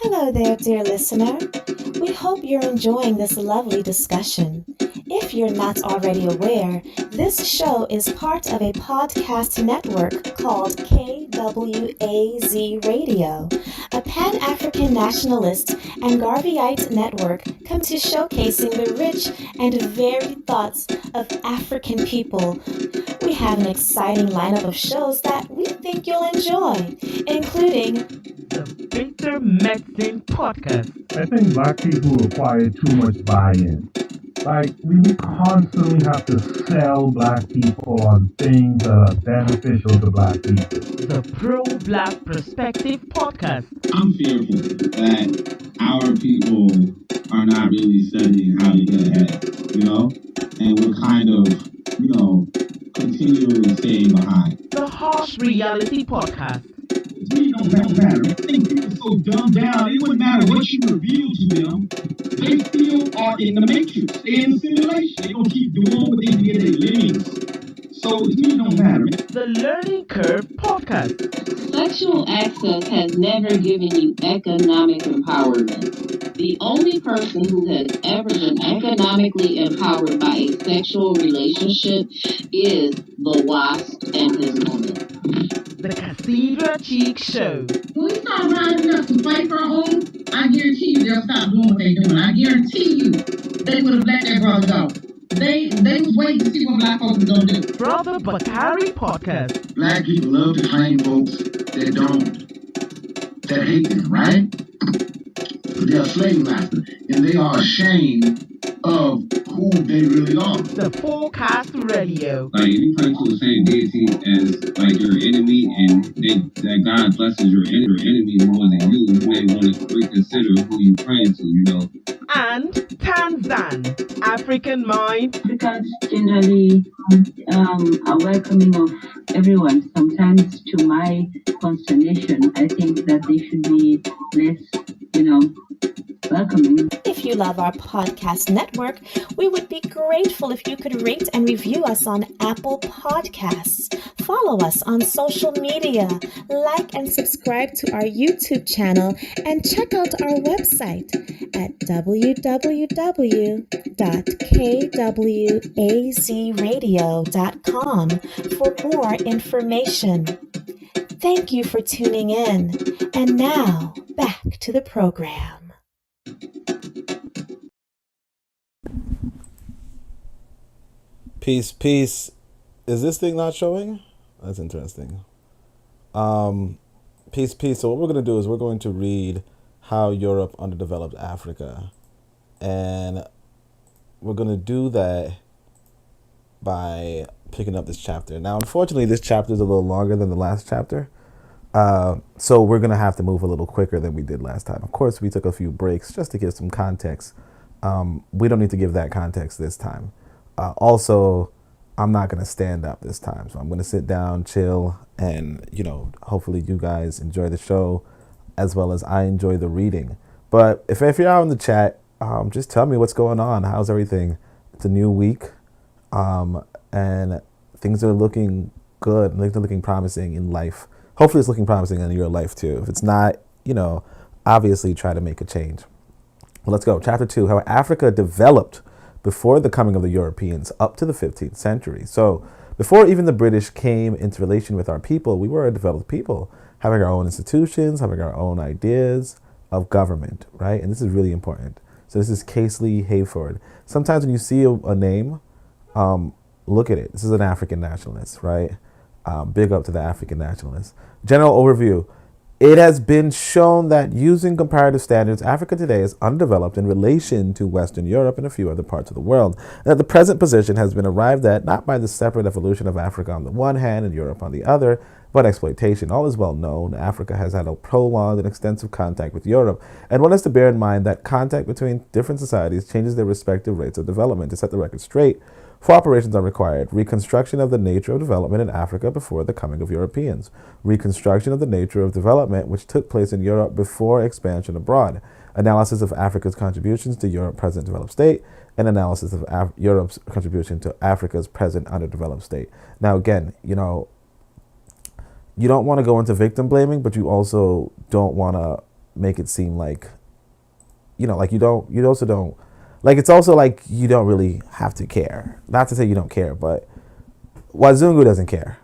Hello there, dear listener. We hope you're enjoying this lovely discussion. If you're not already aware, this show is part of a podcast network called KWAZ Radio. A Pan-African Nationalist and Garveyite network come to showcasing the rich and varied thoughts of African people. We have an exciting lineup of shows that we think you'll enjoy, including the Bitter Medicine Podcast. I think black people require too much buy-in. Like, we constantly have to sell black people on things that are beneficial to black people. The Pro-Black Perspective Podcast. I'm fearful that our people are not really studying how to get ahead, and we're kind of, continually staying behind. The Harsh Reality Podcast. To me, it don't matter. I think people are so dumbed down, it wouldn't matter what you reveal to them. They still are in the matrix. They're in the simulation. They're going to keep doing what they did their livings. So to me, it don't matter. The Learning Curve Podcast. Sexual access has never given you economic empowerment. The only person who has ever been economically empowered by a sexual relationship is the wasp and his woman. The Cathedral Cheek Show. When we start rising up to fight for our own, I guarantee you they'll stop doing what they're doing. I guarantee you they would have let their brother go. They was waiting to see what black folks was going to do. Brother Bakari Podcast. Black people love to claim folks that hate them, right? They're slave masters, and they are ashamed of who they really are. The Forecast Radio. Like, if you pray to the same deity as, like, your enemy, and that God blesses your enemy more than you may want to reconsider who you praying to, And Tanzan, African Mind. Africans generally are welcoming of everyone. Sometimes, to my consternation, I think that they should be less, welcoming. If you love our podcast network, we would be grateful if you could rate and review us on Apple Podcasts. Follow us on social media, like and subscribe to our YouTube channel, and check out our website at www.kwazradio.com for more information. Thank you for tuning in. And now, back to the program. Peace. Is this thing not showing? That's interesting. Peace. So what we're going to do is we're going to read How Europe Underdeveloped Africa. And we're going to do that by picking up this chapter. Now, unfortunately, this chapter is a little longer than the last chapter. So we're going to have to move a little quicker than we did last time. Of course, we took a few breaks just to give some context. We don't need to give that context this time. Also, I'm not going to stand up this time. So I'm going to sit down, chill, and, hopefully you guys enjoy the show as well as I enjoy the reading. But if you're out in the chat, just tell me what's going on. How's everything? It's a new week, and things are looking good. Things are looking promising in life. Hopefully it's looking promising in your life too. If it's not, obviously try to make a change. Well, let's go. Chapter 2, How Africa Developed Before the Coming of the Europeans up to the 15th century. So before even the British came into relation with our people, we were a developed people, having our own institutions, having our own ideas of government, right? And this is really important. So this is Casely Hayford. Sometimes when you see a name, look at it. This is an African nationalist, right? Big up to the African nationalists. General overview. It has been shown that using comparative standards, Africa today is undeveloped in relation to Western Europe and a few other parts of the world. And that the present position has been arrived at not by the separate evolution of Africa on the one hand and Europe on the other, but exploitation. All is well known. Africa has had a prolonged and extensive contact with Europe, and one has to bear in mind that contact between different societies changes their respective rates of development. To set the record straight, 4 operations are required: reconstruction of the nature of development in Africa before the coming of Europeans, reconstruction of the nature of development which took place in Europe before expansion abroad, analysis of Africa's contributions to Europe's present developed state, and analysis of Europe's contribution to Africa's present underdeveloped state. Now again, you don't want to go into victim blaming, but you also don't want to make it seem like, like you also don't, like, it's also like you don't really have to care. Not to say you don't care, but Wazungu doesn't care.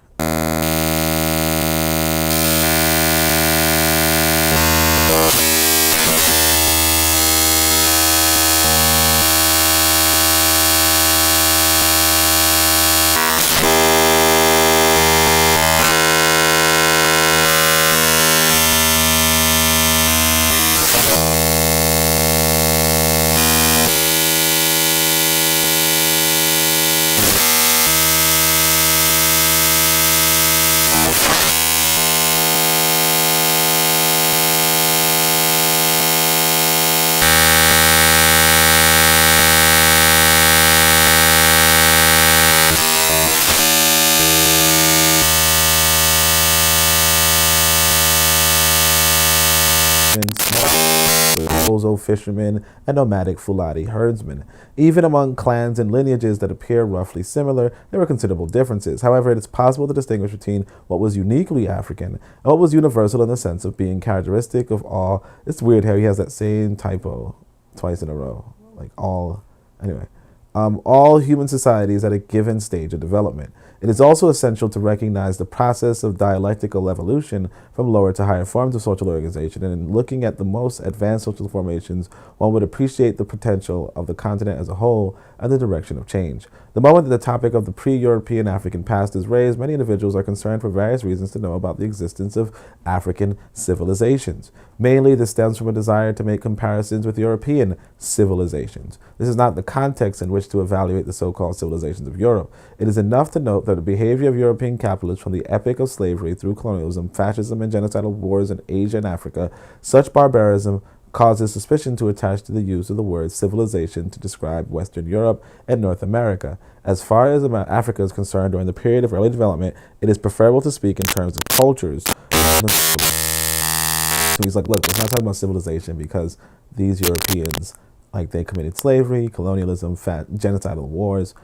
Fishermen and nomadic Fulani herdsmen. Even among clans and lineages that appear roughly similar, there were considerable differences. However, it is possible to distinguish between what was uniquely African and what was universal in the sense of being characteristic of all. It's weird how he has that same typo twice in a row. Like all, anyway. All human societies at a given stage of development. It is also essential to recognize the process of dialectical evolution from lower to higher forms of social organization, and in looking at the most advanced social formations, one would appreciate the potential of the continent as a whole and the direction of change. The moment that the topic of the pre-European African past is raised, many individuals are concerned for various reasons to know about the existence of African civilizations. Mainly, this stems from a desire to make comparisons with European civilizations. This is not the context in which to evaluate the so-called civilizations of Europe. It is enough to note that the behavior of European capitalists from the epoch of slavery through colonialism, fascism, and genocidal wars in Asia and Africa, such barbarism causes suspicion to attach to the use of the word civilization to describe Western Europe and North America. As far as Africa is concerned, during the period of early development, it is preferable to speak in terms of cultures. So he's like, look, let's not talk about civilization because these Europeans, like, they committed slavery, colonialism, genocidal wars,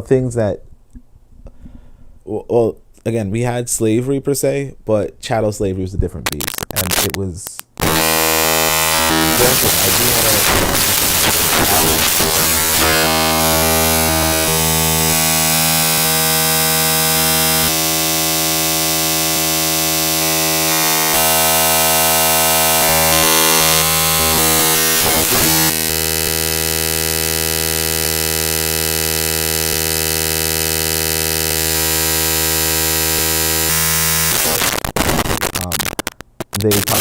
things that, well, again, we had slavery per se, but chattel slavery was a different beast. And it was, they talk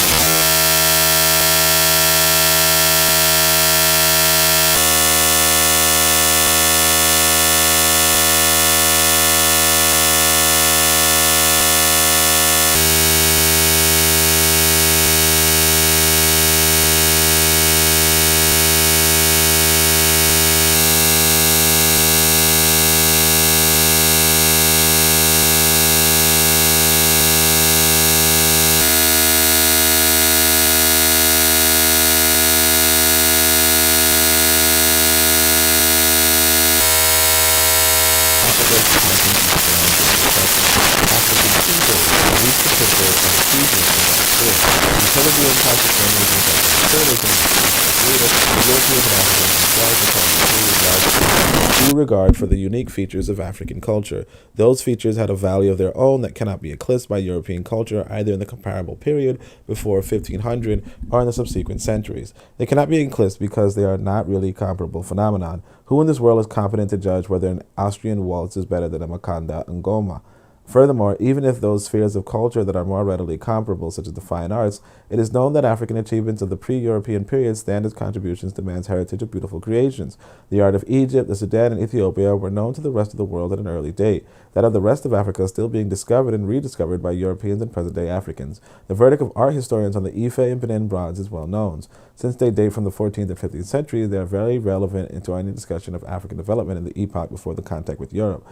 due regard for the unique features of African culture. Those features had a value of their own that cannot be eclipsed by European culture either in the comparable period before 1500 or in the subsequent centuries. They cannot be eclipsed because they are not really comparable phenomenon. Who in this world is competent to judge whether an Austrian waltz is better than a Makanda Ngoma? Furthermore, even if those spheres of culture that are more readily comparable, such as the fine arts, it is known that African achievements of the pre-European period stand as contributions to man's heritage of beautiful creations. The art of Egypt, the Sudan, and Ethiopia were known to the rest of the world at an early date. That of the rest of Africa is still being discovered and rediscovered by Europeans and present-day Africans. The verdict of art historians on the Ife and Benin bronze is well known. Since they date from the 14th and 15th centuries, they are very relevant into any discussion of African development in the epoch before the contact with Europe.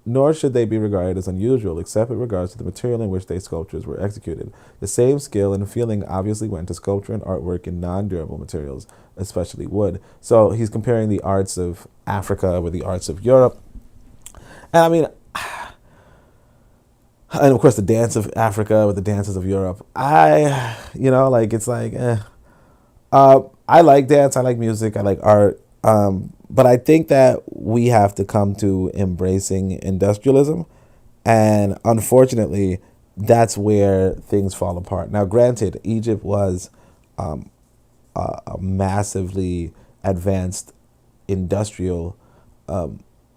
Nor should they be regarded as unusual, except in regards to the material in which these sculptures were executed. The same skill and feeling obviously went to sculpture and artwork in non-durable materials, especially wood. So he's comparing the arts of Africa with the arts of Europe. And I mean, and of course the dance of Africa with the dances of Europe. It's like, I like dance, I like music, I like art, but I think that we have to come to embracing industrialism, and unfortunately, that's where things fall apart. Now, granted, Egypt was a massively advanced industrial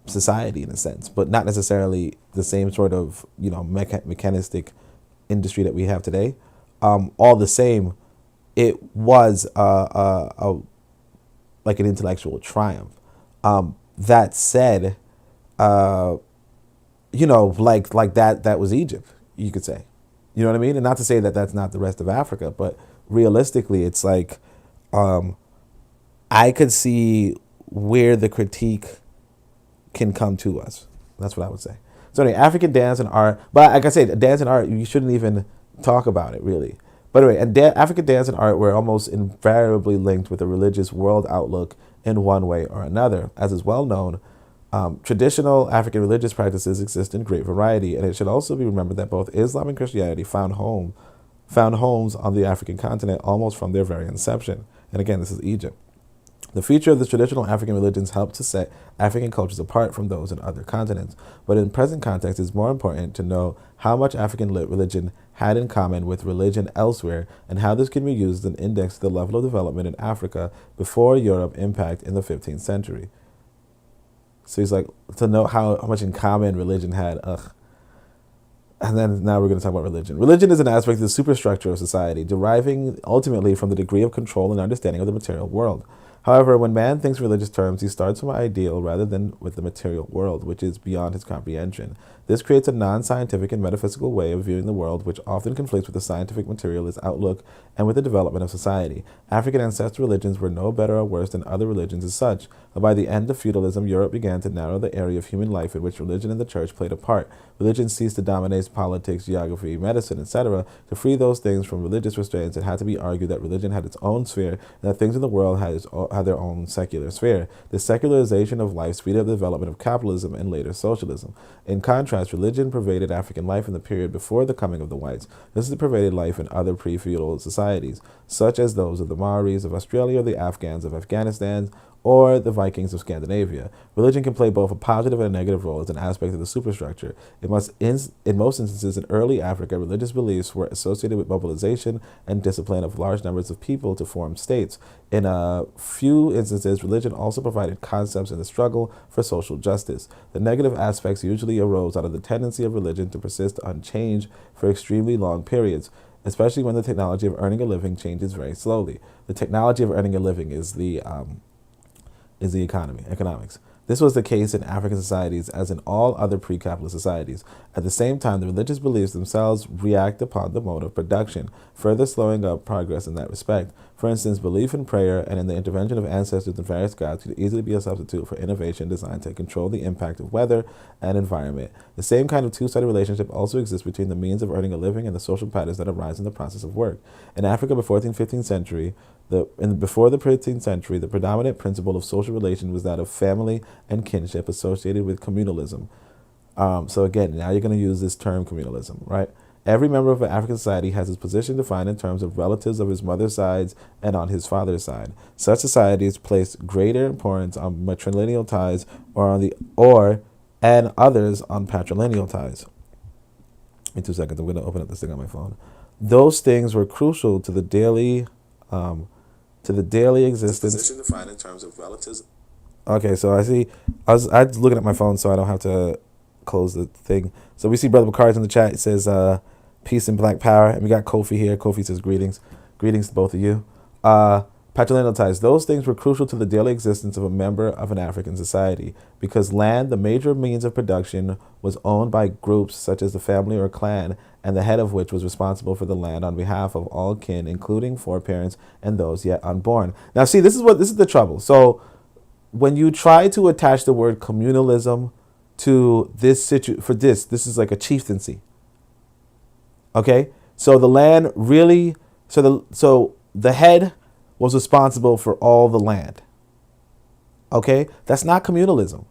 society in a sense, but not necessarily the same sort of mechanistic industry that we have today. All the same, it was like an intellectual triumph. That said, like that was Egypt, you could say. You know what I mean? And not to say that that's not the rest of Africa, but realistically, it's like I could see where the critique can come to us. That's what I would say. So anyway, African dance and art. But like I said, dance and art, you shouldn't even talk about it, really. But anyway, and African dance and art were almost invariably linked with a religious world outlook in one way or another. As is well known, traditional African religious practices exist in great variety, and it should also be remembered that both Islam and Christianity found homes on the African continent almost from their very inception. And again, this is Egypt. The feature of the traditional African religions helped to set African cultures apart from those in other continents. But in present context, it's more important to know how much African religion had in common with religion elsewhere, and how this can be used as an index to the level of development in Africa before Europe impact in the 15th century. So he's like, to know how much in common religion had. And then now we're going to talk about religion. Religion is an aspect of the superstructure of society, deriving ultimately from the degree of control and understanding of the material world. However, when man thinks religious terms, he starts from an ideal rather than with the material world, which is beyond his comprehension. This creates a non-scientific and metaphysical way of viewing the world, which often conflicts with the scientific materialist outlook and with the development of society. African ancestral religions were no better or worse than other religions as such, but by the end of feudalism, Europe began to narrow the area of human life in which religion and the church played a part. Religion ceased to dominate politics, geography, medicine, etc. To free those things from religious restraints, it had to be argued that religion had its own sphere and that things in the world had their own secular sphere. The secularization of life speeded up the development of capitalism and later socialism. In contrast, religion pervaded African life in the period before the coming of the whites. This is pervaded life in other pre-feudal societies, such as those of the Maoris of Australia, the Afghans of Afghanistan, or the Vikings of Scandinavia. Religion can play both a positive and a negative role as an aspect of the superstructure. In most instances in early Africa, religious beliefs were associated with mobilization and discipline of large numbers of people to form states. In a few instances, religion also provided concepts in the struggle for social justice. The negative aspects usually arose out of the tendency of religion to persist unchanged for extremely long periods, especially when the technology of earning a living changes very slowly. The technology of earning a living is the economics. This was the case in African societies as in all other pre-capitalist societies. At the same time, the religious beliefs themselves react upon the mode of production, further slowing up progress in that respect. For instance, belief in prayer and in the intervention of ancestors and various gods could easily be a substitute for innovation designed to control the impact of weather and environment. The same kind of two-sided relationship also exists between the means of earning a living and the social patterns that arise in the process of work. In Africa before the 15th century, before the 15th century, the predominant principle of social relation was that of family and kinship associated with communalism. So again, now you're going to use this term communalism, right? Every member of an African society has his position defined in terms of relatives of his mother's side and on his father's side. Such societies place greater importance on matrilineal ties and others on patrilineal ties. In 2 seconds, I'm going to open up this thing on my phone. Those things were crucial to the daily existence. Position defined in terms of relatives. Okay, so I see. I was looking at my phone, so I don't have to close the thing. So we see Brother Bakari's in the chat. It says, peace and black power. And we got Kofi here. Kofi says, greetings. Greetings to both of you. Patrilineal ties. Those things were crucial to the daily existence of a member of an African society because land, the major means of production, was owned by groups such as the family or clan, and the head of which was responsible for the land on behalf of all kin, including foreparents and those yet unborn. Now, see, this is the trouble. So when you try to attach the word communalism to this this is like a chieftaincy. Okay, so the land really, so the head was responsible for all the land. Okay, that's not communalism.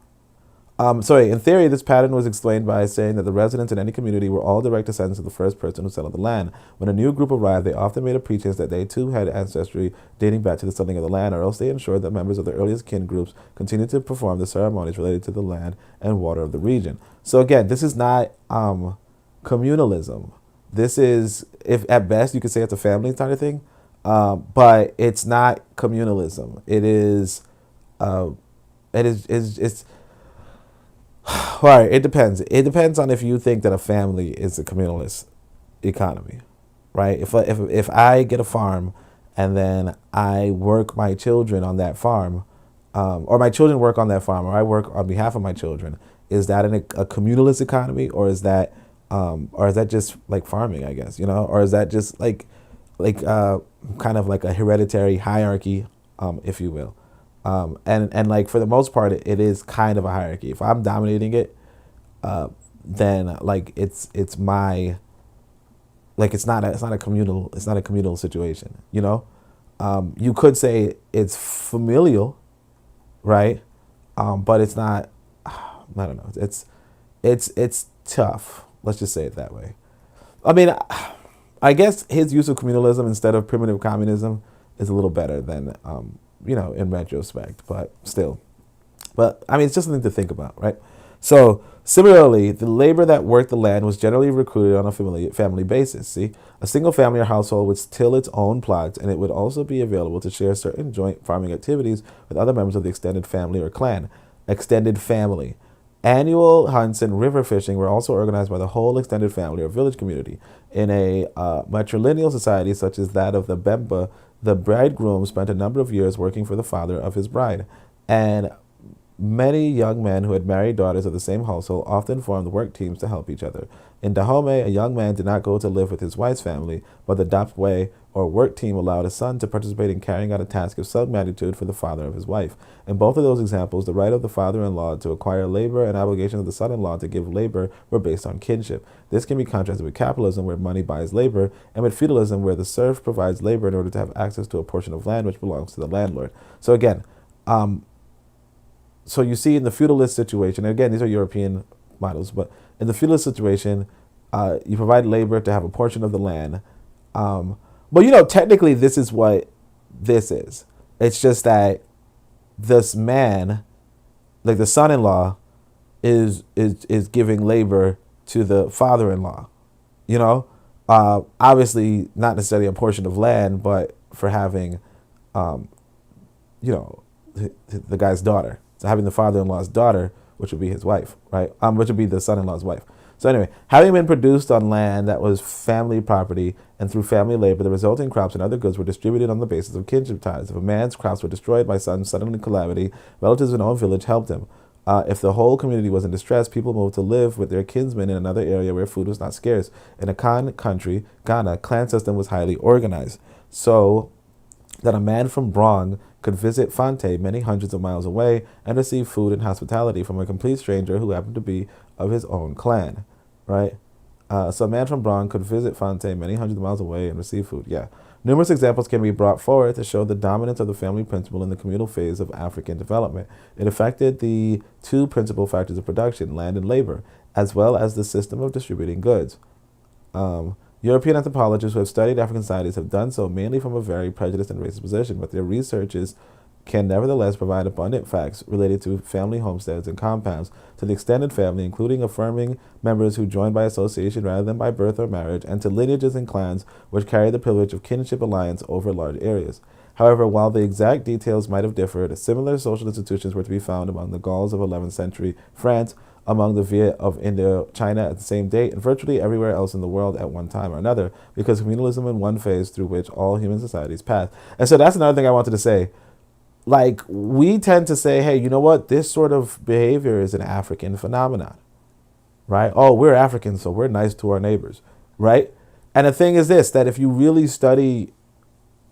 In theory, this pattern was explained by saying that the residents in any community were all direct descendants of the first person who settled the land. When a new group arrived, they often made a pretense that they too had ancestry dating back to the settling of the land, or else they ensured that members of the earliest kin groups continued to perform the ceremonies related to the land and water of the region. So again, this is not communalism. This is, if at best you could say it's a family kind of thing, but it's not communalism. It's all right, it depends. It depends on if you think that a family is a communalist economy, right? If I get a farm and then I work my children on that farm, or my children work on that farm, or I work on behalf of my children, is that a communalist economy, or is that just like farming, I guess, or is that just like kind of like a hereditary hierarchy, if you will. And like for the most part, it is kind of a hierarchy. If I'm dominating it, then like it's my, like it's not a communal situation. You could say it's familial, right? But it's not. I don't know. It's tough. Let's just say it that way. I mean, I guess his use of communalism instead of primitive communism is a little better than in retrospect, but still. But I mean, it's just something to think about, right? So similarly, the labor that worked the land was generally recruited on a family basis. See, a single family or household would till its own plots, and it would also be available to share certain joint farming activities with other members of the extended family or clan. Extended family. Annual hunts and river fishing were also organized by the whole extended family or village community. In a matrilineal society such as that of the Bemba, the bridegroom spent a number of years working for the father of his bride, and many young men who had married daughters of the same household often formed work teams to help each other. In Dahomey, a young man did not go to live with his wife's family, but the Dapwe or work team allowed a son to participate in carrying out a task of some magnitude for the father of his wife. In both of those examples, the right of the father-in-law to acquire labor and obligation of the son-in-law to give labor were based on kinship. This can be contrasted with capitalism, where money buys labor, and with feudalism, where the serf provides labor in order to have access to a portion of land which belongs to the landlord. So again, so you see in the feudalist situation, and again, these are European models, but in the feudalist situation, you provide labor to have a portion of the land. But technically this is what this is. It's just that this man, like the son-in-law, is giving labor to the father-in-law. Obviously not necessarily a portion of land, but for having, the guy's daughter. So having the father-in-law's daughter, which would be his wife, right? Which would be the son-in-law's wife. So anyway, having been produced on land that was family property and through family labor, the resulting crops and other goods were distributed on the basis of kinship ties. If a man's crops were destroyed by some sudden calamity, relatives in his own village helped him. If the whole community was in distress, people moved to live with their kinsmen in another area where food was not scarce. In a Khan country, Ghana, clan system was highly organized, so that a man from Brong could visit Fante many hundreds of miles away and receive food and hospitality from a complete stranger who happened to be of his own clan, right? So a man from Brong could visit Fante many hundreds of miles away and receive food. Yeah. Numerous examples can be brought forward to show the dominance of the family principle in the communal phase of African development. It affected the two principal factors of production, land and labor, as well as the system of distributing goods. European anthropologists who have studied African societies have done so mainly from a very prejudiced and racist position, but their researches can nevertheless provide abundant facts related to family homesteads and compounds, to the extended family, including affirming members who joined by association rather than by birth or marriage, and to lineages and clans which carry the privilege of kinship alliance over large areas. However, while the exact details might have differed, similar social institutions were to be found among the Gauls of 11th century France, among the Viet of Indochina at the same date, and virtually everywhere else in the world at one time or another, because communalism in one phase through which all human societies pass. And so that's another thing I wanted to say. Like, we tend to say, hey, you know what? This sort of behavior is an African phenomenon, right? Oh, we're Africans, so we're nice to our neighbors, right? And the thing is this, that if you really study,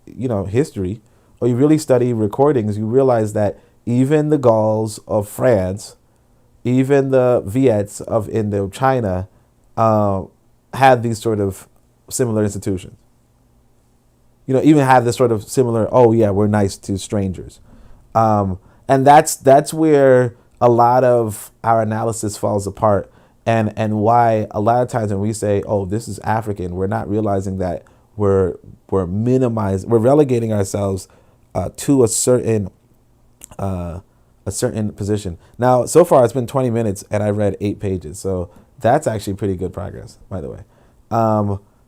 history, or you really study recordings, you realize that even the Gauls of France, even the Viets of Indochina had these sort of similar institutions. Even have this sort of similar, oh yeah, we're nice to strangers. And that's where a lot of our analysis falls apart, and why a lot of times when we say, oh, this is African, we're not realizing that we're relegating ourselves to a certain position. Now, so far it's been 20 minutes and I read 8 pages, so that's actually pretty good progress, by the way.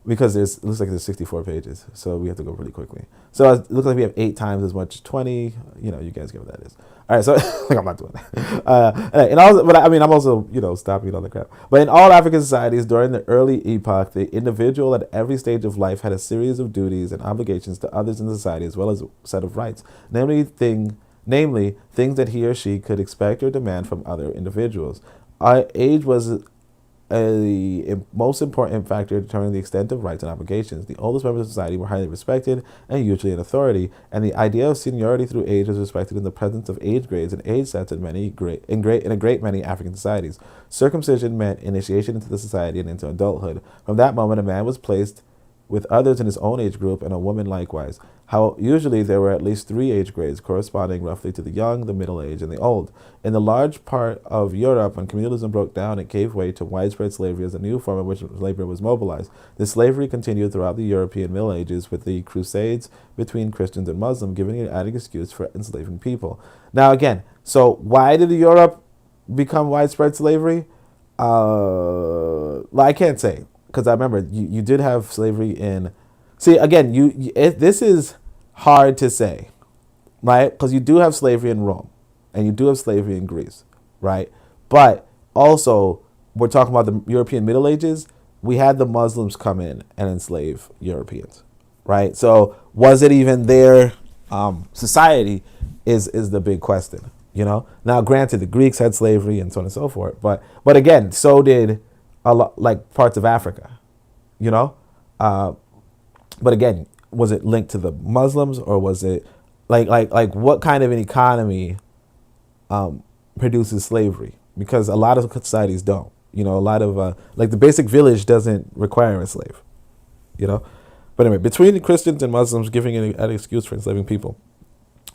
Because it looks like there's 64 pages, so we have to go really quickly. So it looks like we have 8 times as much, 20. You know, you guys get what that is. All right, so like I'm not doing that. And also, but I mean, I'm also stopping all the crap. But in all African societies during the early epoch, the individual at every stage of life had a series of duties and obligations to others in society, as well as a set of rights, namely things that he or she could expect or demand from other individuals. Age was a most important factor determining the extent of rights and obligations. The oldest members of society were highly respected and usually in authority, and the idea of seniority through age was respected in the presence of age grades and age sets in a great many African societies. Circumcision meant initiation into the society and into adulthood. From that moment, a man was placed with others in his own age group, and a woman likewise. How usually there were at least 3 age grades, corresponding roughly to the young, the middle-aged, and the old. In the large part of Europe, when communalism broke down, it gave way to widespread slavery as a new form in which labor was mobilized. This slavery continued throughout the European Middle Ages, with the Crusades between Christians and Muslims giving an added excuse for enslaving people. Now again, so why did Europe become widespread slavery? I can't say. Because I remember you did have slavery in. See, again, this is hard to say, right? Because you do have slavery in Rome, and you do have slavery in Greece, right? But also, we're talking about the European Middle Ages. We had the Muslims come in and enslave Europeans, right? So was it even their society? Is the big question, Now, granted, the Greeks had slavery and so on and so forth, but again, so did a lot, like parts of Africa, but again, was it linked to the Muslims, or was it like what kind of an economy produces slavery? Because a lot of societies don't, a lot of like the basic village doesn't require a slave, But anyway, between the Christians and Muslims giving an excuse for enslaving people,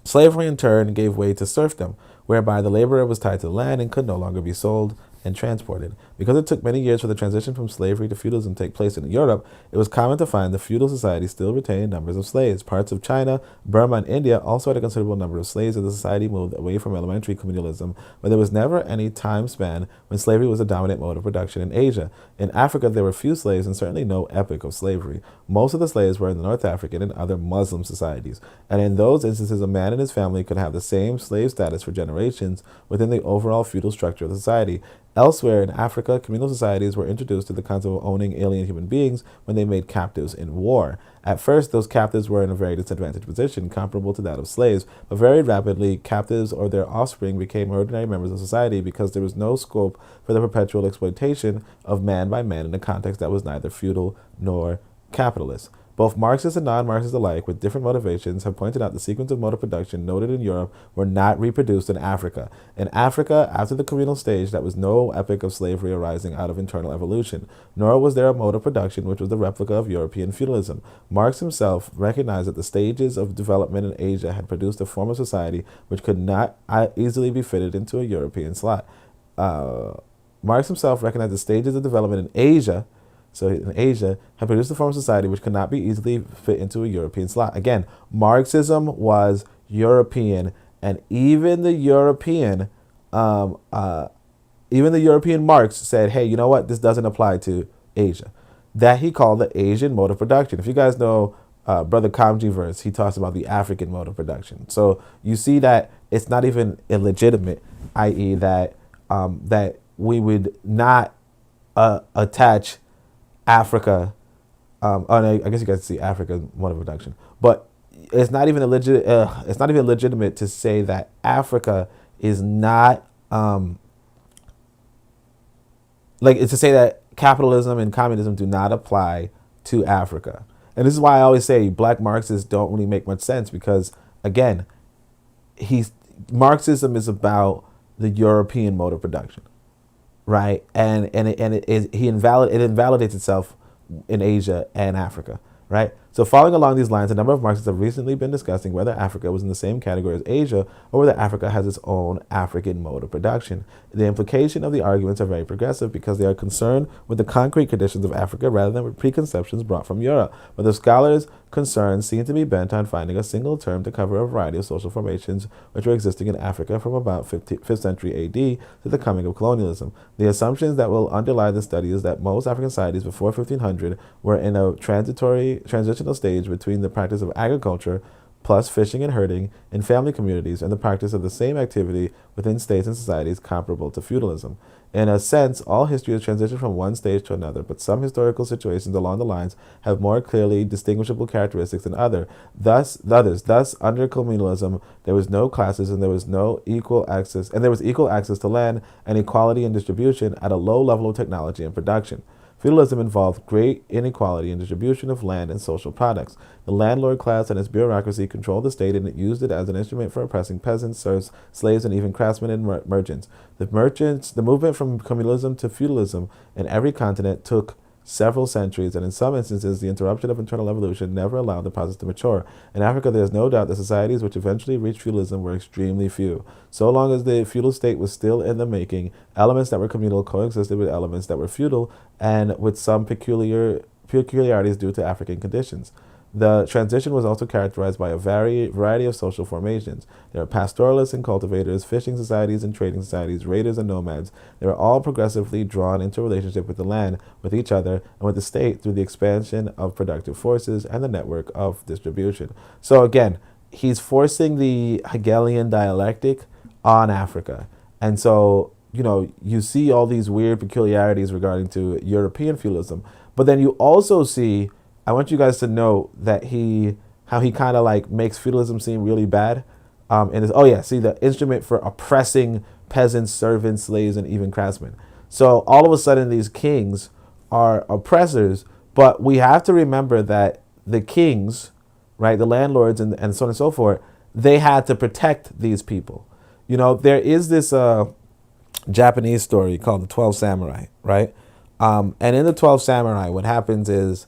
slavery in turn gave way to serfdom, whereby the laborer was tied to the land and could no longer be sold and transported. Because it took many years for the transition from slavery to feudalism to take place in Europe, it was common to find the feudal society still retained numbers of slaves. Parts of China, Burma, and India also had a considerable number of slaves as the society moved away from elementary communalism, but there was never any time span when slavery was a dominant mode of production in Asia. In Africa, there were few slaves and certainly no epoch of slavery. Most of the slaves were in the North African and other Muslim societies, and in those instances, a man and his family could have the same slave status for generations within the overall feudal structure of the society. Elsewhere in Africa, communal societies were introduced to the concept of owning alien human beings when they made captives in war. At first, those captives were in a very disadvantaged position, comparable to that of slaves, but very rapidly, captives or their offspring became ordinary members of society because there was no scope for the perpetual exploitation of man by man in a context that was neither feudal nor capitalist. Both Marxists and non-Marxists alike, with different motivations, have pointed out the sequence of mode of production noted in Europe were not reproduced in Africa. In Africa, after the communal stage, there was no epoch of slavery arising out of internal evolution, nor was there a mode of production which was the replica of European feudalism. Marx himself recognized that the stages of development in Asia had produced a form of society which could not easily be fitted into a European slot. Marx himself recognized the stages of development in Asia had produced a form of society which could not be easily fit into a European slot. Again, Marxism was European, and even the European Marx said, hey, you know what? This doesn't apply to Asia. That he called the Asian mode of production. If you guys know Brother Kamji verse, he talks about the African mode of production. So you see that it's not even illegitimate, i.e. that we would not attach Africa, I guess you guys see Africa mode of production, but it's not even legitimate to say that Africa is not it's to say that capitalism and communism do not apply to Africa. And this is why I always say Black Marxists don't really make much sense, because again, Marxism is about the European mode of production. Right, and it invalidates itself in Asia and Africa, right? So following along these lines, a number of Marxists have recently been discussing whether Africa was in the same category as Asia or whether Africa has its own African mode of production. The implication of the arguments are very progressive because they are concerned with the concrete conditions of Africa rather than with preconceptions brought from Europe. But the scholars' concerns seem to be bent on finding a single term to cover a variety of social formations which were existing in Africa from about 5th century AD to the coming of colonialism. The assumptions that will underlie the study is that most African societies before 1500 were in a transitional stage between the practice of agriculture plus fishing and herding in family communities and the practice of the same activity within states and societies comparable to feudalism. In a sense, all history has transitioned from one stage to another, but some historical situations along the lines have more clearly distinguishable characteristics than others. Thus, under colonialism, there was no classes and there was equal access to land and equality in distribution at a low level of technology and production. Feudalism involved great inequality in distribution of land and social products. The landlord class and its bureaucracy controlled the state, and it used it as an instrument for oppressing peasants, serfs, slaves, and even craftsmen and merchants. The movement from communalism to feudalism in every continent took several centuries, and in some instances, the interruption of internal evolution never allowed the process to mature. In Africa, there is no doubt that societies which eventually reached feudalism were extremely few. So long as the feudal state was still in the making, elements that were communal coexisted with elements that were feudal and with some peculiarities due to African conditions. The transition was also characterized by a variety of social formations. There are pastoralists and cultivators, fishing societies and trading societies, raiders and nomads. They are all progressively drawn into relationship with the land, with each other, and with the state through the expansion of productive forces and the network of distribution. So again, he's forcing the Hegelian dialectic on Africa. And so, you see all these weird peculiarities regarding to European feudalism, but then you also see, I want you guys to know that how he kind of like makes feudalism seem really bad. The instrument for oppressing peasants, servants, slaves, and even craftsmen. So all of a sudden these kings are oppressors, but we have to remember that the kings, right, the landlords and so on and so forth, they had to protect these people. There is this Japanese story called the 12 Samurai, right? And in the 12 Samurai, what happens is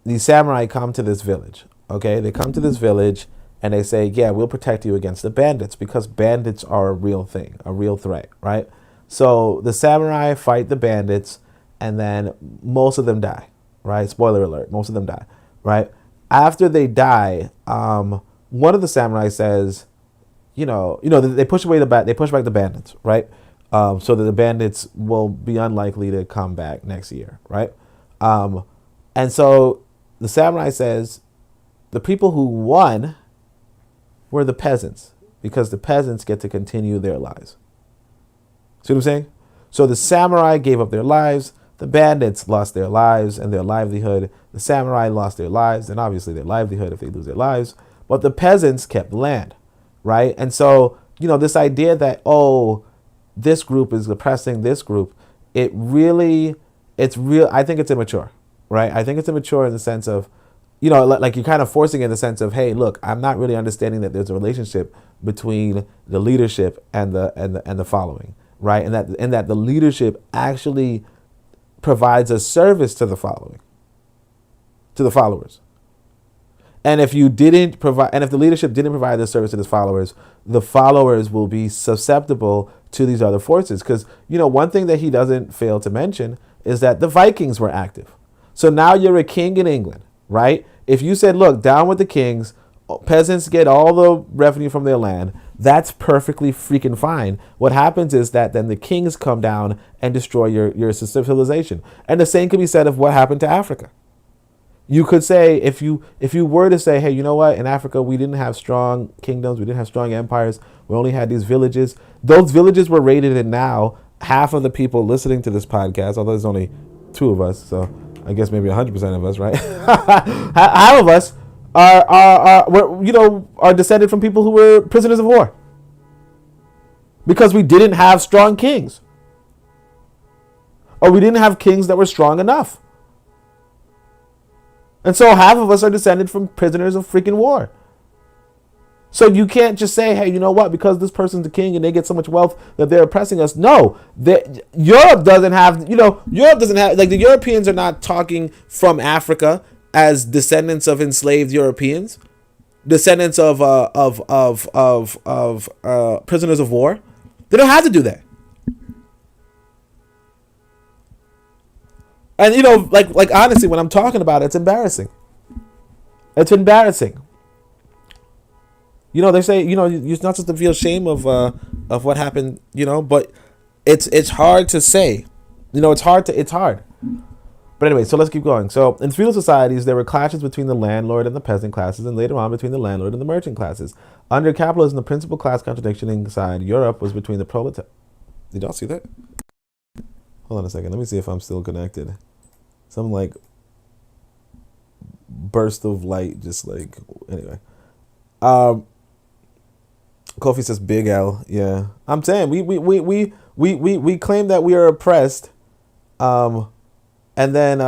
these samurai come to this village, okay? They come to this village and they say, yeah, we'll protect you against the bandits because bandits are a real thing, a real threat, right? So the samurai fight the bandits and then most of them die, right? Spoiler alert, most of them die, right? After they die, one of the samurai says, they push back the bandits, right? So that the bandits will be unlikely to come back next year, right? And so the samurai says the people who won were the peasants because the peasants get to continue their lives. See what I'm saying? So the samurai gave up their lives, the bandits lost their lives and their livelihood. The samurai lost their lives and obviously their livelihood if they lose their lives, but the peasants kept the land, right? And so, this idea that, this group is oppressing this group, I think it's immature, right? I think it's immature in the sense of, like you're kind of forcing it in the sense of, hey, look, I'm not really understanding that there's a relationship between the leadership and the following, right? And that the leadership actually provides a service to the followers. And if the leadership didn't provide this service to the followers will be susceptible to these other forces. Because, one thing that he doesn't fail to mention is that the Vikings were active. So now you're a king in England, right? If you said, look, down with the kings, peasants get all the revenue from their land, that's perfectly freaking fine. What happens is that then the kings come down and destroy your civilization. And the same can be said of what happened to Africa. You could say, if you were to say, hey, you know what, in Africa, we didn't have strong kingdoms, we didn't have strong empires, we only had these villages. Those villages were raided, and now half of the people listening to this podcast, although there's only 2 of us, so I guess maybe 100% of us, right? Half of us are descended from people who were prisoners of war. Because we didn't have strong kings. Or we didn't have kings that were strong enough. And so half of us are descended from prisoners of freaking war. So you can't just say, hey, you know what, because this person's the king and they get so much wealth that they're oppressing us. No, Europe doesn't have, like the Europeans are not talking from Africa as descendants of enslaved Europeans, descendants of prisoners of war. They don't have to do that. And like honestly, when I'm talking about it, it's embarrassing. It's embarrassing. They say, you're not supposed to feel shame of what happened, but it's hard to say. It's hard. But anyway, so let's keep going. So in feudal societies, there were clashes between the landlord and the peasant classes, and later on between the landlord and the merchant classes. Under capitalism, the principal class contradiction inside Europe was between the proletariat. Did y'all see that? Hold on a second. Let me see if I'm still connected. Some like burst of light, just like anyway. Kofi says Big L. Yeah, I'm saying we claim that we are oppressed, and then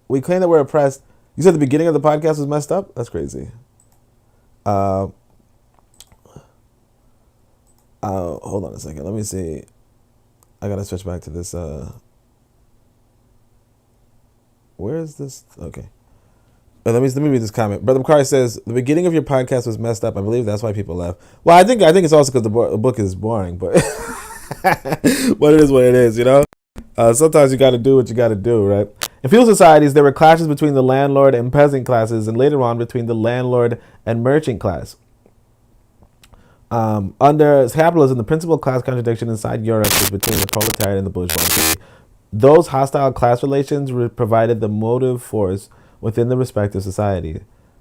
we claim that we're oppressed. You said the beginning of the podcast was messed up. That's crazy. Hold on a second. Let me see. I gotta switch back to this. Where is this? Okay. Let me read this comment. Brother Makari says the beginning of your podcast was messed up. I believe that's why people left. Well, I think it's also because the book is boring, but but it is what it is, Sometimes you got to do what you got to do, right? In feudal societies, there were clashes between the landlord and peasant classes, and later on between the landlord and merchant class. Under capitalism, the principal class contradiction inside Europe is between the proletariat and the bourgeoisie. Those hostile class relations provided the motive force within the respective society.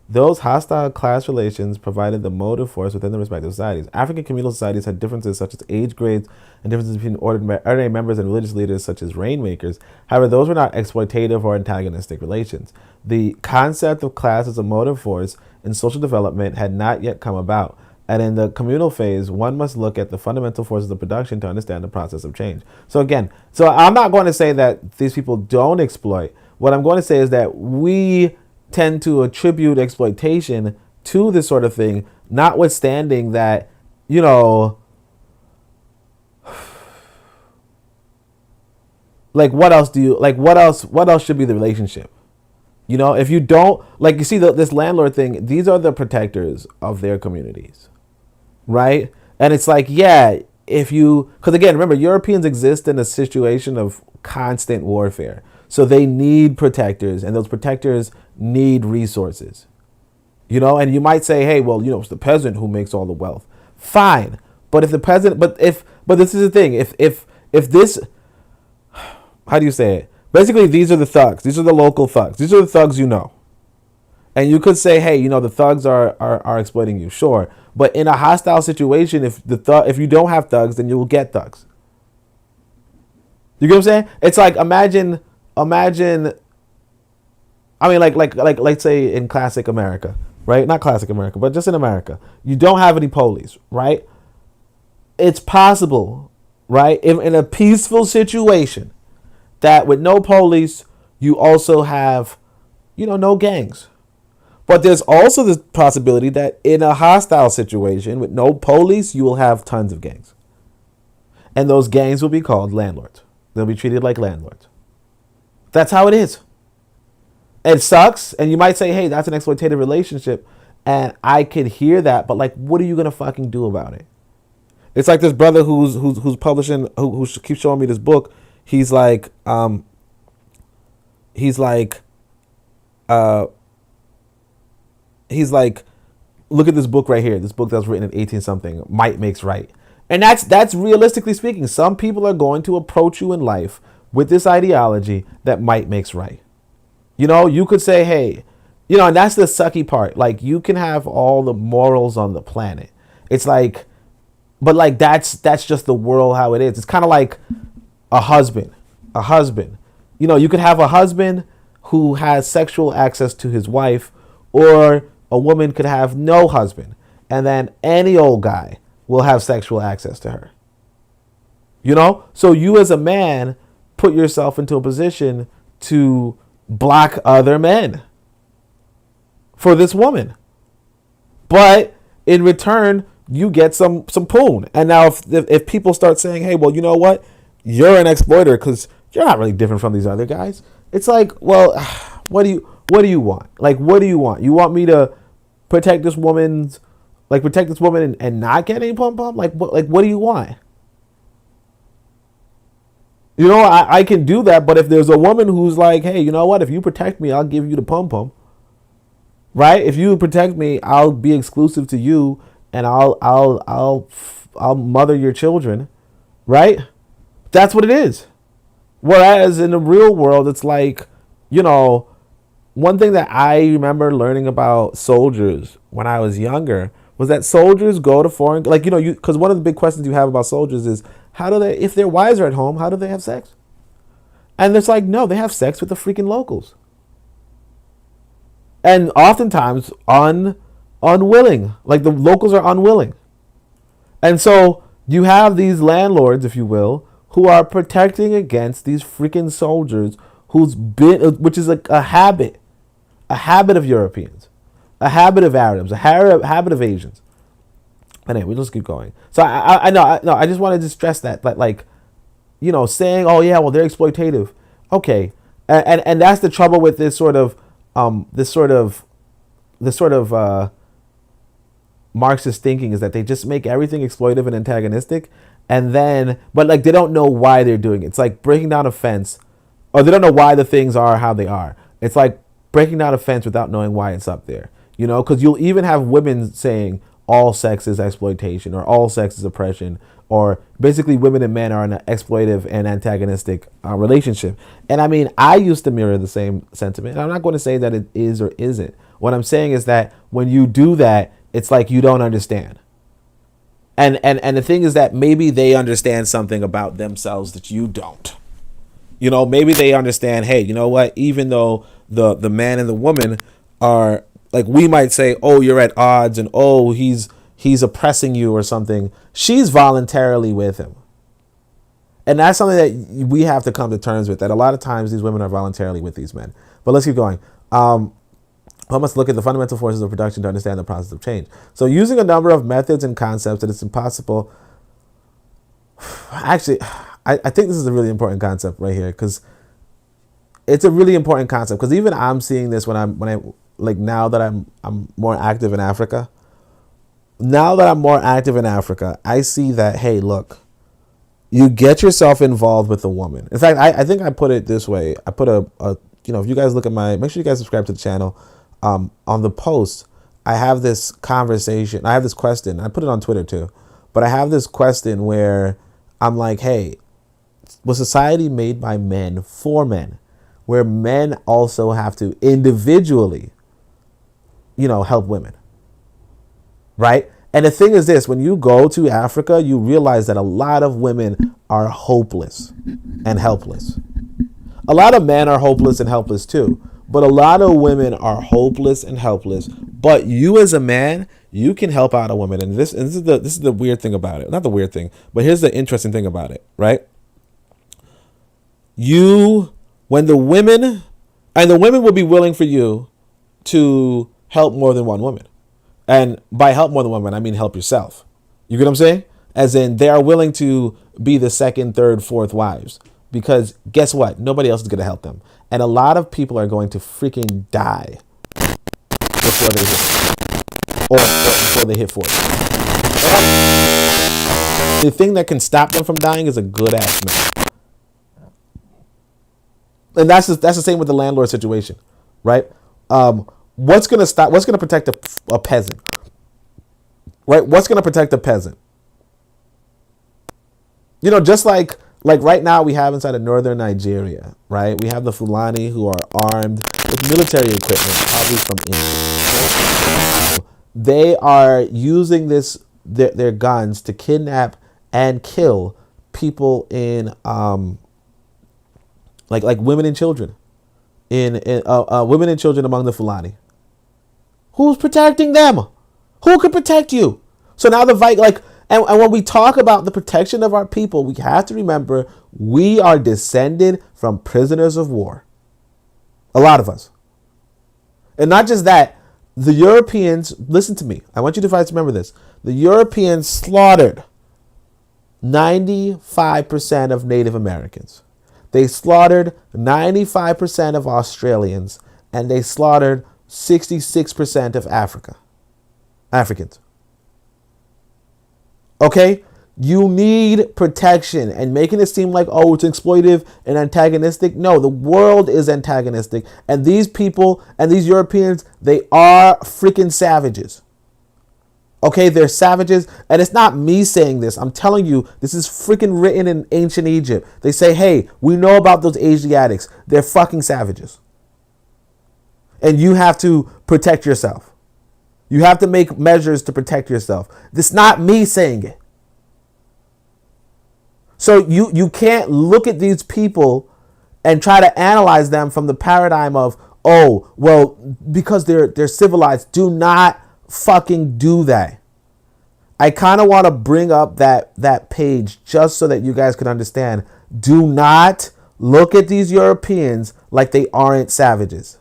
Those hostile class relations provided the motive force within the respective societies. African communal societies had differences such as age grades and differences between ordinary members and religious leaders such as rainmakers. However, those were not exploitative or antagonistic relations. The concept of class as a motive force in social development had not yet come about. And in the communal phase, one must look at the fundamental forces of production to understand the process of change. So again, I'm not going to say that these people don't exploit. What I'm going to say is that we tend to attribute exploitation to this sort of thing, notwithstanding that, like what else should be the relationship? If you don't, like you see this landlord thing, these are the protectors of their communities. Right? And it's like, yeah, because again, remember, Europeans exist in a situation of constant warfare. So they need protectors, and those protectors need resources. And you might say, hey, well, it's the peasant who makes all the wealth. Fine. But if the peasant, but this is the thing, if this, how do you say it? Basically, these are the thugs. These are the local thugs. These are the thugs And you could say, hey, the thugs are exploiting you, sure. But in a hostile situation, if you don't have thugs, then you will get thugs. You get what I'm saying? It's like imagine. I mean, like let's say in classic America, right? Not classic America, but just in America, you don't have any police, right? It's possible, right, in a peaceful situation, that with no police, you also have, no gangs. But there's also the possibility that in a hostile situation with no police, you will have tons of gangs. And those gangs will be called landlords. They'll be treated like landlords. That's how it is. It sucks. And you might say, hey, that's an exploitative relationship. And I could hear that. But like, what are you going to fucking do about it? It's like this brother who's publishing, who keeps showing me this book. He's like, look at this book right here. This book that was written in 18 something, Might Makes Right. And that's realistically speaking, some people are going to approach you in life with this ideology that might makes right. You could say, hey, and that's the sucky part. Like, you can have all the morals on the planet. It's like, but like, that's just the world how it is. It's kind of like a husband. You could have a husband who has sexual access to his wife, or a woman could have no husband, and then any old guy will have sexual access to her. So you as a man put yourself into a position to block other men for this woman. But in return, you get some poon. And now if people start saying, hey, well, you know what? You're an exploiter because you're not really different from these other guys. It's like, well, what do you want? Like, what do you want? You want me to protect this woman and not get any pom pom? Like what do you want? You know, I can do that, but if there's a woman who's like, hey, you know what? If you protect me, I'll give you the pom pom. Right? If you protect me, I'll be exclusive to you, and I'll mother your children. Right? That's what it is. Whereas in the real world, it's like, you know, one thing that I remember learning about soldiers when I was younger was that soldiers go to foreign, like, you know, because one of the big questions you have about soldiers is, how do they, if their wives are at home, how do they have sex? And it's like, no, they have sex with the freaking locals. And oftentimes unwilling, like the locals are unwilling. And so you have these landlords, if you will, who are protecting against these freaking soldiers which is like a habit of Europeans, a habit of Arabs, a habit of Asians. And anyway, let's keep going. So I know, I just wanted to stress that, like, you know, saying, oh yeah, well, they're exploitative. Okay. And that's the trouble with this sort of Marxist thinking, is that they just make everything exploitative and antagonistic, but like they don't know why they're doing it. It's like breaking down a fence, or they don't know why the things are how they are. It's like breaking down a fence without knowing why it's up there. You know, because you'll even have women saying all sex is exploitation, or all sex is oppression, or basically women and men are in an exploitive and antagonistic relationship. And I mean, I used to mirror the same sentiment. I'm not going to say that it is or isn't. What I'm saying is that when you do that, it's like you don't understand. And the thing is that maybe they understand something about themselves that you don't. You know, maybe they understand, hey, you know what? Even though the man and the woman are, like, we might say, oh, you're at odds, and oh, he's oppressing you or something. She's voluntarily with him. And that's something that we have to come to terms with, that a lot of times these women are voluntarily with these men. But let's keep going. We must look at the fundamental forces of production to understand the process of change. So using a number of methods and concepts that it's impossible. Actually, I think this is a really important concept right here, because it's a really important concept, because even I'm seeing this when I like, now that I'm more active in Africa. Now that I'm more active in Africa, I see that, hey, look, you get yourself involved with a woman. In fact, I think I put it this way. I put if you guys look at make sure you guys subscribe to the channel. On the post, I have this conversation. I have this question. I put it on Twitter too. But I have this question where I'm like, hey, was society made by men for men, where men also have to individually, you know, help women? Right? And the thing is this, when you go to Africa, you realize that a lot of women are hopeless and helpless. A lot of men are hopeless and helpless too. But a lot of women are hopeless and helpless. But you as a man, you can help out a woman. And this is the weird thing about it. Not the weird thing, but here's the interesting thing about it, right? When the women will be willing for you to help more than one woman. And by help more than one woman, I mean help yourself. You get what I'm saying? As in, they are willing to be the second, third, fourth wives. Because guess what? Nobody else is going to help them. And a lot of people are going to freaking die before they hit, or before they hit 40. The thing that can stop them from dying is a good ass man. And that's the same with the landlord situation, right? What's going to protect a peasant? Right? What's going to protect a peasant? You know, just like right now we have inside of northern Nigeria, right? We have the Fulani who are armed with military equipment, probably from India. They are using their guns to kidnap and kill people in like women and children, women and children among the Fulani. Who's protecting them? Who could protect you? So now and when we talk about the protection of our people, we have to remember we are descended from prisoners of war. A lot of us. And not just that, The Europeans, listen to me. I want you to try to remember this. The Europeans slaughtered 95% of Native Americans. They slaughtered 95% of Australians, and they slaughtered 66% of Africans. Okay? You need protection, and making it seem like, oh, it's exploitive and antagonistic. No, the world is antagonistic. And these people and these Europeans, they are freaking savages. Okay, they're savages. And it's not me saying this. I'm telling you, this is freaking written in ancient Egypt. They say, hey, we know about those Asiatics. They're fucking savages. And you have to protect yourself. You have to make measures to protect yourself. This is not me saying it. So you can't look at these people and try to analyze them from the paradigm of, oh, well, because they're civilized. Do not fucking do that. I kind of want to bring up that page just so that you guys can understand. Do not look at these Europeans like they aren't savages.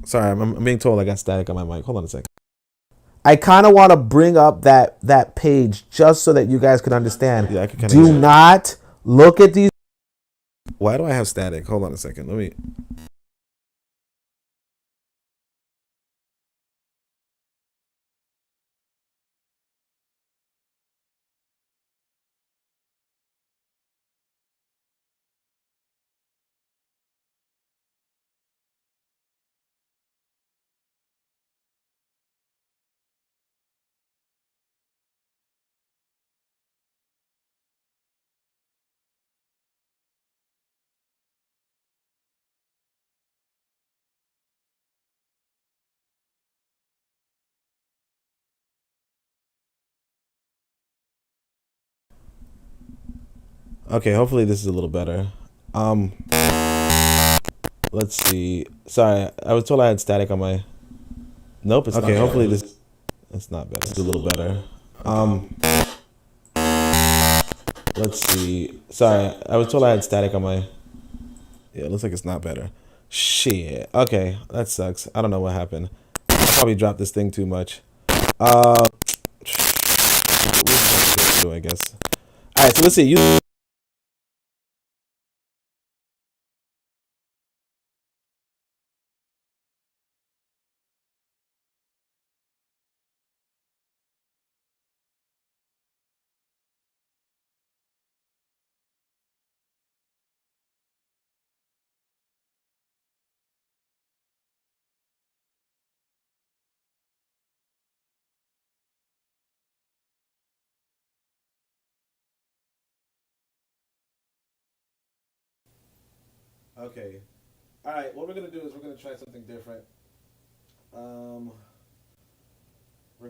Sorry, I'm being told I got static on my mic. Hold on a second. I kind of want to bring up that page just so that you guys can understand. Yeah, I can do not look at these. Why do I have static? Hold on a second. Let me. Okay, hopefully this is a little better. Let's see. Sorry, I was told I had static on my. Nope, it's okay. Hopefully this. It's not better. It's a little better. Let's see. Sorry, I was told I had static on my. Yeah, it looks like it's not better. Shit. Okay, that sucks. I don't know what happened. I probably dropped this thing too much. We'll just do, I guess. All right, so let's see. You. Okay. All right. What we're gonna do is we're gonna try something different. We're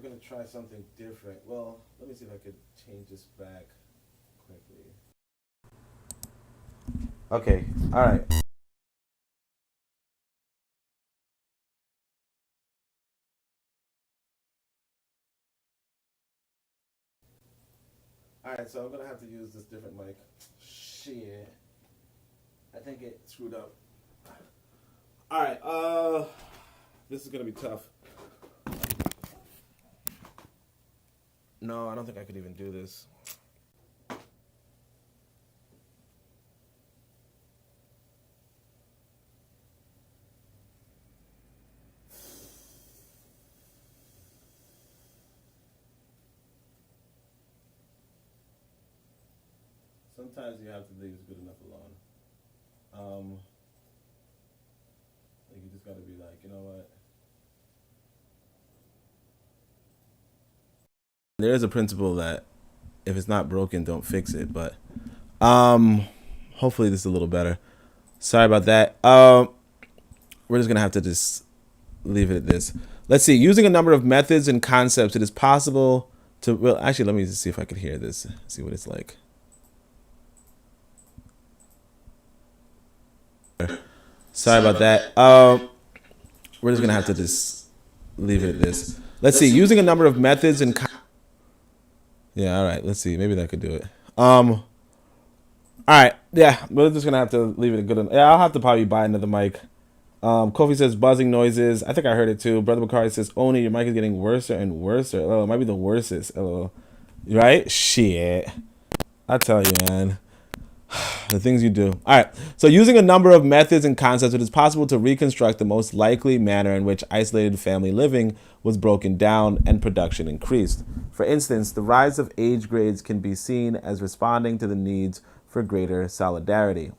gonna try something different. Well, let me see if I could change this back quickly. Okay. All right. All right. So I'm gonna have to use this different mic. Shit. I think it screwed up. All right. This is gonna be tough. No, I don't think I could even do this. Sometimes you have to leave good enough alone. Like you just gotta be like, you know what? There is a principle that if it's not broken, don't fix it. But hopefully this is a little better. Sorry about that. We're just gonna have to just leave it at this. Let's see. Using a number of methods and concepts, it is possible to. Well, actually, let me just see if I can hear this. See what it's like. Sorry about that. We're just gonna have to just leave it at this. Let's see. Using a number of methods and yeah, all right. Let's see. Maybe that could do it. All right. Yeah, we're just gonna have to leave it a good. Yeah, I'll have to probably buy another mic. Kofi says buzzing noises. I think I heard it too. Brother Bakari says, Oni, your mic is getting worse and worse. Oh, it might be the worstest. Oh, right? Shit. I tell you, man. The things you do. All right. So using a number of methods and concepts, it is possible to reconstruct the most likely manner in which isolated family living was broken down and production increased. For instance, the rise of age grades can be seen as responding to the needs for greater solidarity.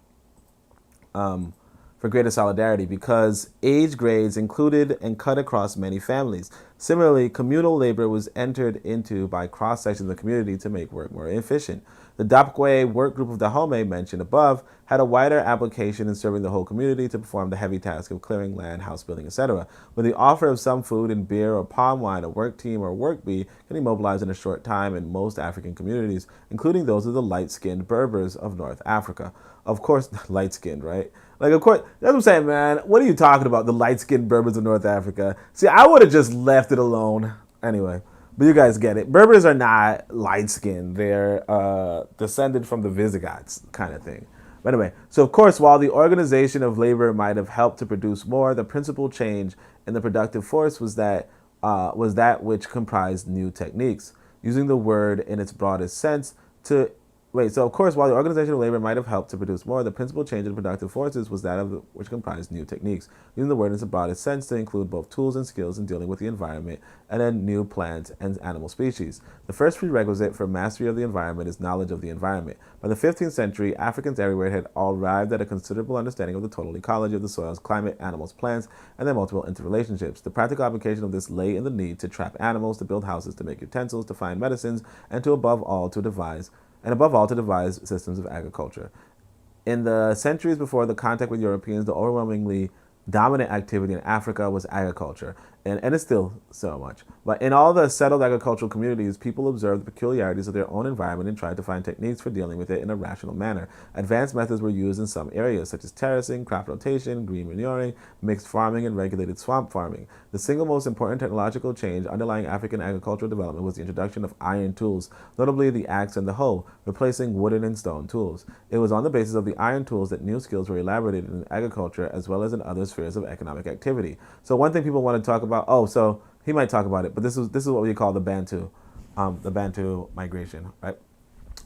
Because age grades included and cut across many families. Similarly, communal labor was entered into by cross-sections of the community to make work more efficient. The Dapkwe work group of Dahomey mentioned above had a wider application in serving the whole community to perform the heavy task of clearing land, house building, etc. With the offer of some food and beer or palm wine, a work team or work bee can be mobilized in a short time in most African communities, including those of the light-skinned Berbers of North Africa. Of course, light-skinned, right? Like, of course, that's what I'm saying, man. What are you talking about, the light-skinned Berbers of North Africa? See, I would have just left it alone. Anyway, but you guys get it. Berbers are not light-skinned. They're descended from the Visigoths kind of thing. But anyway, so of course, while the organization of labor might have helped to produce more, the principal change in the productive force was that which comprised new techniques. Using the word in its broadest sense so of course, while the organization of labor might have helped to produce more, the principal change in productive forces was that of which comprised new techniques, using the word in its broadest sense to include both tools and skills in dealing with the environment and then new plant and animal species. The first prerequisite for mastery of the environment is knowledge of the environment. By the 15th century, Africans everywhere had arrived at a considerable understanding of the total ecology of the soils, climate, animals, plants, and their multiple interrelationships. The practical application of this lay in the need to trap animals, to build houses, to make utensils, to find medicines, and above all to devise systems of agriculture. In the centuries before the contact with Europeans, the overwhelmingly dominant activity in Africa was agriculture, and it's still so much. But in all the settled agricultural communities, people observed the peculiarities of their own environment and tried to find techniques for dealing with it in a rational manner. Advanced methods were used in some areas, such as terracing, crop rotation, green manuring, mixed farming, and regulated swamp farming. The single most important technological change underlying African agricultural development was the introduction of iron tools, notably the axe and the hoe, replacing wooden and stone tools. It was on the basis of the iron tools that new skills were elaborated in agriculture as well as in other spheres of economic activity. So one thing people want to talk about, so he might talk about it, but this is what we call the Bantu migration, right?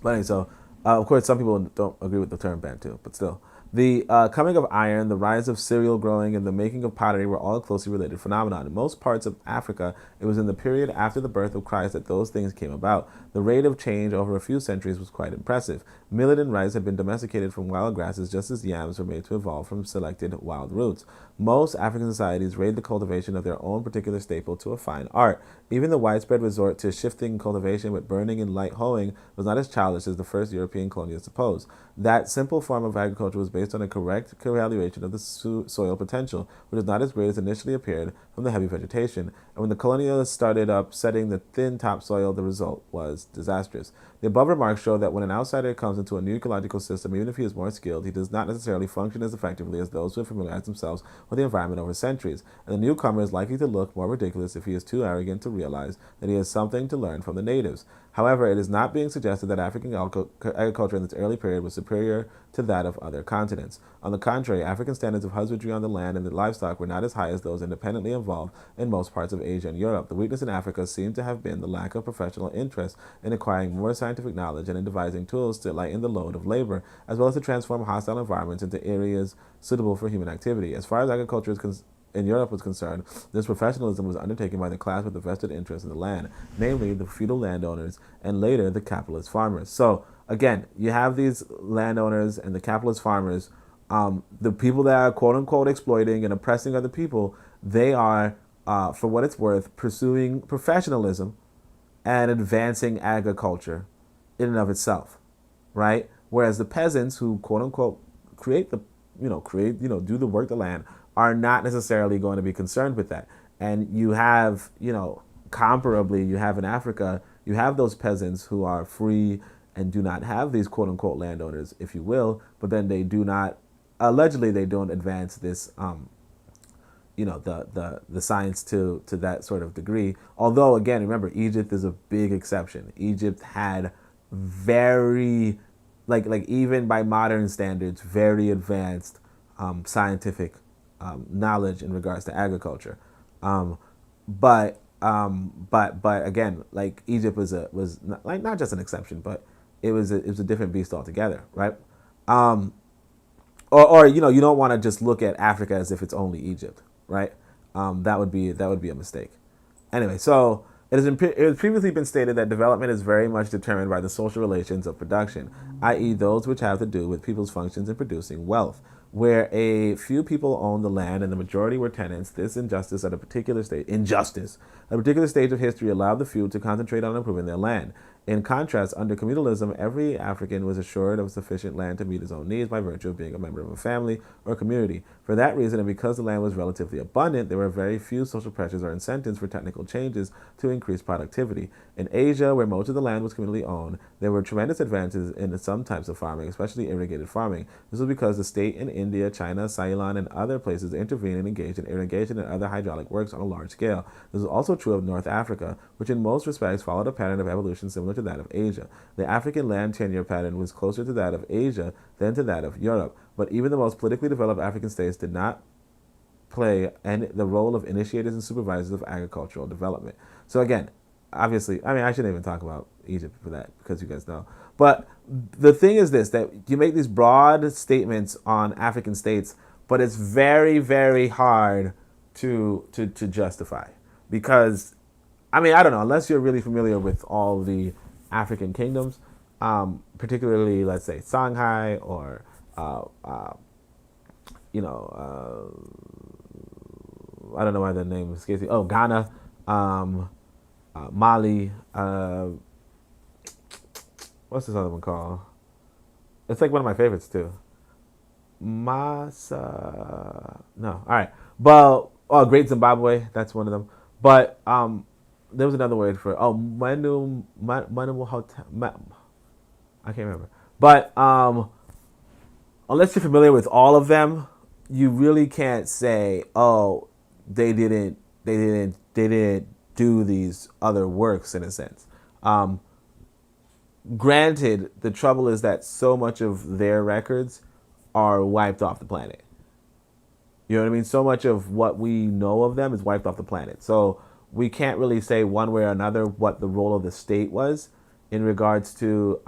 But anyway, so of course some people don't agree with the term Bantu, but still. The coming of iron, the rise of cereal growing, and the making of pottery were all closely related phenomena. In most parts of Africa, it was in the period after the birth of Christ that those things came about. The rate of change over a few centuries was quite impressive. Millet and rice had been domesticated from wild grasses just as yams were made to evolve from selected wild roots. Most African societies rated the cultivation of their own particular staple to a fine art. Even the widespread resort to shifting cultivation with burning and light hoeing was not as childish as the first European colonists supposed. That simple form of agriculture was based on a correct evaluation of the soil potential, which was not as great as initially appeared from the heavy vegetation. And when the colonialists started up setting the thin topsoil, the result was disastrous. The above remarks show that when an outsider comes into a new ecological system, even if he is more skilled, he does not necessarily function as effectively as those who have familiarized themselves with the environment over centuries, and the newcomer is likely to look more ridiculous if he is too arrogant to realize that he has something to learn from the natives. However, it is not being suggested that African agriculture in this early period was superior to that of other continents. On the contrary, African standards of husbandry on the land and the livestock were not as high as those independently involved in most parts of Asia and Europe. The weakness in Africa seemed to have been the lack of professional interest in acquiring more scientific knowledge and in devising tools to lighten the load of labor, as well as to transform hostile environments into areas suitable for human activity. As far as agriculture in Europe was concerned, this professionalism was undertaken by the class with the vested interest in the land, namely the feudal landowners and later the capitalist farmers. So again, you have these landowners and the capitalist farmers, the people that are quote unquote exploiting and oppressing other people. They are, for what it's worth, pursuing professionalism and advancing agriculture in and of itself, right? Whereas the peasants who quote unquote do the work of the land are not necessarily going to be concerned with that. And you have, comparably, you have in Africa, you have those peasants who are free and do not have these quote unquote landowners, if you will, but then they do not, allegedly they don't advance this, the science to that sort of degree. Although again, remember, Egypt is a big exception. Egypt had very, like even by modern standards, very advanced scientific knowledge in regards to agriculture. But again, like Egypt was not, like not just an exception, but it was a different beast altogether, right? Or you don't want to just look at Africa as if it's only Egypt, right? That would be a mistake. Anyway, so it has previously been stated that development is very much determined by the social relations of production, i.e., those which have to do with people's functions in producing wealth. Where a few people own the land and the majority were tenants, this injustice at a particular stage of history allowed the few to concentrate on improving their land. In contrast, under communalism, every African was assured of sufficient land to meet his own needs by virtue of being a member of a family or community. For that reason, and because the land was relatively abundant, there were very few social pressures or incentives for technical changes to increase productivity. In Asia, where most of the land was communally owned, there were tremendous advances in some types of farming, especially irrigated farming. This was because the state in India, China, Ceylon, and other places intervened and engaged in irrigation and other hydraulic works on a large scale. This is also true of North Africa, which in most respects followed a pattern of evolution similar to that of Asia. The African land tenure pattern was closer to that of Asia than to that of Europe, but even the most politically developed African states did not play the role of initiators and supervisors of agricultural development. So again, obviously, I shouldn't even talk about Egypt for that because you guys know. But the thing is this, that you make these broad statements on African states, but it's very, very hard to justify. Because, I don't know, unless you're really familiar with all the African kingdoms, particularly, let's say, Songhai or, I don't know why the name escapes me. Oh, Ghana, Mali, what's this other one called? It's like one of my favorites too. Masa. No, all right. But Great Zimbabwe. That's one of them. But there was another word for Manu. I can't remember. But unless you're familiar with all of them, you really can't say, they didn't do these other works in a sense. Granted, the trouble is that so much of their records are wiped off the planet. You know what I mean? So much of what we know of them is wiped off the planet. So we can't really say one way or another what the role of the state was in regards to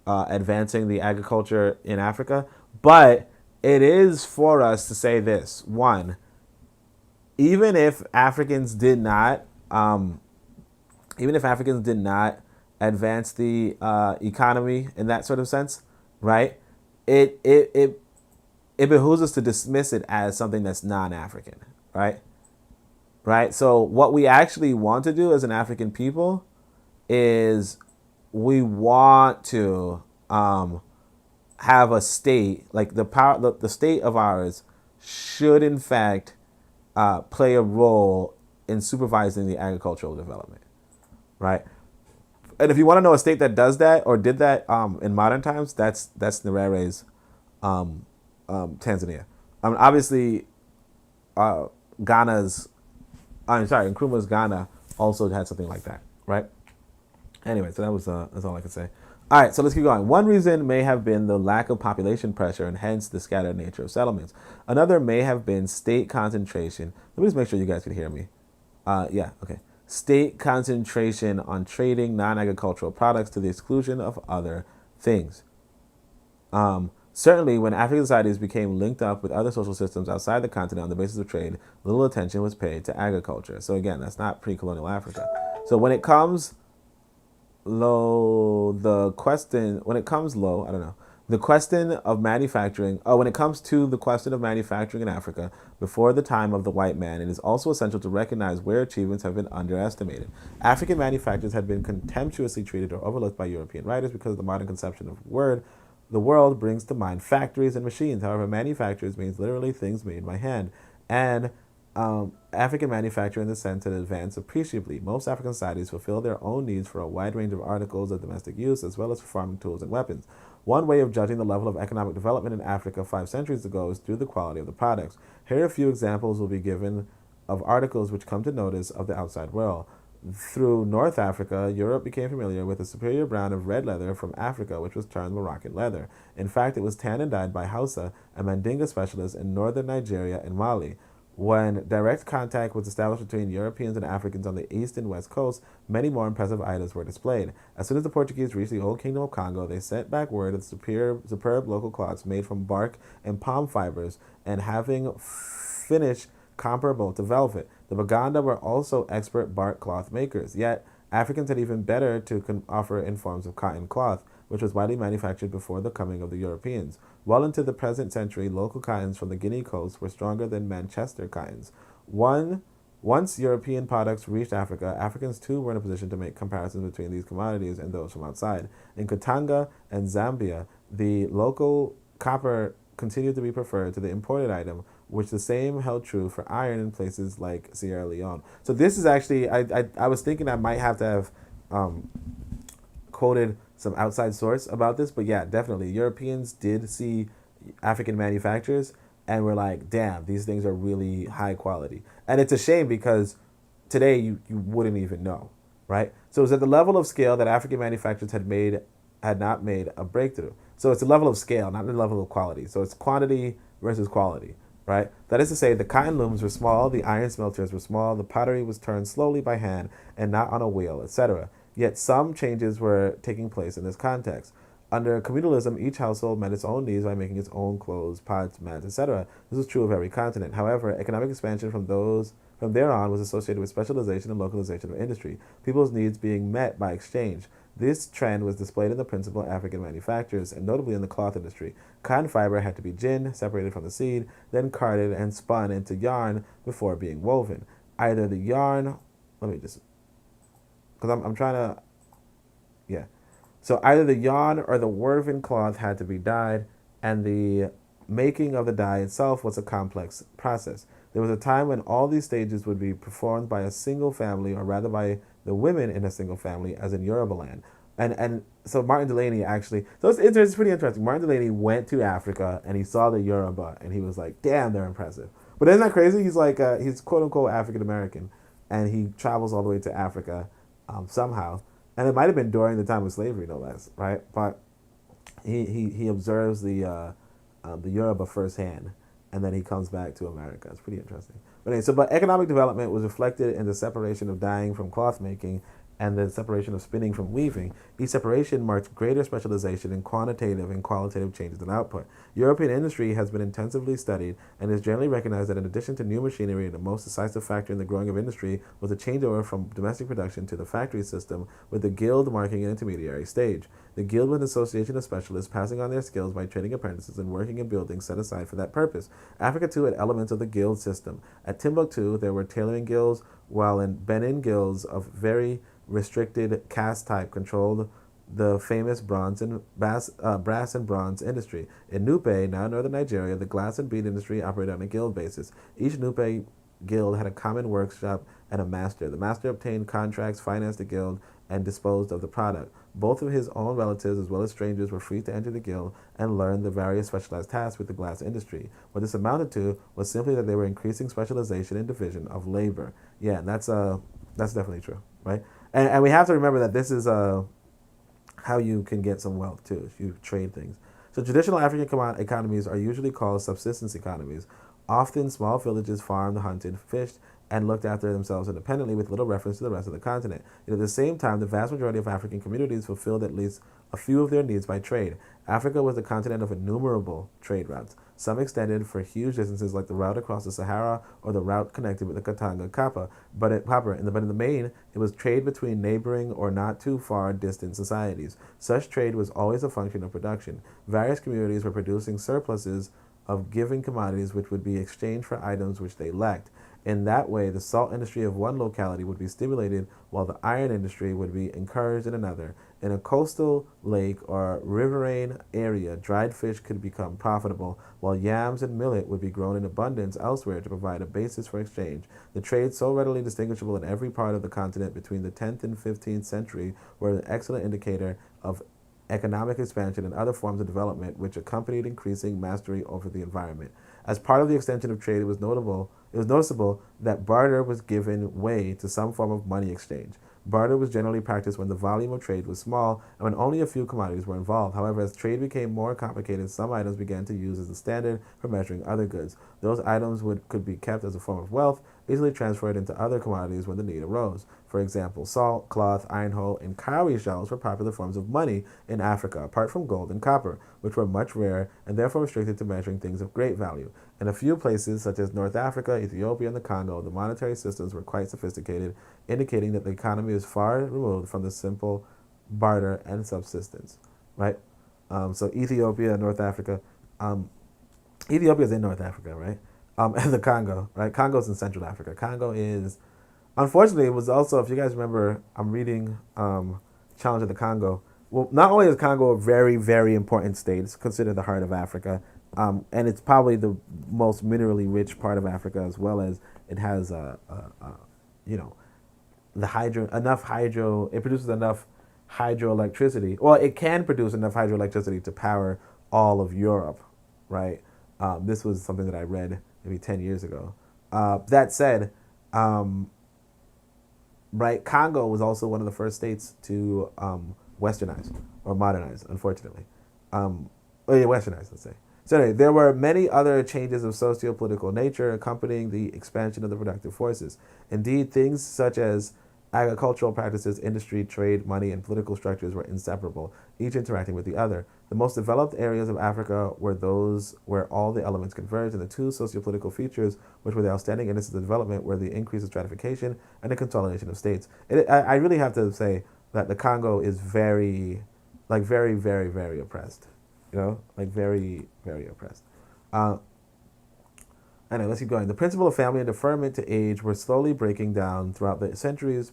advancing the agriculture in Africa. But it is for us to say this. One, even if Africans did not advance the economy in that sort of sense, right? It behooves us to dismiss it as something that's non-African, right? Right? So what we actually want to do as an African people is we want to have a state, like the state of ours should in fact play a role in supervising the agricultural development, right? And if you want to know a state that does that or did that in modern times, that's Nyerere's Tanzania. Obviously, Nkrumah's Ghana also had something like that, right? Anyway, so that's all I can say. All right, so let's keep going. One reason may have been the lack of population pressure and hence the scattered nature of settlements. Another may have been state concentration. Let me just make sure you guys can hear me. Yeah, okay. State concentration on trading non-agricultural products to the exclusion of other things. Certainly, when African societies became linked up with other social systems outside the continent on the basis of trade, little attention was paid to agriculture. So again, that's not pre-colonial Africa. So when it comes low, the question of manufacturing, when it comes to the question of manufacturing in Africa before the time of the white man, it is also essential to recognize where achievements have been underestimated. African manufacturers had been contemptuously treated or overlooked by European writers because of the modern conception of the world brings to mind factories and machines. However, manufacturers means literally things made by hand. And African manufacture in the sense that advanced appreciably. Most African societies fulfill their own needs for a wide range of articles of domestic use as well as for farming tools and weapons. One way of judging the level of economic development in Africa 5 centuries ago is through the quality of the products. Here a few examples will be given of articles which come to notice of the outside world. Through North Africa, Europe became familiar with the superior brown of red leather from Africa, which was termed Moroccan leather. In fact, it was tanned and dyed by Hausa, a Mandinga specialist in northern Nigeria and Mali. When direct contact was established between Europeans and Africans on the east and west coast, many more impressive items were displayed. As soon as the Portuguese reached the Old Kingdom of Congo, they sent back word of superb local cloths made from bark and palm fibers and having finish comparable to velvet. The Baganda were also expert bark cloth makers, yet Africans had even better to offer in forms of cotton cloth, which was widely manufactured before the coming of the Europeans. Well into the present century, local cottons from the Guinea coast were stronger than Manchester cottons. Once European products reached Africa, Africans too were in a position to make comparisons between these commodities and those from outside. In Katanga and Zambia, the local copper continued to be preferred to the imported item, which the same held true for iron in places like Sierra Leone. So this is actually, I was thinking I might have to have quoted some outside source about this, but yeah, definitely. Europeans did see African manufacturers and were like, damn, these things are really high quality. And it's a shame because today you wouldn't even know, right? So it was at the level of scale that African manufacturers had not made a breakthrough. So it's a level of scale, not the level of quality. So it's quantity versus quality, right? That is to say, the cotton looms were small, the iron smelters were small, the pottery was turned slowly by hand and not on a wheel, etc. Yet some changes were taking place in this context. Under communalism, each household met its own needs by making its own clothes, pots, mats, etc. This was true of every continent. However, economic expansion from there on was associated with specialization and localization of industry, people's needs being met by exchange. This trend was displayed in the principal African manufacturers, and notably in the cloth industry. Cotton fiber had to be ginned, separated from the seed, then carded and spun into yarn before being woven. Either the yarn, because I'm trying to, yeah. So either the yarn or the woven cloth had to be dyed, and the making of the dye itself was a complex process. There was a time when all these stages would be performed by a single family, or rather by the women in a single family, as in Yorubaland. And so Martin Delaney actually, so it's pretty interesting. Martin Delaney went to Africa and he saw the Yoruba and he was like, damn, they're impressive. But isn't that crazy? He's like, he's quote unquote African American, and he travels all the way to Africa somehow. And it might have been during the time of slavery, no less, right? But he observes the Yoruba firsthand, and then he comes back to America. It's pretty interesting. But anyway, but economic development was reflected in the separation of dyeing from cloth making and the separation of spinning from weaving. Each separation marked greater specialization in quantitative and qualitative changes in output. European industry has been intensively studied and is generally recognized that in addition to new machinery, the most decisive factor in the growing of industry was a changeover from domestic production to the factory system, with the guild marking an intermediary stage. The guild was an association of specialists passing on their skills by training apprentices and working in buildings set aside for that purpose. Africa too had elements of the guild system. At Timbuktu, there were tailoring guilds, while in Benin, guilds of very restricted caste type controlled the famous brass and bronze industry. In Nupe, now northern Nigeria, the glass and bead industry operated on a guild basis. Each Nupe guild had a common workshop and a master. The master obtained contracts, financed the guild, and disposed of the product. Both of his own relatives as well as strangers were free to enter the guild and learn the various specialized tasks with the glass industry. What this amounted to was simply that they were increasing specialization and division of labor. Yeah, and that's definitely true, right? And we have to remember that this is how you can get some wealth too, if you trade things. So traditional African economies are usually called subsistence economies. Often small villages farmed, hunted, fished, and looked after themselves independently with little reference to the rest of the continent. Yet at the same time, the vast majority of African communities fulfilled at least a few of their needs by trade. Africa was the continent of innumerable trade routes. Some extended for huge distances like the route across the Sahara or the route connected with the Katanga Kappa, but in the main, it was trade between neighboring or not too far distant societies. Such trade was always a function of production. Various communities were producing surpluses of given commodities which would be exchanged for items which they lacked. In that way, the salt industry of one locality would be stimulated while the iron industry would be encouraged in another. In a coastal lake or riverine area, dried fish could become profitable, while yams and millet would be grown in abundance elsewhere to provide a basis for exchange. The trade, so readily distinguishable in every part of the continent between the 10th and 15th century, were an excellent indicator of economic expansion and other forms of development which accompanied increasing mastery over the environment. As part of the extension of trade, it was noticeable that barter was given way to some form of money exchange. Barter was generally practiced when the volume of trade was small and when only a few commodities were involved. However, as trade became more complicated, some items began to use as the standard for measuring other goods. Those items could be kept as a form of wealth, easily transferred into other commodities when the need arose. For example, salt, cloth, iron ore, and cowrie shells were popular forms of money in Africa, apart from gold and copper, which were much rarer and therefore restricted to measuring things of great value. In a few places, such as North Africa, Ethiopia, and the Congo, the monetary systems were quite sophisticated, indicating that the economy is far removed from the simple barter and subsistence. Right? So Ethiopia, North Africa. Ethiopia is in North Africa, right? And the Congo, right? Congo's in Central Africa. Congo is, unfortunately, it was also, if you guys remember, I'm reading Challenge of the Congo. Well, not only is Congo a very, very important state, it's considered the heart of Africa, and it's probably the most minerally rich part of Africa, as well as it has, you know, it produces enough hydroelectricity, or it can produce enough hydroelectricity to power all of Europe, right? This was something that I read maybe 10 years ago. That said, right, Congo was also one of the first states to westernize or modernize, unfortunately. Westernize, let's say. So anyway, there were many other changes of socio-political nature accompanying the expansion of the productive forces. Indeed, things such as agricultural practices, industry, trade, money, and political structures were inseparable, each interacting with the other. The most developed areas of Africa were those where all the elements converged, and the two socio-political features which were the outstanding indices of development were the increase of stratification and the consolidation of states. I really have to say that the Congo is very, very, very, very oppressed. You know, very, very oppressed. Anyway, let's keep going. The principle of family and deferment to age were slowly breaking down throughout the centuries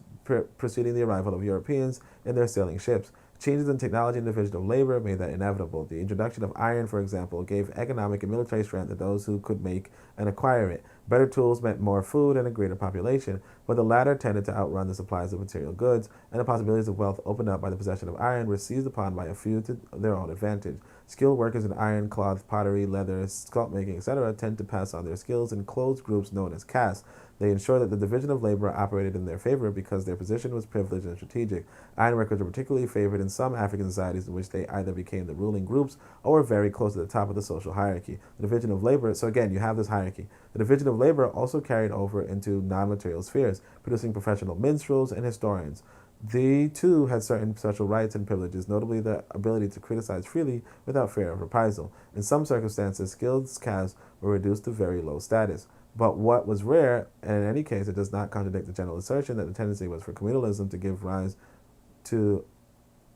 preceding the arrival of Europeans in their sailing ships. Changes in technology and division of labor made that inevitable. The introduction of iron, for example, gave economic and military strength to those who could make and acquire it. Better tools meant more food and a greater population, but the latter tended to outrun the supplies of material goods, and the possibilities of wealth opened up by the possession of iron were seized upon by a few to their own advantage. Skilled workers in iron, cloth, pottery, leather, sculpt making, etc. tend to pass on their skills in closed groups known as castes. They ensure that the division of labor operated in their favor because their position was privileged and strategic. Ironworkers were particularly favored in some African societies in which they either became the ruling groups or were very close to the top of the social hierarchy. The division of labor, so again, you have this hierarchy. The division of labor also carried over into non-material spheres, producing professional minstrels and historians. They, too, had certain special rights and privileges, notably the ability to criticize freely without fear of reprisal. In some circumstances, skilled castes were reduced to very low status. But what was rare, and in any case, it does not contradict the general assertion that the tendency was for communalism to give rise to...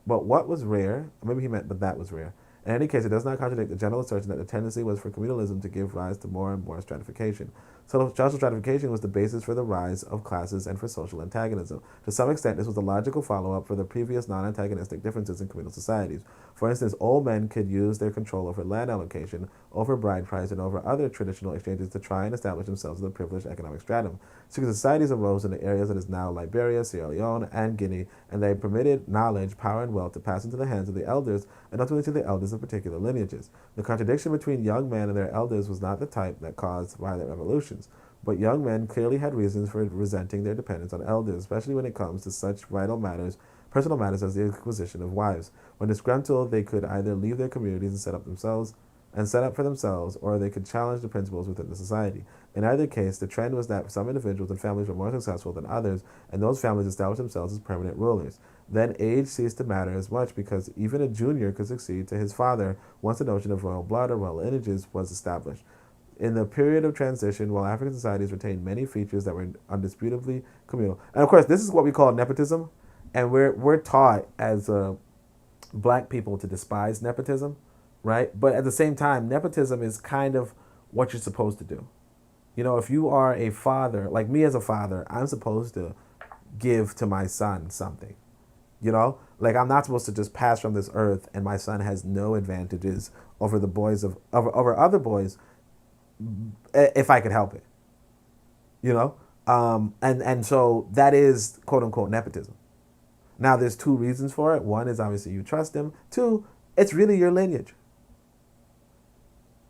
But what was rare, maybe he meant, but that was rare. In any case, it does not contradict the general assertion that the tendency was for communalism to give rise to more and more stratification. So social stratification was the basis for the rise of classes and for social antagonism. To some extent, this was a logical follow-up for the previous non-antagonistic differences in communal societies. For instance, old men could use their control over land allocation, over bride price, and over other traditional exchanges to try and establish themselves in a privileged economic stratum. Secret societies arose in the areas that is now Liberia, Sierra Leone, and Guinea, and they permitted knowledge, power, and wealth to pass into the hands of the elders, and ultimately to the elders of particular lineages. The contradiction between young men and their elders was not the type that caused violent revolutions, but young men clearly had reasons for resenting their dependence on elders, especially when it comes to such vital matters, personal matters as the acquisition of wives. When disgruntled, they could either leave their communities and set up for themselves, or they could challenge the principles within the society. In either case, the trend was that some individuals and families were more successful than others, and those families established themselves as permanent rulers. Then age ceased to matter as much because even a junior could succeed to his father once the notion of royal blood or royal lineages was established. In the period of transition, while African societies retained many features that were undisputably communal, and of course, this is what we call nepotism, and we're taught as black people to despise nepotism, right? But at the same time, nepotism is kind of what you're supposed to do. You know, if you are a father, like me as a father, I'm supposed to give to my son something. You know, like I'm not supposed to just pass from this earth and my son has no advantages over the boys over other boys if I could help it. You know, and so that is quote unquote nepotism. Now, there's two reasons for it. One is obviously you trust him. Two, it's really your lineage.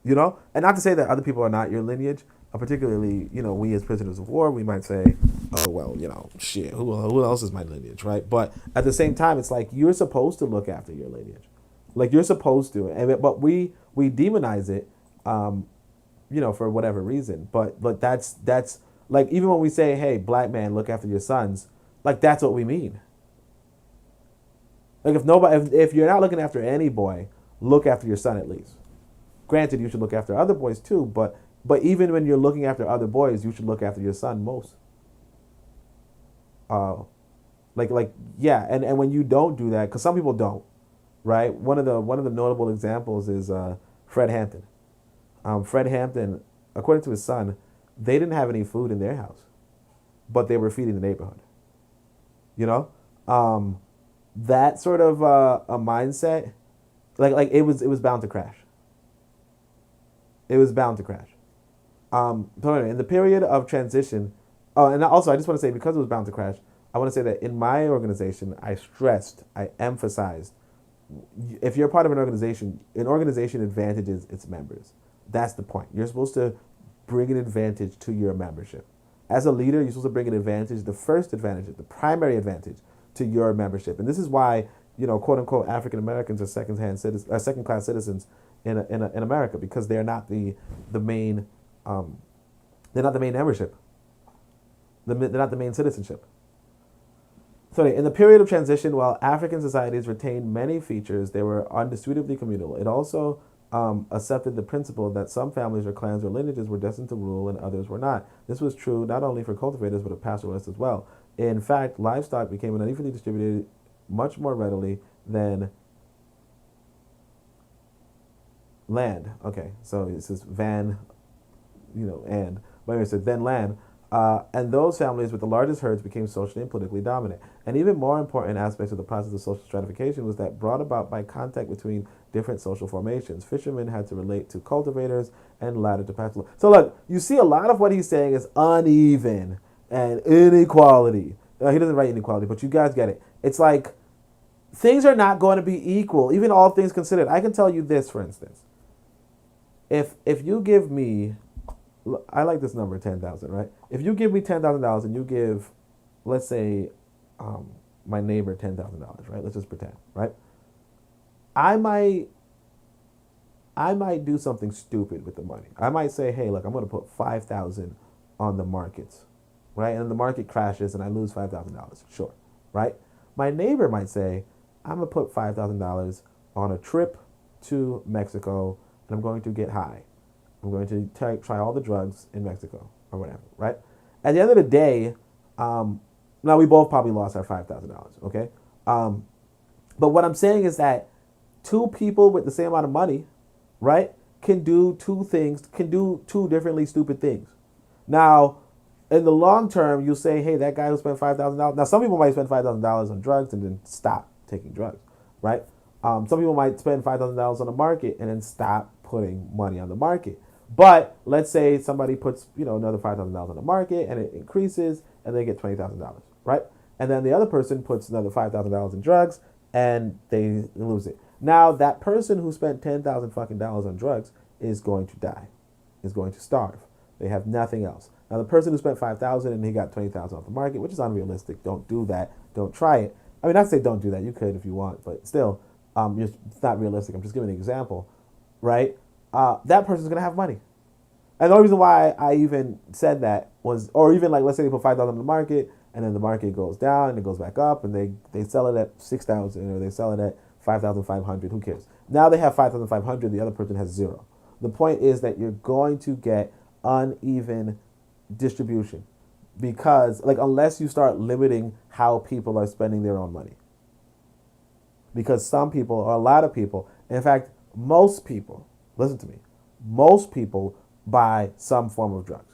you know? And not to say that other people are not your lineage, particularly, we as prisoners of war, we might say, oh, well, shit, who else is my lineage, right? But at the same time, it's like you're supposed to look after your lineage. Like you're supposed to, but we demonize it, for whatever reason. But that's like, even when we say, hey, black man, look after your sons, like that's what we mean. Like if you're not looking after any boy, look after your son at least. Granted, you should look after other boys too, but even when you're looking after other boys, you should look after your son most. Yeah, and when you don't do that, because some people don't, right? One of the notable examples is Fred Hampton. Fred Hampton, according to his son, they didn't have any food in their house, but they were feeding the neighborhood. That sort of a mindset, like it was bound to crash. It was bound to crash. So anyway, in the period of transition, and also I just want to say, because it was bound to crash, I want to say that in my organization, I emphasized, if you're part of an organization advantages its members. That's the point. You're supposed to bring an advantage to your membership. As a leader, you're supposed to bring an advantage, the first advantage, the primary advantage to your membership. And this is why, quote unquote, African Americans are second class citizens in America, because they're not the main membership. They're not the main citizenship. So in the period of transition, while African societies retained many features, they were undisputably communal. It also accepted the principle that some families or clans or lineages were destined to rule and others were not. This was true not only for cultivators, but of pastoralists as well. In fact, livestock became unevenly distributed much more readily than land. Okay, so it says van, but anyway, so then land. And those families with the largest herds became socially and politically dominant. An even more important aspect of the process of social stratification was that brought about by contact between different social formations. Fishermen had to relate to cultivators and latter to pastoralists. So look, you see a lot of what he's saying is uneven and inequality. He doesn't write inequality, but you guys get it. It's like things are not going to be equal, even all things considered. I can tell you this, for instance. If you give me, I like this number, 10,000, right? If you give me $10,000 and you give, let's say, my neighbor $10,000, right? Let's just pretend, right? I might do something stupid with the money. I might say, hey, look, I'm going to put 5,000 on the markets, right? And then the market crashes and I lose $5,000. Sure, right? My neighbor might say, I'm going to put $5,000 on a trip to Mexico and I'm going to get high. I'm going to try all the drugs in Mexico or whatever, right? At the end of the day, now we both probably lost our $5,000, okay? But what I'm saying is that two people with the same amount of money, right, can do two differently stupid things. Now, in the long term, you'll say, hey, that guy who spent $5,000. Now, some people might spend $5,000 on drugs and then stop taking drugs, right? Some people might spend $5,000 on the market and then stop putting money on the market. But let's say somebody puts, another $5,000 on the market and it increases and they get $20,000, right? And then the other person puts another $5,000 in drugs and they lose it. Now that person who spent $10,000 fucking dollars on drugs is going to die, is going to starve. They have nothing else. Now the person who spent $5,000 and he got $20,000 off the market, which is unrealistic. Don't do that. Don't try it. I mean, not to say don't do that. You could if you want, but still, it's not realistic. I'm just giving an example, right? That person's gonna have money. And the only reason why I even said that was, or even like, let's say they put $5,000 on the market and then the market goes down and it goes back up and they sell it at $6,000 or they sell it at $5,500. Who cares? Now they have $5,500. The other person has zero. The point is that you're going to get uneven distribution because, like, unless you start limiting how people are spending their own money. Because some people, or a lot of people, in fact, most people, listen to me, most people buy some form of drugs.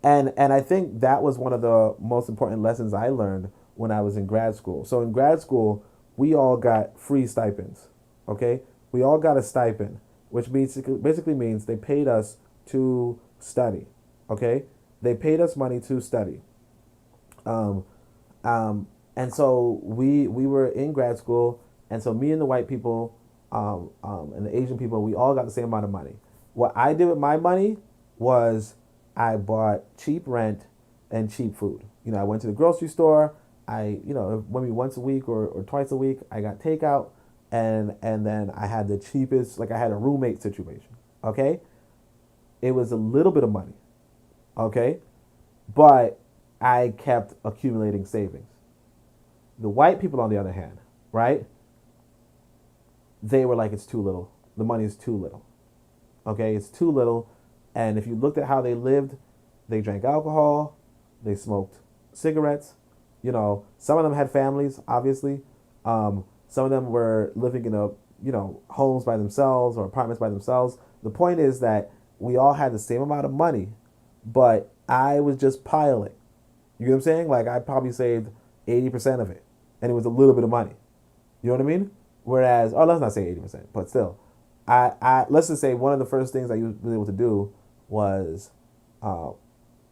And I think that was one of the most important lessons I learned when I was in grad school. So in grad school, we all got free stipends, okay? We all got a stipend, which basically means they paid us to study, okay? They paid us money to study. And so we were in grad school, and so me and the white people and the Asian people, we all got the same amount of money. What I did with my money was I bought cheap rent and cheap food. I went to the grocery store. Maybe once a week or twice a week, I got takeout, and then I had the cheapest, like I had a roommate situation. Okay, it was a little bit of money. Okay, but I kept accumulating savings. The white people, on the other hand, right? They were like, it's too little. The money is too little. Okay, it's too little. And if you looked at how they lived, they drank alcohol, they smoked cigarettes. Some of them had families, obviously. Some of them were living in homes by themselves or apartments by themselves. The point is that we all had the same amount of money, but I was just piling. You know what I'm saying? Like I probably saved 80% of it, and it was a little bit of money. You know what I mean? Whereas, let's not say 80%, but still, let's just say one of the first things I was able to do was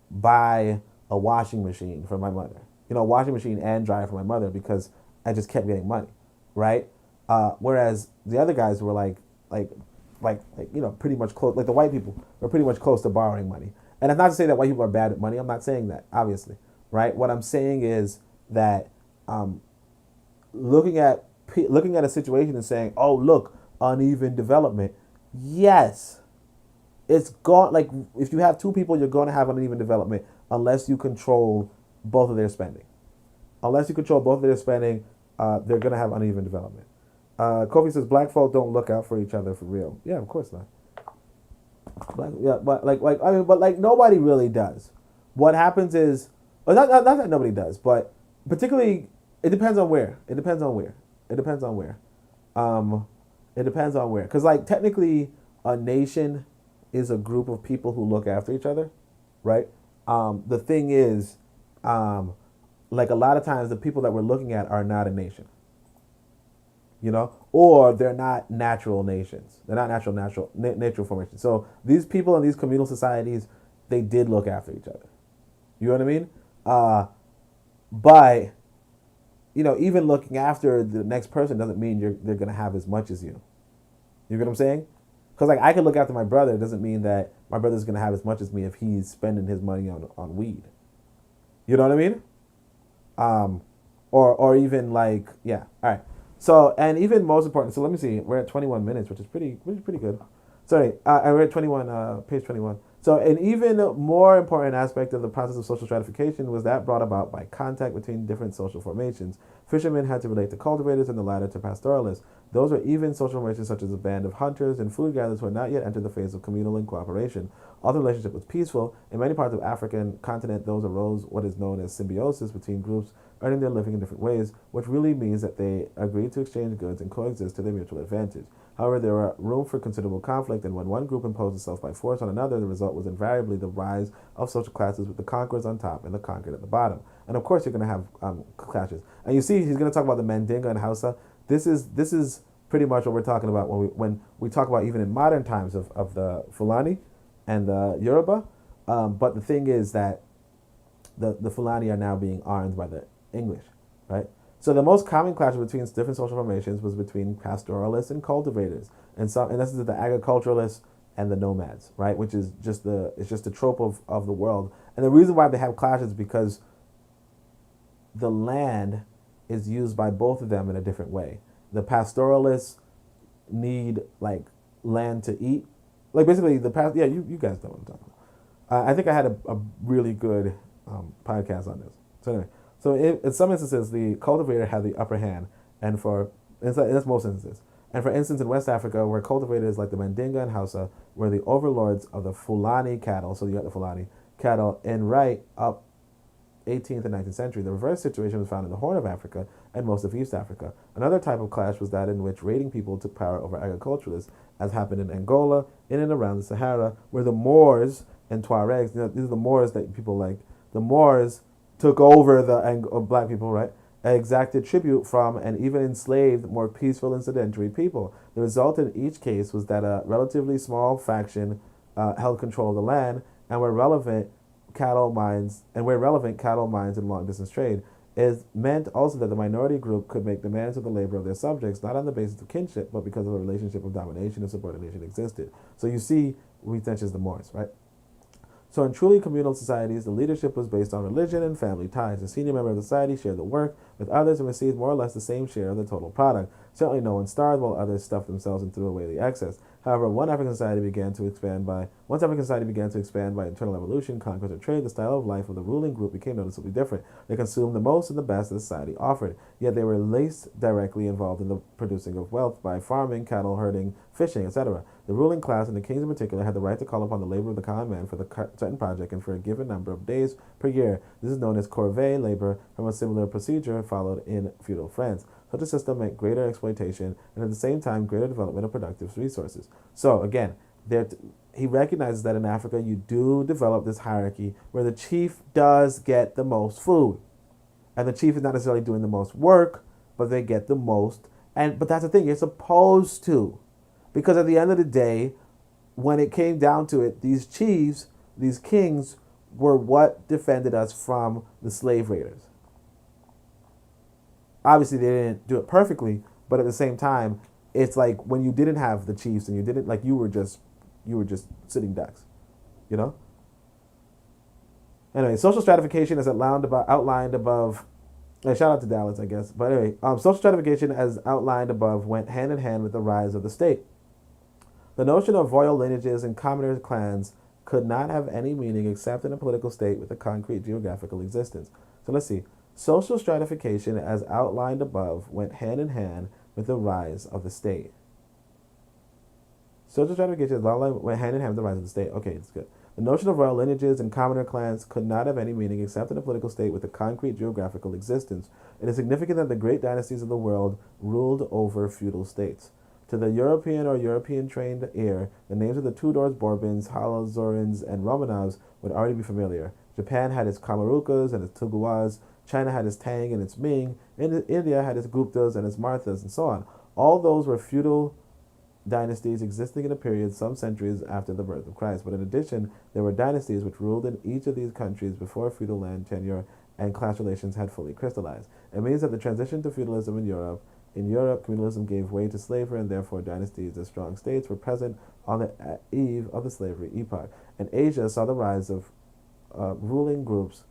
buy a washing machine for my mother. Washing machine and dryer for my mother because I just kept getting money, right? Whereas the other guys were pretty much close. Like the white people were pretty much close to borrowing money. And it's not to say that white people are bad at money. I'm not saying that, obviously, right? What I'm saying is that looking at a situation and saying, "Oh, look, uneven development." Yes, it's gone. Like if you have two people, you're going to have uneven development unless you control both of their spending. Unless you control both of their spending, they're going to have uneven development. Kofi says black folk don't look out for each other for real. Yeah, of course not. But nobody really does. What happens is, well, not that nobody does, but particularly it depends on where. It depends on where. Because like technically, a nation is a group of people who look after each other, right? The thing is, like a lot of times the people that we're looking at are not a nation. Or they're not natural nations. They're not natural formations. So these people in these communal societies, they did look after each other. You know what I mean? But even looking after the next person doesn't mean they're gonna have as much as you. You get what I'm saying? Because like I could look after my brother, doesn't mean that my brother's gonna have as much as me if he's spending his money on weed. You know what I mean? Or even like, yeah. All right. So, and even most important, so let me see, we're at 21 minutes, which is pretty good. Sorry, we're at 21, page 21. So an even more important aspect of the process of social stratification was that brought about by contact between different social formations. Fishermen had to relate to cultivators and the latter to pastoralists. Those were even social formations such as a band of hunters and food gatherers who had not yet entered the phase of communal and cooperation. Although the relationship was peaceful, in many parts of the African continent, those arose what is known as symbiosis between groups earning their living in different ways, which really means that they agreed to exchange goods and coexist to their mutual advantage. However, there were room for considerable conflict, and when one group imposed itself by force on another, the result was invariably the rise of social classes with the conquerors on top and the conquered at the bottom. And of course, you're going to have clashes. And you see, he's going to talk about the Mandinga and Hausa. This is pretty much what we're talking about when we talk about even in modern times of the Fulani and the Yoruba. But the thing is that the Fulani are now being armed by the English, right? So the most common clash between different social formations was between pastoralists and cultivators, and this is the agriculturalists and the nomads, right? Which is just a trope of the world. And the reason why they have clashes is because the land is used by both of them in a different way. The pastoralists need like land to eat, like basically you guys know what I'm talking about. I think I had a really good podcast on this. So anyway. So in some instances, the cultivator had the upper hand, and that's most instances. And for instance, in West Africa, where cultivators like the Mandinga and Hausa were the overlords of the Fulani cattle, so you got the Fulani cattle, and right up 18th and 19th century, the reverse situation was found in the Horn of Africa and most of East Africa. Another type of clash was that in which raiding people took power over agriculturalists, as happened in Angola, in and around the Sahara, where the Moors and Tuaregs, these are the Moors that people like, the Moors took over the black people, right? Exacted tribute from and even enslaved more peaceful and sedentary people. The result in each case was that a relatively small faction held control of the land and where relevant cattle mines and long distance trade. It meant also that the minority group could make demands of the labor of their subjects, not on the basis of kinship, but because of a relationship of domination and subordination existed. So you see, we mentions the Moors, right? So in truly communal societies, the leadership was based on religion and family ties. A senior member of the society shared the work with others and received more or less the same share of the total product. Certainly no one starved while others stuffed themselves and threw away the excess. However, once African society began to expand by internal evolution, conquest, or trade, the style of life of the ruling group became noticeably different. They consumed the most and the best that society offered, yet they were least directly involved in the producing of wealth by farming, cattle herding, fishing, etc. The ruling class, and the kings in particular, had the right to call upon the labor of the common man for the certain project and for a given number of days per year. This is known as corvée labor, from a similar procedure followed in feudal France. Such a system meant greater exploitation and at the same time greater development of productive resources. So again, he recognizes that in Africa you do develop this hierarchy where the chief does get the most food. And the chief is not necessarily doing the most work, but they get the most. But that's the thing, you're supposed to. Because at the end of the day, when it came down to it, these chiefs, these kings, were what defended us from the slave raiders. Obviously, they didn't do it perfectly, but at the same time, it's like when you didn't have the chiefs and you didn't, like, you were just sitting ducks, you know? Anyway, social stratification is outlined above. Shout out to Dallas, I guess. But anyway, social stratification as outlined above went hand in hand with the rise of the state. The notion of royal lineages and commoner clans could not have any meaning except in a political state with a concrete geographical existence. So let's see. Social stratification, as outlined above, went hand in hand with the rise of the state. Social stratification went hand in hand with the rise of the state. Okay, that's good. The notion of royal lineages and commoner clans could not have any meaning except in a political state with a concrete geographical existence. It is significant that the great dynasties of the world ruled over feudal states. To the European or European-trained ear, the names of the Tudors, Bourbons, Hohenzollerns, and Romanovs would already be familiar. Japan had its Kamarukas and its Tokugawas. China had its Tang and its Ming. India had its Guptas and its Marthas, and so on. All those were feudal dynasties existing in a period some centuries after the birth of Christ. But in addition, there were dynasties which ruled in each of these countries before feudal land tenure and class relations had fully crystallized. It means that the transition to feudalism in Europe, communalism gave way to slavery, and therefore dynasties as strong states were present on the eve of the slavery epoch. And Asia saw the rise of ruling groups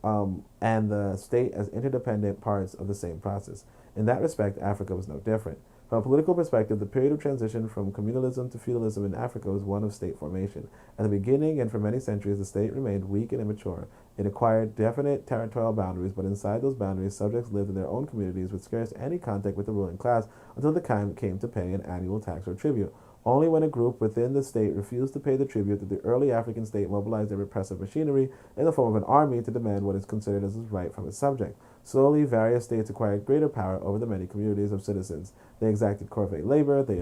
and the state as interdependent parts of the same process. In that respect, Africa was no different. From a political perspective, the period of transition from communalism to feudalism in Africa was one of state formation. At the beginning and for many centuries, the state remained weak and immature. It acquired definite territorial boundaries, but inside those boundaries, subjects lived in their own communities with scarce any contact with the ruling class until the time came to pay an annual tax or tribute. Only when a group within the state refused to pay the tribute did the early African state mobilize their repressive machinery in the form of an army to demand what is considered as its right from its subject. Slowly, various states acquired greater power over the many communities of citizens. They exacted corvée labor, they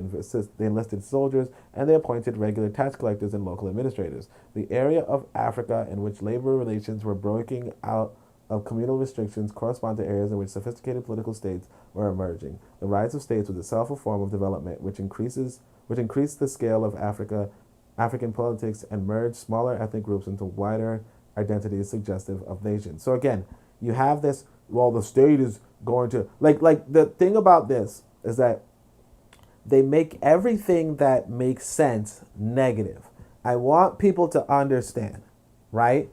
enlisted soldiers, and they appointed regular tax collectors and local administrators. The area of Africa in which labor relations were breaking out of communal restrictions correspond to areas in which sophisticated political states were emerging. The rise of states was itself a form of development which increased the scale of African politics and merged smaller ethnic groups into wider identities suggestive of nations. So again, you have this, well, the state is going to, like the thing about this is that they make everything that makes sense negative. I want people to understand, right?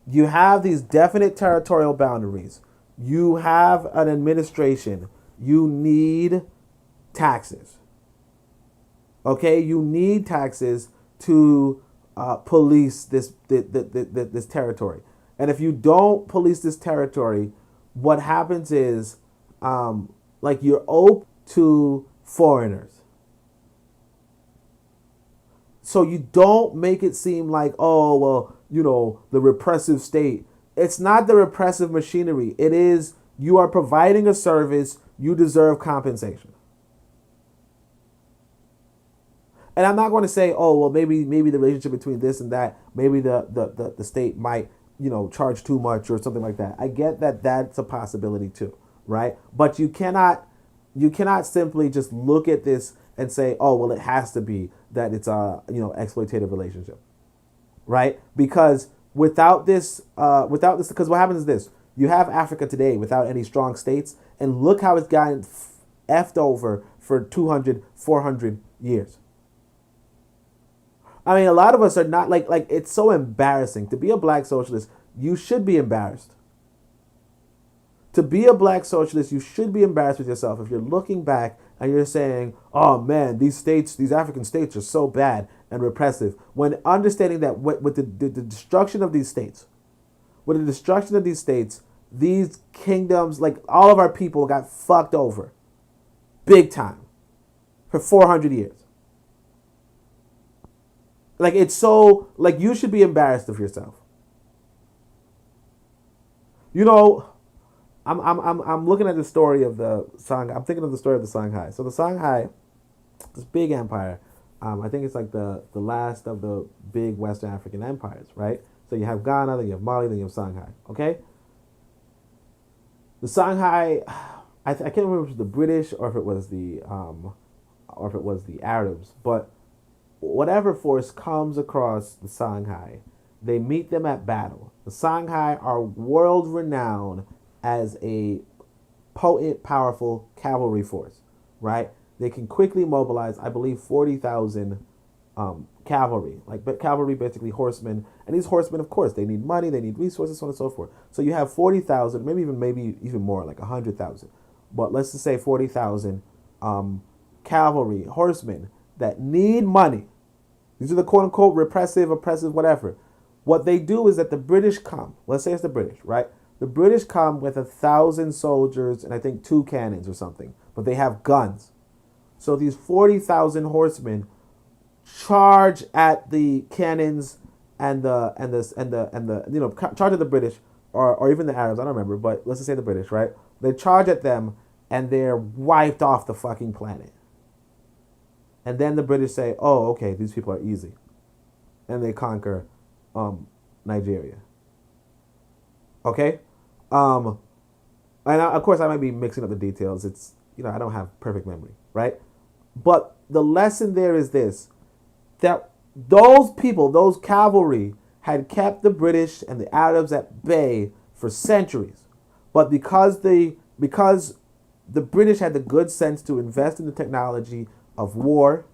You have these definite territorial boundaries. You have an administration. You need taxes. Okay, you need taxes to police this territory. And if you don't police this territory, what happens is, like, you're open to foreigners. So you don't make it seem like, oh, well, you know, the repressive state. It's not the repressive machinery. It is, you are providing a service, you deserve compensation. And I'm not going to say, oh, well, maybe the relationship between this and that, maybe the state might, you know, charge too much or something like that. I get that that's a possibility too, right? But you cannot simply just look at this and say, oh, well, it has to be that it's a, you know, exploitative relationship, right? Because without this, because what happens is this: You have Africa today without any strong states, and look how it's gotten effed over for 200, 400 years. I mean, a lot of us are not like it's so embarrassing to be a black socialist. You should be embarrassed. To be a black socialist, you should be embarrassed with yourself if you're looking back and you're saying, "Oh man, these African states are so bad and repressive." When understanding that with the destruction of these states, these kingdoms, like all of our people got fucked over, big time, for 400 years. Like it's so like you should be embarrassed of yourself. You know, I'm looking at the story of the Song. I'm thinking of the story of the Songhai. So the Songhai, this big empire. I think it's like the last of the big Western African empires, right? So you have Ghana, then you have Mali, then you have Songhai. Okay. The Songhai, I can't remember if it was the British or if it was the Arabs, but whatever force comes across the Songhai, they meet them at battle. The Songhai are world renowned as a potent, powerful cavalry force, right? They can quickly mobilize, I believe, 40,000 cavalry. But cavalry, basically horsemen. And these horsemen, of course, they need money, they need resources, so on and so forth. So you have 40,000, maybe even more, like 100,000. But let's just say 40,000 cavalry, horsemen that need money. These are the quote unquote repressive, oppressive, whatever. What they do is that the British come. Let's say it's the British, right? The British come with 1,000 soldiers and I think 2 cannons or something, but they have guns. So these 40,000 horsemen charge at the cannons and the charge at the British or even the Arabs. I don't remember, but let's just say the British, right? They charge at them and they're wiped off the fucking planet. And then the British say, "Oh, okay, these people are easy," and they conquer Nigeria. Okay, and of course I might be mixing up the details. It's I don't have perfect memory, right? But the lesson there is this: that those people, those cavalry, had kept the British and the Arabs at bay for centuries, but because the British had the good sense to invest in the technology of war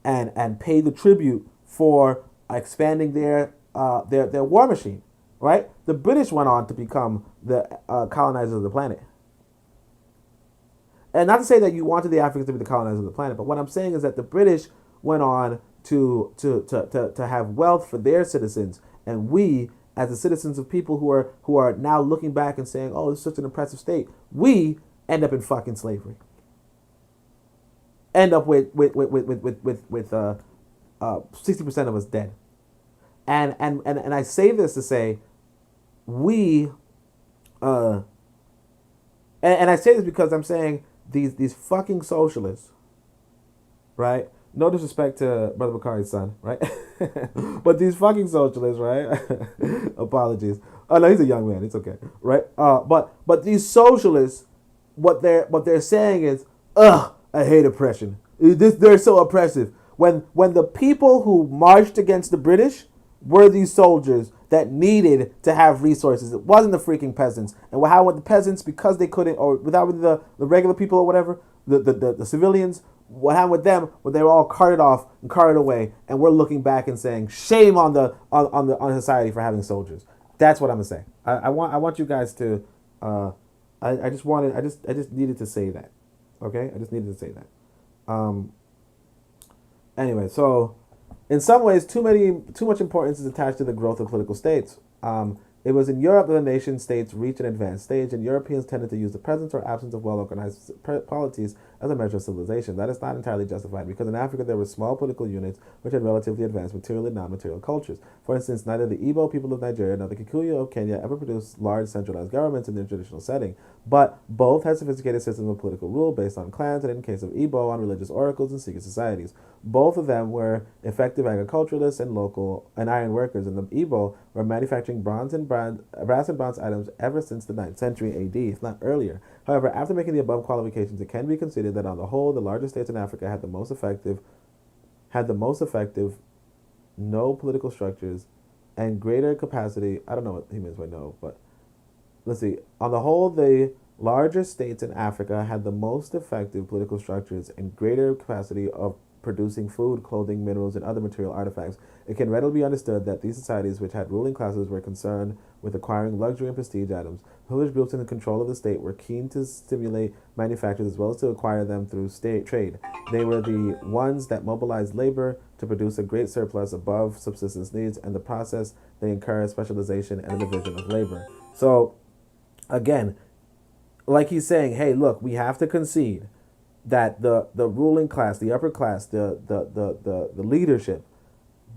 and pay the tribute for expanding their war machine, right? The British went on to become the colonizers of the planet. And not to say that you wanted the Africans to be the colonizers of the planet, but what I'm saying is that the British went on to have wealth for their citizens, and we, as the citizens of people who are now looking back and saying, "Oh, it's such an oppressive state," we end up in fucking slavery. End up with 60% of us dead. And I say this to say we and I say this because I'm saying these fucking socialists, right? No disrespect to Brother Bakari's son, right? But these fucking socialists, right? Apologies. Oh no, he's a young man. It's okay, right? But these socialists, what they're saying is, "Ugh, I hate oppression. They're so oppressive." When the people who marched against the British were these soldiers that needed to have resources. It wasn't the freaking peasants. And how with the peasants, because they couldn't, or without the regular people or whatever, the civilians, what happened with them? Well, they were all carted off and carted away, and we're looking back and saying, shame on society for having soldiers. That's what I'm gonna say. I want you guys to. I just needed to say that. Okay, I just needed to say that. Anyway, so in some ways, too much importance is attached to the growth of political states. It was in Europe that the nation states reached an advanced stage, and Europeans tended to use the presence or absence of well-organized polities as a measure of civilization. That is not entirely justified, because in Africa there were small political units which had relatively advanced material and non-material cultures. For instance, neither the Igbo people of Nigeria nor the Kikuyu of Kenya ever produced large centralized governments in their traditional setting, but both had sophisticated systems of political rule based on clans, and in the case of Igbo, on religious oracles and secret societies. Both of them were effective agriculturalists and iron workers, and the Igbo were manufacturing brass and bronze items ever since the 9th century AD, if not earlier. However, after making the above qualifications, it can be considered that on the whole, the largest states in Africa had the most effective, no political structures, and greater capacity. I don't know what he means by no, but let's see. On the whole, the larger states in Africa had the most effective political structures and greater capacity of producing food, clothing, minerals, and other material artifacts. It can readily be understood that these societies, which had ruling classes, were concerned with acquiring luxury and prestige items. Privileged groups in control of the state were keen to stimulate manufactures as well as to acquire them through state trade. They were the ones that mobilized labor to produce a great surplus above subsistence needs, and the process they encouraged specialization and the division of labor. So, again, like he's saying, hey, look, we have to concede that the ruling class, the upper class, the leadership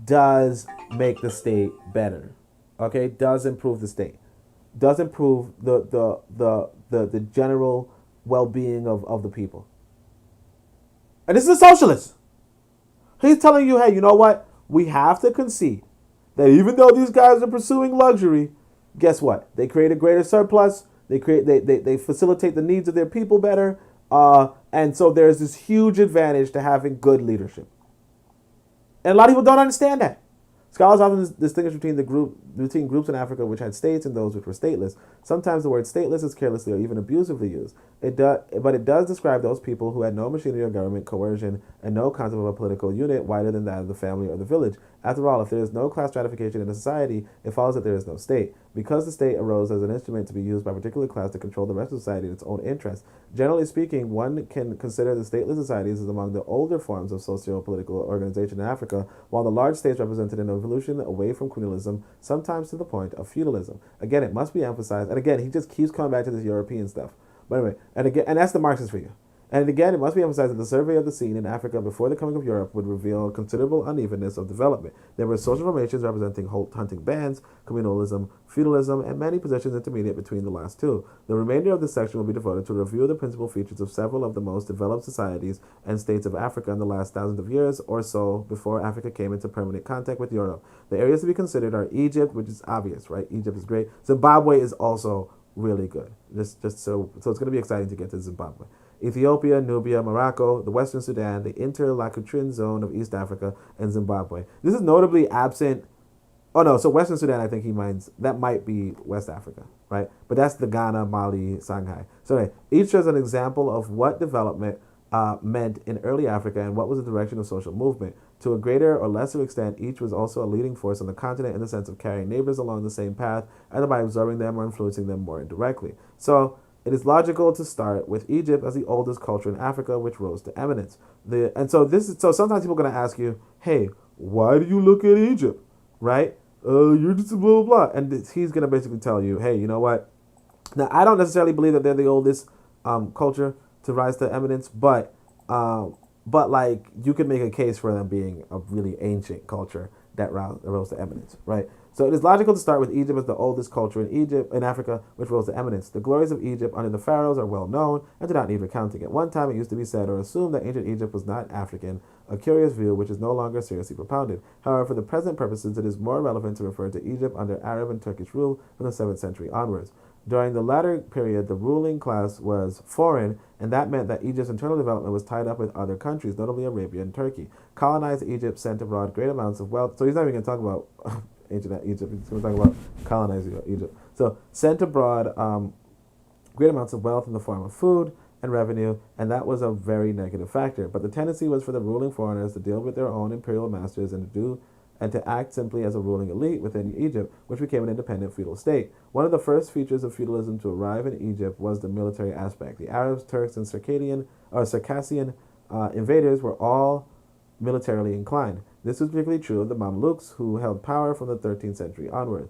does make the state better. Okay, does improve the state, does improve the general well being of the people. And this is a socialist. He's telling you, hey, you know what? We have to concede that even though these guys are pursuing luxury, guess what? They create a greater surplus. They facilitate the needs of their people better. And so there's this huge advantage to having good leadership. And a lot of people don't understand that. Scholars often distinguish between groups in Africa which had states and those which were stateless. Sometimes the word stateless is carelessly or even abusively used. But it does describe those people who had no machinery of government coercion and no concept of a political unit wider than that of the family or the village. After all, if there is no class stratification in a society, it follows that there is no state. Because the state arose as an instrument to be used by a particular class to control the rest of society in its own interest, generally speaking, one can consider the stateless societies as among the older forms of socio-political organization in Africa, while the large states represented an evolution away from colonialism, sometimes to the point of feudalism. Again, it must be emphasized, and again, he just keeps coming back to this European stuff. But anyway, and that's the Marxist for you. And again, it must be emphasized that the survey of the scene in Africa before the coming of Europe would reveal considerable unevenness of development. There were social formations representing hunting bands, communalism, feudalism, and many positions intermediate between the last two. The remainder of this section will be devoted to a review of the principal features of several of the most developed societies and states of Africa in the last thousands of years or so before Africa came into permanent contact with Europe. The areas to be considered are Egypt, which is obvious, right? Egypt is great. Zimbabwe is also really good. Just so it's going to be exciting to get to Zimbabwe. Ethiopia, Nubia, Morocco, the Western Sudan, the interlocutrine zone of East Africa, and Zimbabwe. This is notably absent. Oh no, so Western Sudan, I think he means that might be West Africa, right? But that's the Ghana, Mali, Shanghai. So anyway, each shows an example of what development meant in early Africa and what was the direction of social movement. To a greater or lesser extent, each was also a leading force on the continent in the sense of carrying neighbors along the same path, either by absorbing them or influencing them more indirectly. So it is logical to start with Egypt as the oldest culture in Africa, which rose to eminence. So sometimes people are going to ask you, hey, why do you look at Egypt, right? You're just blah, blah, blah. And he's going to basically tell you, hey, you know what? Now, I don't necessarily believe that they're the oldest culture to rise to eminence, but like you could make a case for them being a really ancient culture that rose to eminence, right? So it is logical to start with Egypt as the oldest culture in Africa, which rose to eminence. The glories of Egypt under the pharaohs are well known and do not need recounting. At one time, it used to be said or assumed that ancient Egypt was not African, a curious view which is no longer seriously propounded. However, for the present purposes, it is more relevant to refer to Egypt under Arab and Turkish rule from the 7th century onwards. During the latter period, the ruling class was foreign, and that meant that Egypt's internal development was tied up with other countries, notably Arabia and Turkey. Colonized Egypt sent abroad great amounts of wealth. So he's not even going to talk about ancient Egypt. He's going to talk about colonizing Egypt. So sent abroad great amounts of wealth in the form of food and revenue, and that was a very negative factor. But the tendency was for the ruling foreigners to deal with their own imperial masters and to act simply as a ruling elite within Egypt, which became an independent feudal state. One of the first features of feudalism to arrive in Egypt was the military aspect. The Arabs, Turks, and Circassian invaders were all militarily inclined. This was particularly true of the Mamluks, who held power from the 13th century onward.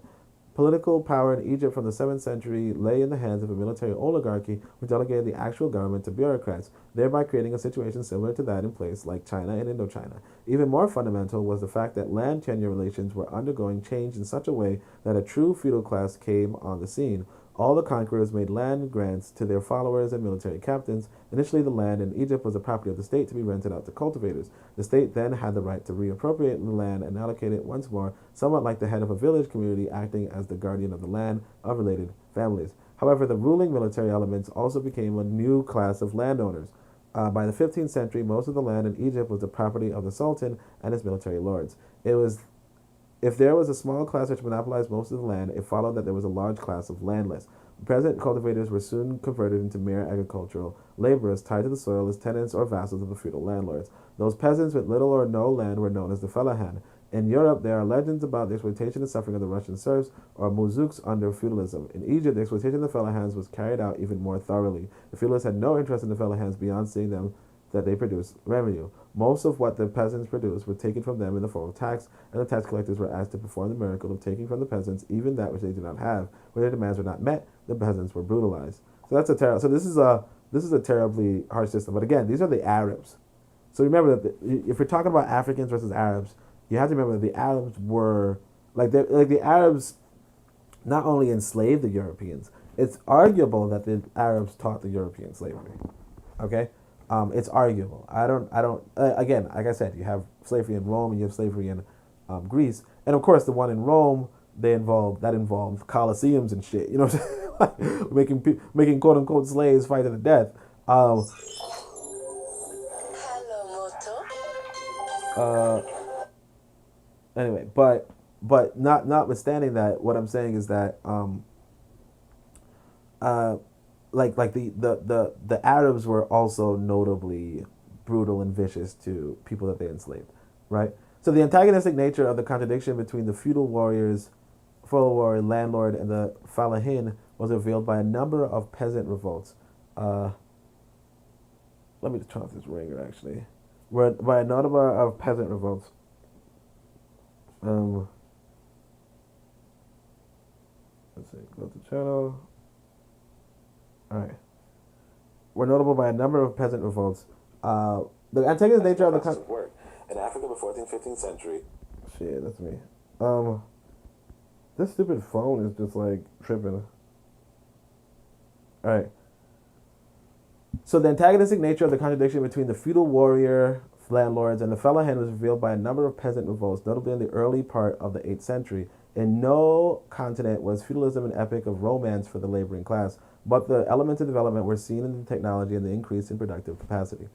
Political power in Egypt from the 7th century lay in the hands of a military oligarchy which delegated the actual government to bureaucrats, thereby creating a situation similar to that in place like China and Indochina. Even more fundamental was the fact that land tenure relations were undergoing change in such a way that a true feudal class came on the scene. All the conquerors made land grants to their followers and military captains. Initially, the land in Egypt was the property of the state to be rented out to cultivators. The state then had the right to reappropriate the land and allocate it once more, somewhat like the head of a village community acting as the guardian of the land of related families. However, the ruling military elements also became a new class of landowners. By the 15th century, most of the land in Egypt was the property of the Sultan and his military lords. If there was a small class which monopolized most of the land, it followed that there was a large class of landless. Peasant cultivators were soon converted into mere agricultural laborers tied to the soil as tenants or vassals of the feudal landlords. Those peasants with little or no land were known as the fellahin. In Europe, there are legends about the exploitation and suffering of the Russian serfs or muzouks under feudalism. In Egypt, the exploitation of the fellahans was carried out even more thoroughly. The feudalists had no interest in the fellahans beyond seeing them that they produced revenue. Most of what the peasants produced was taken from them in the form of tax, and the tax collectors were asked to perform the miracle of taking from the peasants even that which they did not have. When their demands were not met, the peasants were brutalized. So that's a terrible. So this is a terribly harsh system. But again, these are the Arabs. So remember that if you're talking about Africans versus Arabs, you have to remember that the Arabs were like the Arabs not only enslaved the Europeans. It's arguable that the Arabs taught the Europeans slavery. Okay. It's arguable. I don't. Again, like I said, you have slavery in Rome and you have slavery in Greece, and of course, the one in Rome involved colosseums and shit. You know, what I'm saying? making quote unquote slaves fight to the death. Anyway, but notwithstanding that, what I'm saying is that like the Arabs were also notably brutal and vicious to people that they enslaved, right? So the antagonistic nature of the contradiction between the feudal warrior landlord and the fellahin was revealed by a number of peasant revolts. Let me turn off this ringer actually. By a number of peasant revolts. Let's see, go to channel. Alright. Were notable by a number of peasant revolts. The antagonist nature of the work in Africa before the 15th century. Shit, that's me. This stupid phone is just like tripping. Alright. So the antagonistic nature of the contradiction between the feudal warrior landlords and the fellahin was revealed by a number of peasant revolts, notably in the early part of the 8th century. In no continent was feudalism an epic of romance for the laboring class, but the elements of development were seen in the technology and the increase in productive capacity.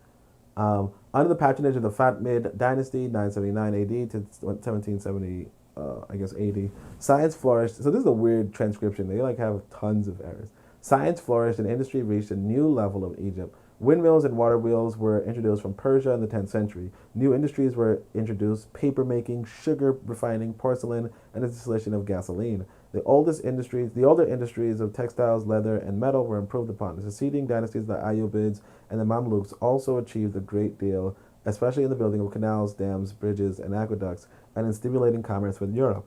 Under the patronage of the Fatimid dynasty, 979 AD to 1770, AD, science flourished. So this is a weird transcription. They have tons of errors. Science flourished and industry reached a new level of Egypt. Windmills and water wheels were introduced from Persia in the 10th century. New industries were introduced: paper making, sugar refining, porcelain, and the distillation of gasoline. The older industries of textiles, leather, and metal were improved upon. The succeeding dynasties, the Ayyubids and the Mamluks, also achieved a great deal, especially in the building of canals, dams, bridges, and aqueducts, and in stimulating commerce with Europe.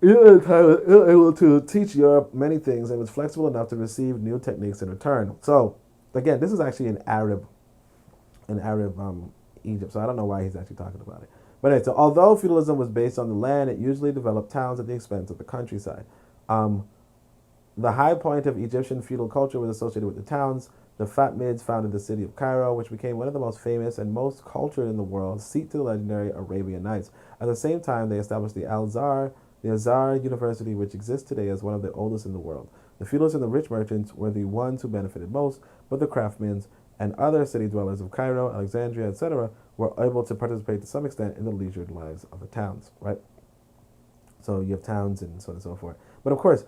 It was able to teach Europe many things and was flexible enough to receive new techniques in return. So, again, this is actually an Arab Egypt, so I don't know why he's actually talking about it. But anyway, so although feudalism was based on the land, it usually developed towns at the expense of the countryside. The high point of Egyptian feudal culture was associated with the towns. The Fatimids founded the city of Cairo, which became one of the most famous and most cultured in the world, seat to the legendary Arabian Nights. At the same time, they established the Azhar University, which exists today as one of the oldest in the world. The feudalists and the rich merchants were the ones who benefited most, but the craftsmen and other city dwellers of Cairo, Alexandria, etc., were able to participate to some extent in the leisured lives of the towns, right? So you have towns and so on and so forth. But of course,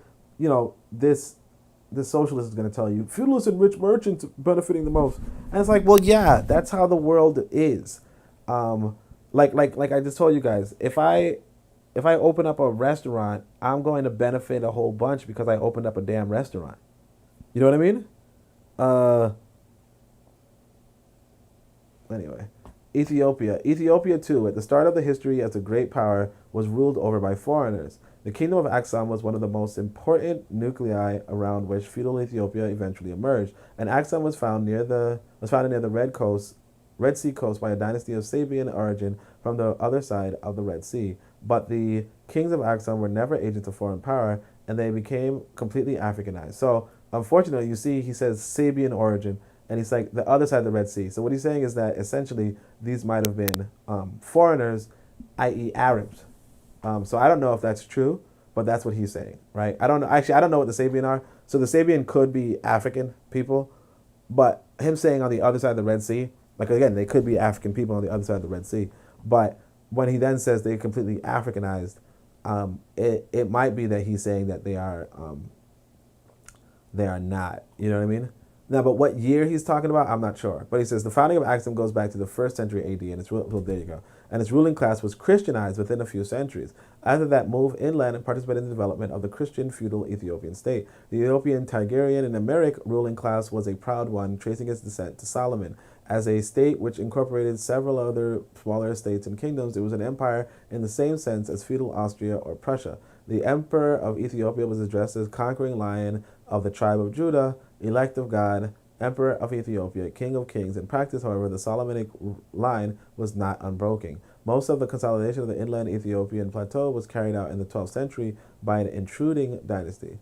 this socialist is going to tell you feudalists and rich merchants benefiting the most, and it's like, well, yeah, that's how the world is. Like I just told you guys, if I open up a restaurant, I'm going to benefit a whole bunch because I opened up a damn restaurant. You know what I mean? Anyway, Ethiopia too, at the start of the history as a great power, was ruled over by foreigners. The kingdom of Axum was one of the most important nuclei around which feudal Ethiopia eventually emerged, and Axum was founded near the Red Sea coast by a dynasty of Sabian origin from the other side of the Red Sea. But the kings of Axum were never agents of foreign power, and they became completely Africanized. So, unfortunately, you see, he says Sabian origin, and he's like the other side of the Red Sea. So what he's saying is that essentially these might have been foreigners, i.e. Arabs. So I don't know if that's true, but that's what he's saying, right? I don't know. Actually, I don't know what the Sabian are. So the Sabian could be African people, but him saying on the other side of the Red Sea, like again, they could be African people on the other side of the Red Sea. But when he then says they're completely Africanized, it might be that he's saying that they are they are not. You know what I mean? Now, but what year he's talking about, I'm not sure. But he says the founding of Axum goes back to the 1st century AD, and there you go. And its ruling class was Christianized within a few centuries. After that, moved inland and participated in the development of the Christian feudal Ethiopian state. The Ethiopian Tigerian and Emeric ruling class was a proud one, tracing its descent to Solomon. As a state which incorporated several other smaller states and kingdoms, it was an empire in the same sense as feudal Austria or Prussia. The emperor of Ethiopia was addressed as conquering lion of the tribe of Judah, elect of God, emperor of Ethiopia, king of kings. In practice, however, the Solomonic line was not unbroken. Most of the consolidation of the inland Ethiopian plateau was carried out in the 12th century by an intruding dynasty.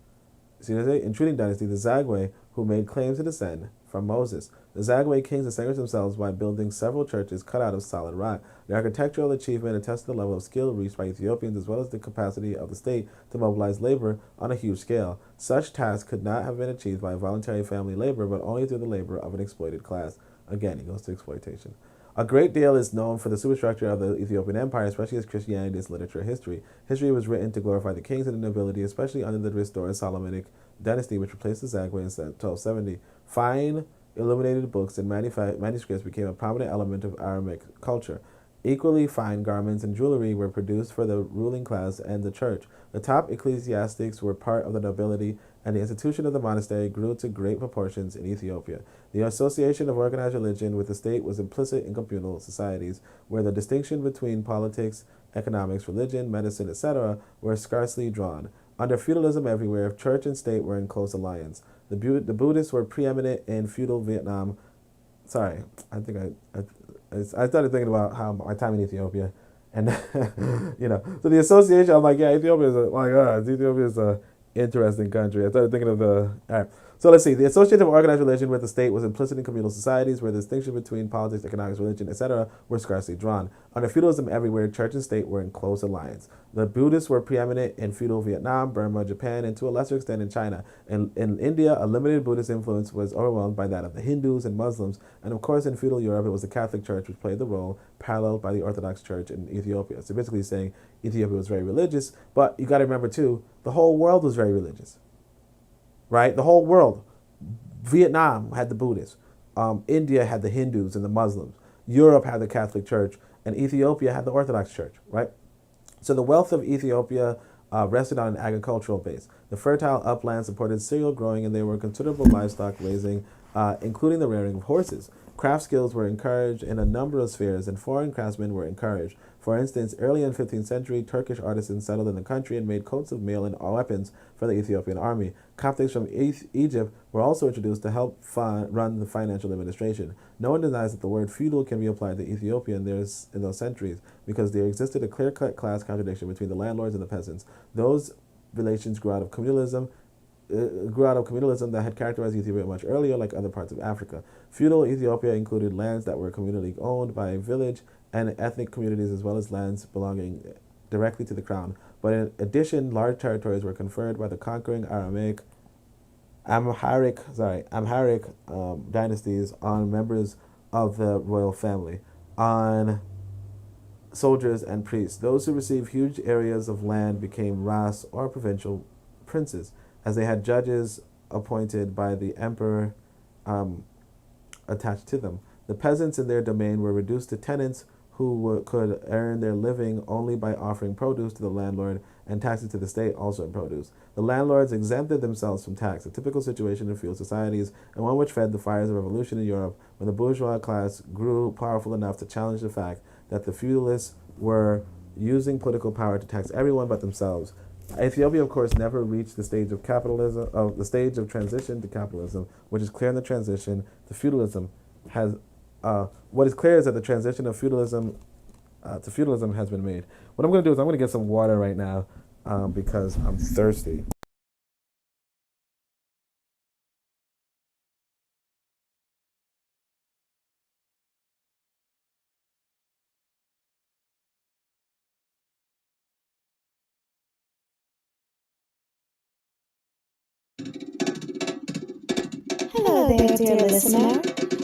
See what I say? Intruding dynasty, the Zagwe, who made claims to descend from Moses. The Zagwe kings distinguished themselves by building several churches cut out of solid rock. The architectural achievement attests to the level of skill reached by Ethiopians as well as the capacity of the state to mobilize labor on a huge scale. Such tasks could not have been achieved by voluntary family labor, but only through the labor of an exploited class. Again, he goes to exploitation. A great deal is known for the superstructure of the Ethiopian Empire, especially as Christianity is literature history. History was written to glorify the kings and the nobility, especially under the restored Solomonic dynasty, which replaced the Zagwe in 1270. Fine illuminated books and manuscripts became a prominent element of Aramaic culture. Equally fine garments and jewelry were produced for the ruling class and the church. The top ecclesiastics were part of the nobility, and the institution of the monastery grew to great proportions in Ethiopia. The association of organized religion with the state was implicit in communal societies, where the distinction between politics, economics, religion, medicine, etc., were scarcely drawn. Under feudalism everywhere, church and state were in close alliance. The Buddhists were preeminent in feudal Vietnam. Sorry, I started thinking about how my time in Ethiopia, and so the association. I'm like, yeah, Ethiopia is a interesting country. I started thinking of all right. So let's see. The association of organized religion with the state was implicit in communal societies, where the distinction between politics, economics, religion, etc., were scarcely drawn. Under feudalism everywhere, church and state were in close alliance. The Buddhists were preeminent in feudal Vietnam, Burma, Japan, and to a lesser extent in China. In India, a limited Buddhist influence was overwhelmed by that of the Hindus and Muslims, and of course in feudal Europe it was the Catholic Church which played the role, paralleled by the Orthodox Church in Ethiopia. So basically saying Ethiopia was very religious, but you got to remember too, the whole world was very religious. Right? The whole world. Vietnam had the Buddhists. India had the Hindus and the Muslims. Europe had the Catholic Church, and Ethiopia had the Orthodox Church, right? So the wealth of Ethiopia rested on an agricultural base. The fertile upland supported cereal growing, and there were considerable livestock raising, including the rearing of horses. Craft skills were encouraged in a number of spheres, and foreign craftsmen were encouraged. For instance, early in the 15th century, Turkish artisans settled in the country and made coats of mail and weapons for the Ethiopian army. Coptics from Egypt were also introduced to help run the financial administration. No one denies that the word feudal can be applied to Ethiopia in those centuries, because there existed a clear-cut class contradiction between the landlords and the peasants. Those relations grew out of communalism that had characterized Ethiopia much earlier, like other parts of Africa. Feudal Ethiopia included lands that were communally owned by village and ethnic communities, as well as lands belonging directly to the crown. But in addition, large territories were conferred by the conquering Amharic dynasties on members of the royal family, on soldiers and priests. Those who received huge areas of land became ras or provincial princes, as they had judges appointed by the emperor attached to them. The peasants in their domain were reduced to tenants who could earn their living only by offering produce to the landlord and taxes to the state, also in produce. The landlords exempted themselves from tax, a typical situation in feudal societies, and one which fed the fires of revolution in Europe when the bourgeois class grew powerful enough to challenge the fact that the feudalists were using political power to tax everyone but themselves. Ethiopia, of course, never reached the stage of the stage of transition to capitalism, which is clear in the transition to feudalism. What is clear is that the transition of feudalism to feudalism has been made. What I'm going to do is I'm going to get some water right now because I'm thirsty. Hello there, dear listener.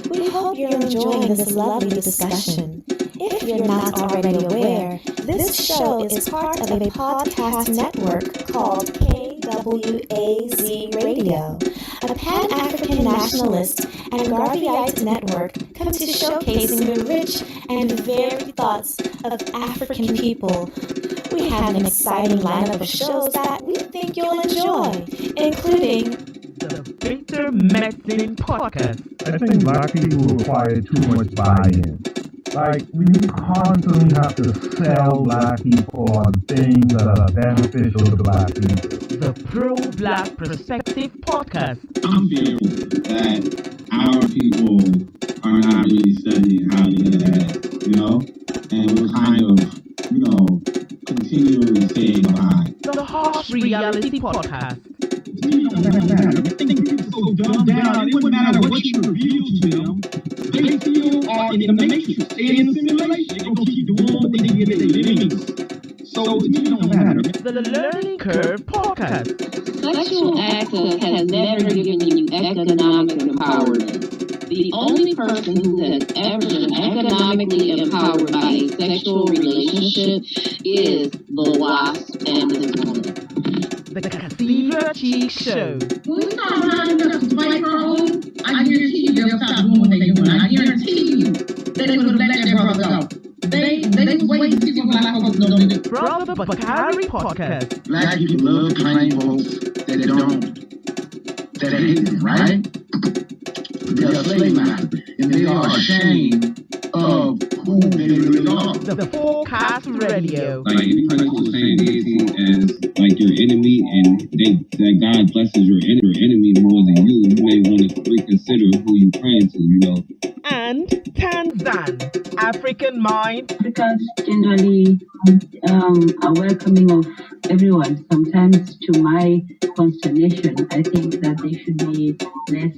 We hope you're enjoying this lovely discussion. If you're not already aware, this show is part of a podcast network called KUT. KWAZ Radio, a Pan-African Nationalist and Garveyite network come to showcasing the rich and varied thoughts of African people. We have an exciting lineup of shows that we think you'll enjoy, including The Bitter Medicine Podcast. I think black people require too much buy-in. Like, we constantly have to sell black people on things that are beneficial to black people. The Pro-Black Perspective Podcast. I'm fearful that our people are not really studying how to get ahead, and we're kind of, continually staying behind. The Harsh Reality Podcast. It doesn't matter. I think people are so dumbed down, it wouldn't matter what you reveal to them. They still are in the matrix. They're in simulation. They're going to keep doing what they did their livings. So to me, it don't matter. The Learning Curve Podcast. Sexual access has never given you economic empowerment. The only person who has ever been economically empowered by a sexual relationship is the wasp and his woman. The Cathedral Cheek Show. When we start rising up to fight for our own, I guarantee you they'll stop doing what they're doing. I guarantee you they would have let their brother go. They was waiting to see what black folks don't do. Brother Bakari Podcast. Black people love to claim folks that hate them, right? They're slave masters, and they are ashamed of who they really are. The Forecast Radio. Like, if you practice saying deity as like your enemy, and that God blesses your enemy more than you may want to reconsider who you praying to, And Tanzan, African Mind. Africans generally are welcoming of everyone. Sometimes, to my consternation, I think that they should be less,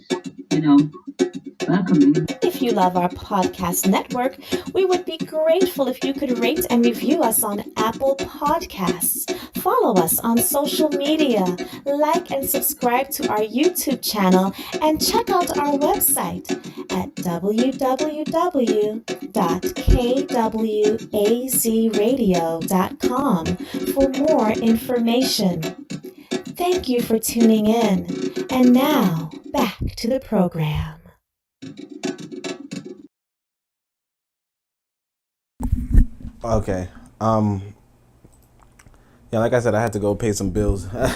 welcoming. If you love our podcast network, we would be grateful if you could rate and review us on Apple Podcasts. Follow us on social media, like and subscribe to our YouTube channel, and check out our website at www.kwazradio.com for more information. Thank you for tuning in. And now, back to the program. Okay. Yeah, like I said, I had to go pay some bills. All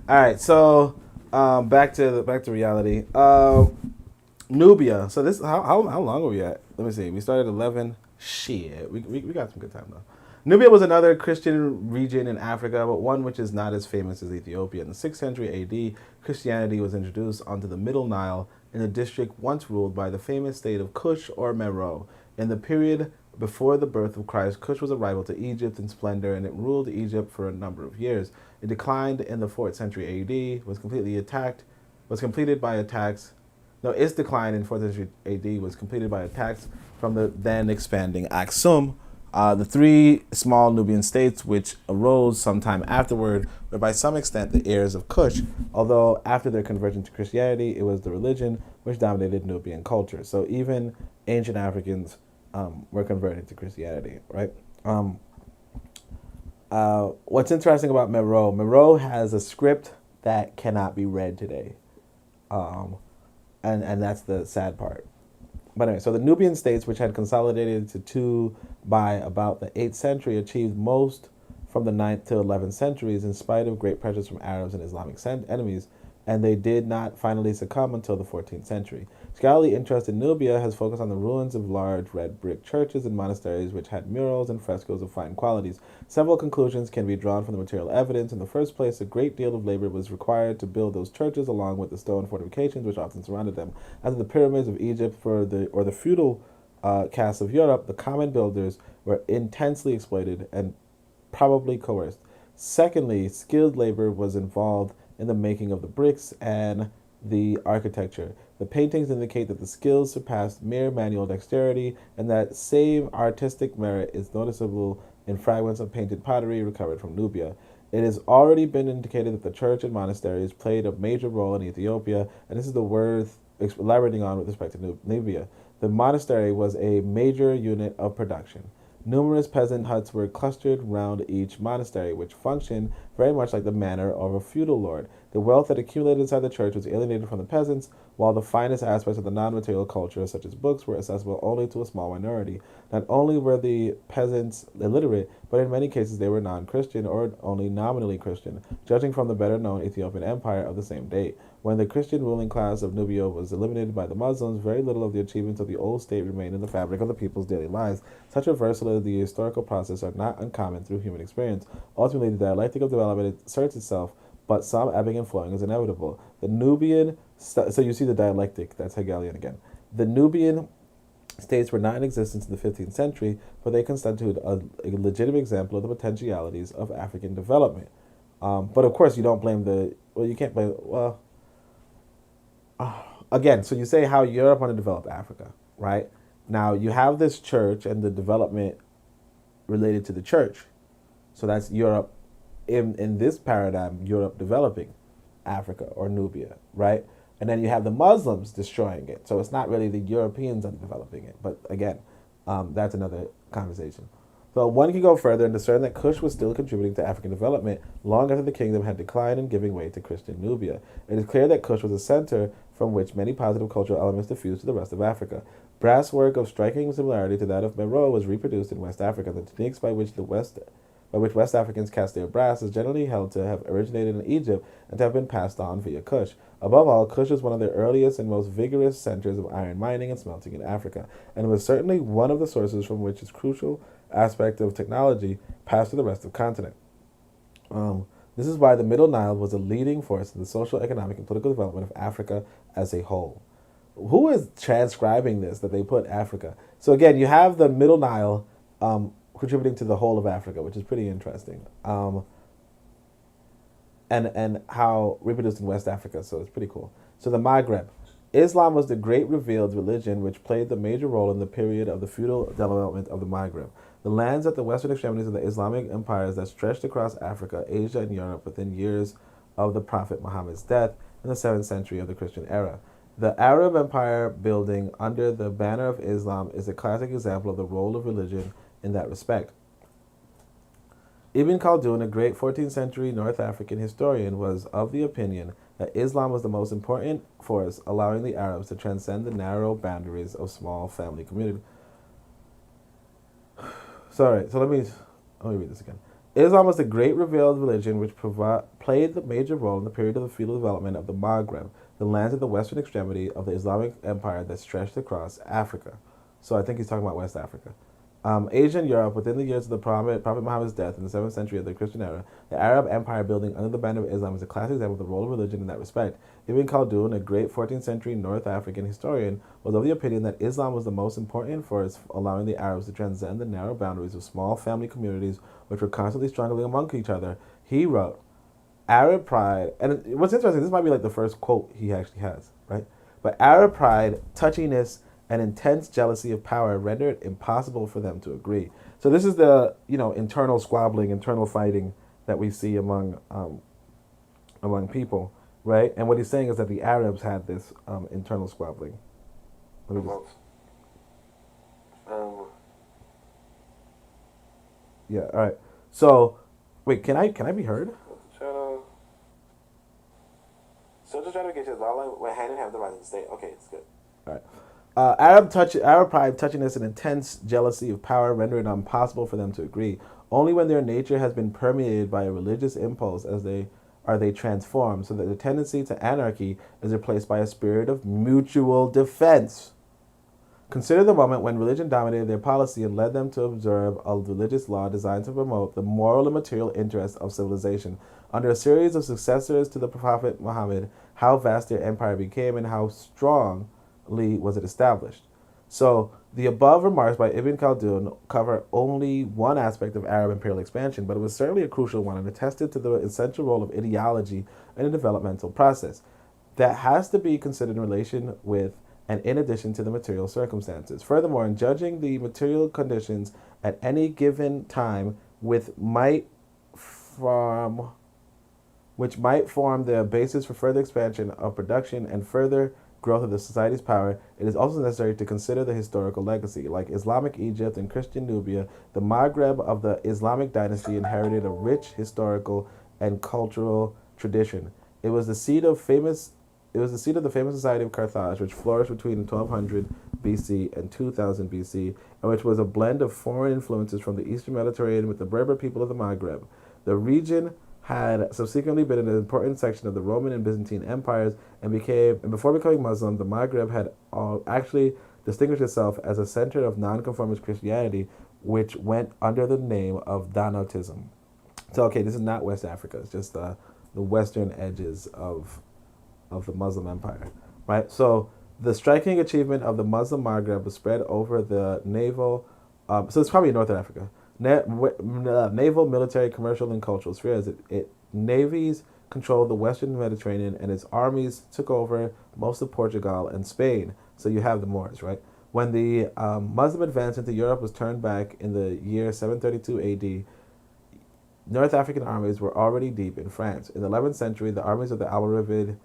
right, so back to reality. Nubia. So this how long are we at? Let me see. We started 11. Shit, we got some good time though. Nubia was another Christian region in Africa, but one which is not as famous as Ethiopia. In the 6th century AD, Christianity was introduced onto the Middle Nile in a district once ruled by the famous state of Kush or Meroe. In the period before the birth of Christ, Kush was a rival to Egypt in splendor, and it ruled Egypt for a number of years. It declined in the 4th century AD, its decline in 4th century AD was completed by attacks from the then expanding Aksum. The three small Nubian states which arose sometime afterward were by some extent the heirs of Kush, although after their conversion to Christianity, it was the religion which dominated Nubian culture. So even ancient Africans were converted to Christianity, right? What's interesting about Meroe has a script that cannot be read today. And that's the sad part. But anyway, so the Nubian states, which had consolidated into two by about the 8th century, achieved most from the 9th to 11th centuries in spite of great pressures from Arabs and Islamic enemies, and they did not finally succumb until the 14th century. Scholarly interest in Nubia has focused on the ruins of large red brick churches and monasteries which had murals and frescoes of fine qualities. Several conclusions can be drawn from the material evidence. In the first place, a great deal of labor was required to build those churches along with the stone fortifications which often surrounded them. As in the pyramids of Egypt or the feudal castes of Europe, the common builders were intensely exploited and probably coerced. Secondly, skilled labor was involved in the making of the bricks and the architecture. The paintings indicate that the skills surpassed mere manual dexterity, and that same artistic merit is noticeable in fragments of painted pottery recovered from Nubia. It has already been indicated that the church and monasteries played a major role in Ethiopia, and this is the worth elaborating on with respect to Nubia. The monastery was a major unit of production. Numerous peasant huts were clustered round each monastery, which functioned very much like the manner of a feudal lord. The wealth that accumulated inside the church was alienated from the peasants, while the finest aspects of the non-material culture, such as books, were accessible only to a small minority. Not only were the peasants illiterate, but in many cases they were non-Christian or only nominally Christian, judging from the better-known Ethiopian Empire of the same date. When the Christian ruling class of Nubia was eliminated by the Muslims, very little of the achievements of the old state remained in the fabric of the people's daily lives. Such reversal of the historical process are not uncommon through human experience. Ultimately, the dialectic of development asserts itself, but some ebbing and flowing is inevitable. The Nubian, so you see the dialectic, that's Hegelian again. The Nubian states were not in existence in the 15th century, but they constitute a legitimate example of the potentialities of African development. But of course, you don't blame you can't blame, again, so you say how Europe underdeveloped Africa, right? Now, you have this church and the development related to the church. So that's Europe, in this paradigm, Europe developing Africa or Nubia, right? And then you have the Muslims destroying it. So it's not really the Europeans underdeveloping it. But again, that's another conversation. So one can go further and discern that Kush was still contributing to African development long after the kingdom had declined and giving way to Christian Nubia. It is clear that Kush was a center from which many positive cultural elements diffused to the rest of Africa. Brass work of striking similarity to that of Meroe was reproduced in West Africa. The techniques by which West Africans cast their brass is generally held to have originated in Egypt and to have been passed on via Kush. Above all, Kush is one of the earliest and most vigorous centers of iron mining and smelting in Africa, and was certainly one of the sources from which its crucial aspect of technology passed to the rest of the continent. This is why the Middle Nile was a leading force in the social, economic, and political development of Africa as a whole. Who is transcribing this, that they put Africa? So again, you have the Middle Nile contributing to the whole of Africa, which is pretty interesting. And how reproduced in West Africa, so it's pretty cool. So the Maghreb. Islam was the great revealed religion which played the major role in the period of the feudal development of the Maghreb. The lands at the western extremities of the Islamic empires that stretched across Africa, Asia, and Europe within years of the Prophet Muhammad's death in the 7th century of the Christian era. The Arab empire building under the banner of Islam is a classic example of the role of religion in that respect. Ibn Khaldun, a great 14th century North African historian, was of the opinion that Islam was the most important force allowing the Arabs to transcend the narrow boundaries of small family community. Sorry, so let me read this again. Islam was the great revealed religion which played the major role in the period of the feudal development of the Maghreb, the lands at the western extremity of the Islamic empire that stretched across Africa. So I think he's talking about West Africa. Asia and Europe, within the years of the Prophet Muhammad's death in the 7th century of the Christian era, the Arab empire building under the banner of Islam is a classic example of the role of religion in that respect. Ibn Khaldun, a great 14th century North African historian, was of the opinion that Islam was the most important force allowing the Arabs to transcend the narrow boundaries of small family communities which were constantly struggling among each other. He wrote, Arab pride, and what's interesting, this might be like the first quote he actually has, right? But Arab pride, touchiness, and intense jealousy of power render it impossible for them to agree. So this is the internal squabbling, internal fighting that we see among people, right? And what he's saying is that the Arabs had this internal squabbling. Let me just, yeah. All right. So wait, can I be heard? So just trying to get you went hand in hand with the rising state. Okay, it's good. All right. Arab pride, touchiness, and intense jealousy of power render it impossible for them to agree. Only when their nature has been permeated by a religious impulse are they transformed, so that the tendency to anarchy is replaced by a spirit of mutual defense. Consider the moment when religion dominated their policy and led them to observe a religious law designed to promote the moral and material interests of civilization. Under a series of successors to the Prophet Muhammad, how vast their empire became and how strong was it established. So the above remarks by Ibn Khaldun cover only one aspect of Arab imperial expansion, but it was certainly a crucial one and attested to the essential role of ideology in a developmental process that has to be considered in relation with and in addition to the material circumstances. Furthermore, in judging the material conditions at any given time which might form the basis for further expansion of production and further growth of the society's power, it is also necessary to consider the historical legacy. Like Islamic Egypt and Christian Nubia, the Maghreb of the Islamic dynasty inherited a rich historical and cultural tradition. It was the seat of famous. It was the seat of the famous society of Carthage, which flourished between 1200 BC and 2000 BC, and which was a blend of foreign influences from the Eastern Mediterranean with the Berber people of the Maghreb. The region had subsequently been an important section of the Roman and Byzantine empires, and before becoming Muslim, the Maghreb had actually distinguished itself as a center of nonconformist Christianity, which went under the name of Donatism. So, okay, this is not West Africa; it's just the western edges of the Muslim empire, right? So, the striking achievement of the Muslim Maghreb was spread over the naval. So it's probably North Africa. Naval, military, commercial, and cultural spheres. Navies controlled the Western Mediterranean, and its armies took over most of Portugal and Spain. So you have the Moors, right? When the Muslim advance into Europe was turned back in the year 732 AD, North African armies were already deep in France. In the 11th century, the armies of the Almoravid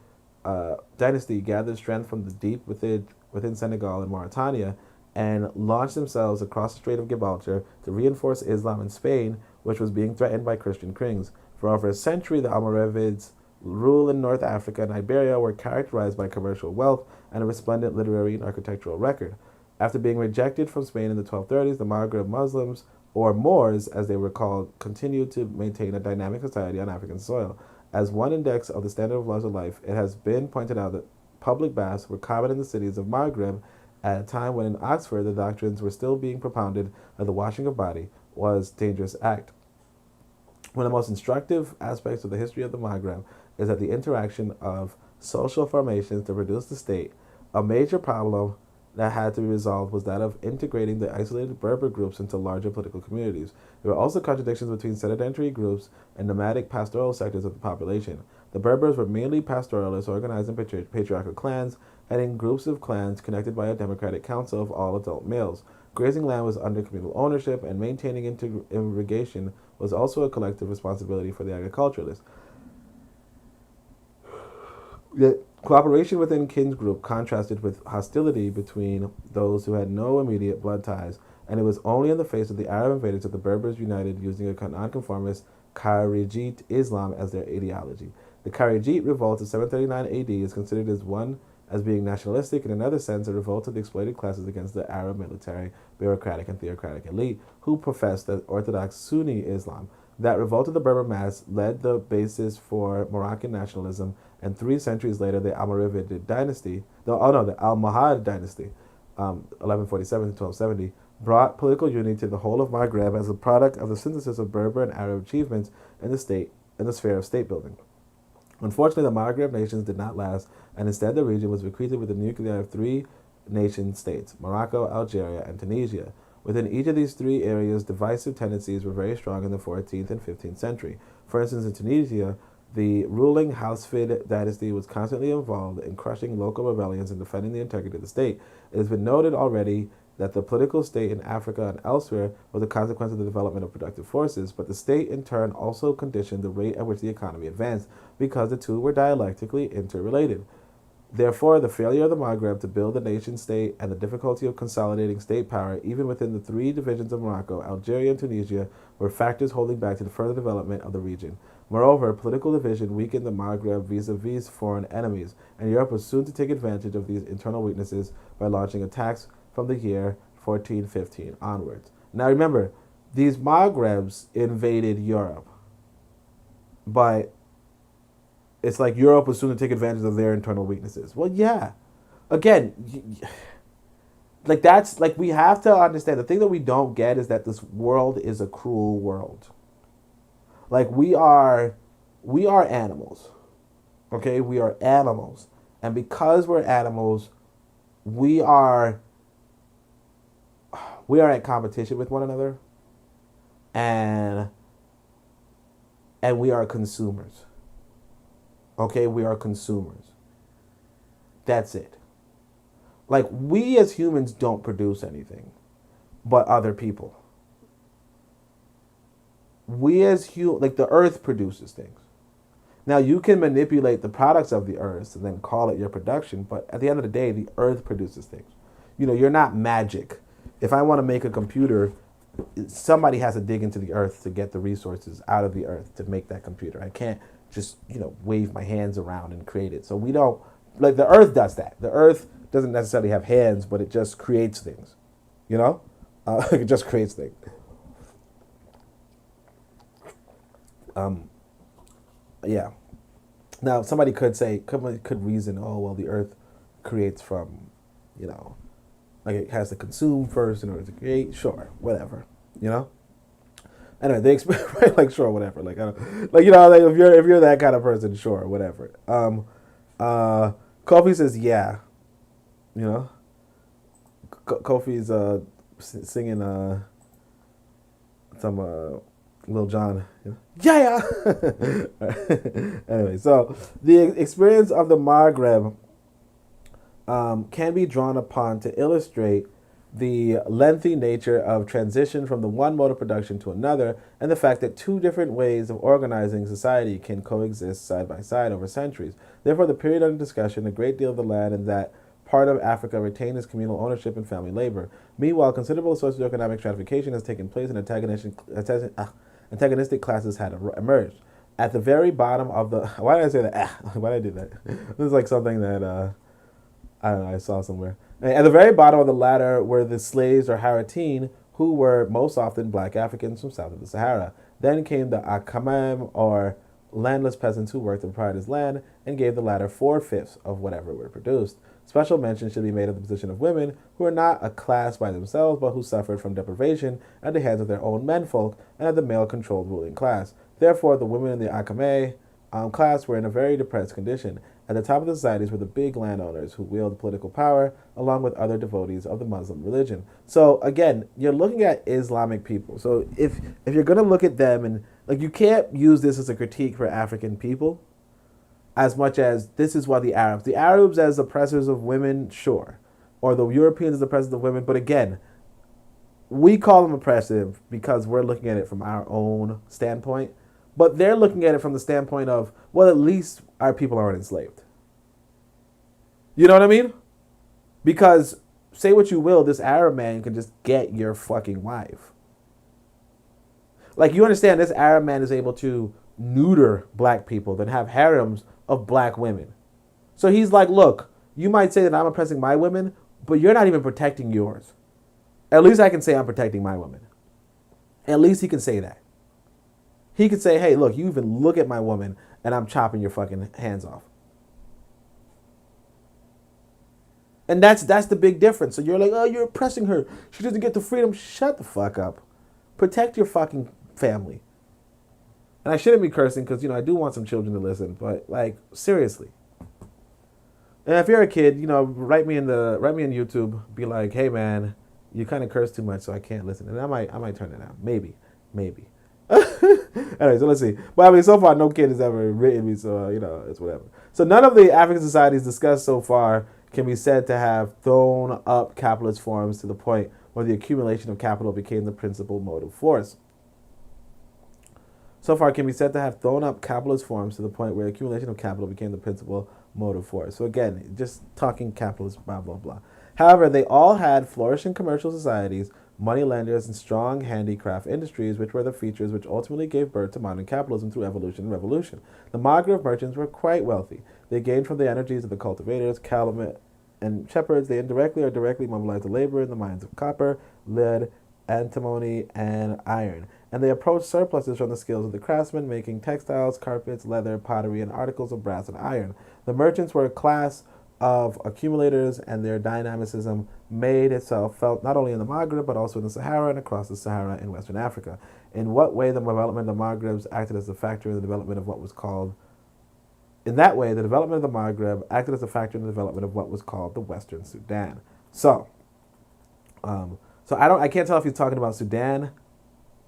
dynasty gathered strength from the deep within Senegal and Mauritania and launched themselves across the Strait of Gibraltar to reinforce Islam in Spain, which was being threatened by Christian kings. For over a century, the Almoravids' rule in North Africa and Iberia were characterized by commercial wealth and a resplendent literary and architectural record. After being rejected from Spain in the 1230s, the Maghreb Muslims, or Moors as they were called, continued to maintain a dynamic society on African soil. As one index of the standard of laws of life, it has been pointed out that public baths were common in the cities of Maghreb at a time when in Oxford the doctrines were still being propounded that the washing of body was a dangerous act. One of the most instructive aspects of the history of the Maghreb is that the interaction of social formations to produce the state. A major problem that had to be resolved was that of integrating the isolated Berber groups into larger political communities. There were also contradictions between sedentary groups and nomadic pastoral sectors of the population. The Berbers were mainly pastoralists organized in patriarchal clans and in groups of clans connected by a democratic council of all adult males. Grazing land was under communal ownership, and maintaining irrigation was also a collective responsibility for the agriculturalists. The cooperation within Kin's group contrasted with hostility between those who had no immediate blood ties, and it was only in the face of the Arab invaders that the Berbers united using a nonconformist Kharijite Islam as their ideology. The Kharijite revolt of 739 AD is considered as being nationalistic, in another sense a revolt of the exploited classes against the Arab military, bureaucratic, and theocratic elite who professed the orthodox Sunni Islam. That revolt of the Berber mass led the basis for Moroccan nationalism, and 3 centuries later, the Almoravid dynasty, the Almohad dynasty, 1147 to 1270, brought political unity to the whole of Maghreb as a product of the synthesis of Berber and Arab achievements in the sphere of state building. Unfortunately, the Maghreb nations did not last, and instead the region was bequeathed with the nuclei of 3 nation states: Morocco, Algeria, and Tunisia. Within each of these 3 areas, divisive tendencies were very strong in the 14th and 15th century. For instance, in Tunisia, the ruling Housevid dynasty was constantly involved in crushing local rebellions and defending the integrity of the state. It has been noted already that the political state in Africa and elsewhere was a consequence of the development of productive forces, but the state in turn also conditioned the rate at which the economy advanced, because the two were dialectically interrelated. Therefore, the failure of the Maghreb to build a nation-state and the difficulty of consolidating state power, even within the 3 divisions of Morocco, Algeria, and Tunisia, were factors holding back to the further development of the region. Moreover, political division weakened the Maghreb vis-a-vis foreign enemies, and Europe was soon to take advantage of these internal weaknesses by launching attacks from the year 1415 onwards. Now remember, these Maghrebs invaded Europe, but it's like Europe was soon to take advantage of their internal weaknesses. Well, yeah. Again, we have to understand, the thing that we don't get is that this world is a cruel world. Like, we are animals. Okay? We are animals. And because we're animals, we are at competition with one another. And we are consumers. Okay, we are consumers. That's it. Like, we as humans don't produce anything, but other people. We as the earth produces things. Now, you can manipulate the products of the earth and then call it your production, but at the end of the day, the earth produces things. You're not magic. If I want to make a computer, somebody has to dig into the earth to get the resources out of the earth to make that computer. I can't just, wave my hands around and create it. So we don't, like, the earth does that. The earth doesn't necessarily have hands, but it just creates things, it just creates things. Yeah. Now, somebody could reason, oh, well, the earth creates from, like it has to consume first in order to create. Sure, whatever, Anyway, they right, like sure, whatever. Like I don't, like like if you're that kind of person, sure, whatever. Kofi says yeah, Kofi's singing some Lil Jon. Yeah. Anyway, so the experience of the Maghreb can be drawn upon to illustrate the lengthy nature of transition from the one mode of production to another, and the fact that two different ways of organizing society can coexist side by side over centuries. Therefore, the period under discussion, a great deal of the land in that part of Africa retained its communal ownership and family labor. Meanwhile, considerable socioeconomic stratification has taken place and antagonistic classes had emerged. At the very bottom of the... Why did I say that? Why did I do that? This is like something that, I don't know, I saw somewhere. At the very bottom of the ladder were the slaves or Haratin, who were most often black Africans from south of the Sahara. Then came the Akamem, or landless peasants who worked and proprietors' land, and gave the latter 4/5 of whatever were produced. Special mention should be made of the position of women, who are not a class by themselves, but who suffered from deprivation at the hands of their own menfolk and of the male-controlled ruling class. Therefore, the women in the Akame class were in a very depressed condition. At the top of the societies were the big landowners who wielded political power, along with other devotees of the Muslim religion. So again, you're looking at Islamic people. So if you're going to look at them, and like, you can't use this as a critique for African people, as much as this is what the Arabs as oppressors of women, sure, or the Europeans as oppressors of women. But again, we call them oppressive because we're looking at it from our own standpoint. But they're looking at it from the standpoint of, well, at least our people aren't enslaved. You know what I mean? Because, say what you will, this Arab man can just get your fucking wife. Like, you understand, this Arab man is able to neuter black people, then have harems of black women. So he's like, look, you might say that I'm oppressing my women, but you're not even protecting yours. At least I can say I'm protecting my women. At least he can say that. He could say, hey, look, you even look at my woman and I'm chopping your fucking hands off. And that's the big difference. So you're like, oh, you're oppressing her. She doesn't get the freedom. Shut the fuck up. Protect your fucking family. And I shouldn't be cursing because, I do want some children to listen. But, like, seriously. And if you're a kid, write me in YouTube. Be like, hey, man, you kind of curse too much, so I can't listen. And I might turn it out. Maybe. Anyway, so let's see. But I mean, so far, no kid has ever written me, so, it's whatever. So none of the African societies discussed so far can be said to have thrown up capitalist forms to the point where the accumulation of capital became the principal motive force. So far, can be said to have thrown up capitalist forms to the point where accumulation of capital became the principal motive force. So again, just talking capitalist, blah, blah, blah. However, they all had flourishing commercial societies, moneylenders, and strong handicraft industries, which were the features which ultimately gave birth to modern capitalism through evolution and revolution. The Maghreb merchants were quite wealthy. They gained from the energies of the cultivators, calumet, and shepherds. They indirectly or directly mobilized the labor in the mines of copper, lead, antimony, and iron. And they approached surpluses from the skills of the craftsmen, making textiles, carpets, leather, pottery, and articles of brass and iron. The merchants were a class of accumulators, and their dynamicism made itself felt not only in the Maghreb, but also in the Sahara and across the Sahara in Western Africa. In what way the development of the Maghrebs acted as a factor in the development of what was called... In that way, the development of the Maghreb acted as a factor in the development of what was called the Western Sudan. So I can't tell if he's talking about Sudan.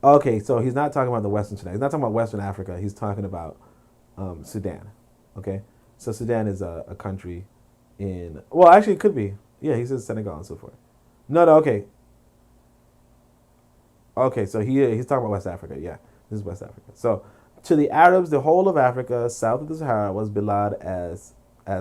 Okay, so he's not talking about the Western Sudan. He's not talking about Western Africa. He's talking about Sudan. Okay, so Sudan is a country in... Well, actually, it could be. Yeah, he says Senegal and so forth. No, okay. Okay, so he's talking about West Africa. Yeah, this is West Africa. So to the Arabs, the whole of Africa south of the Sahara was belied as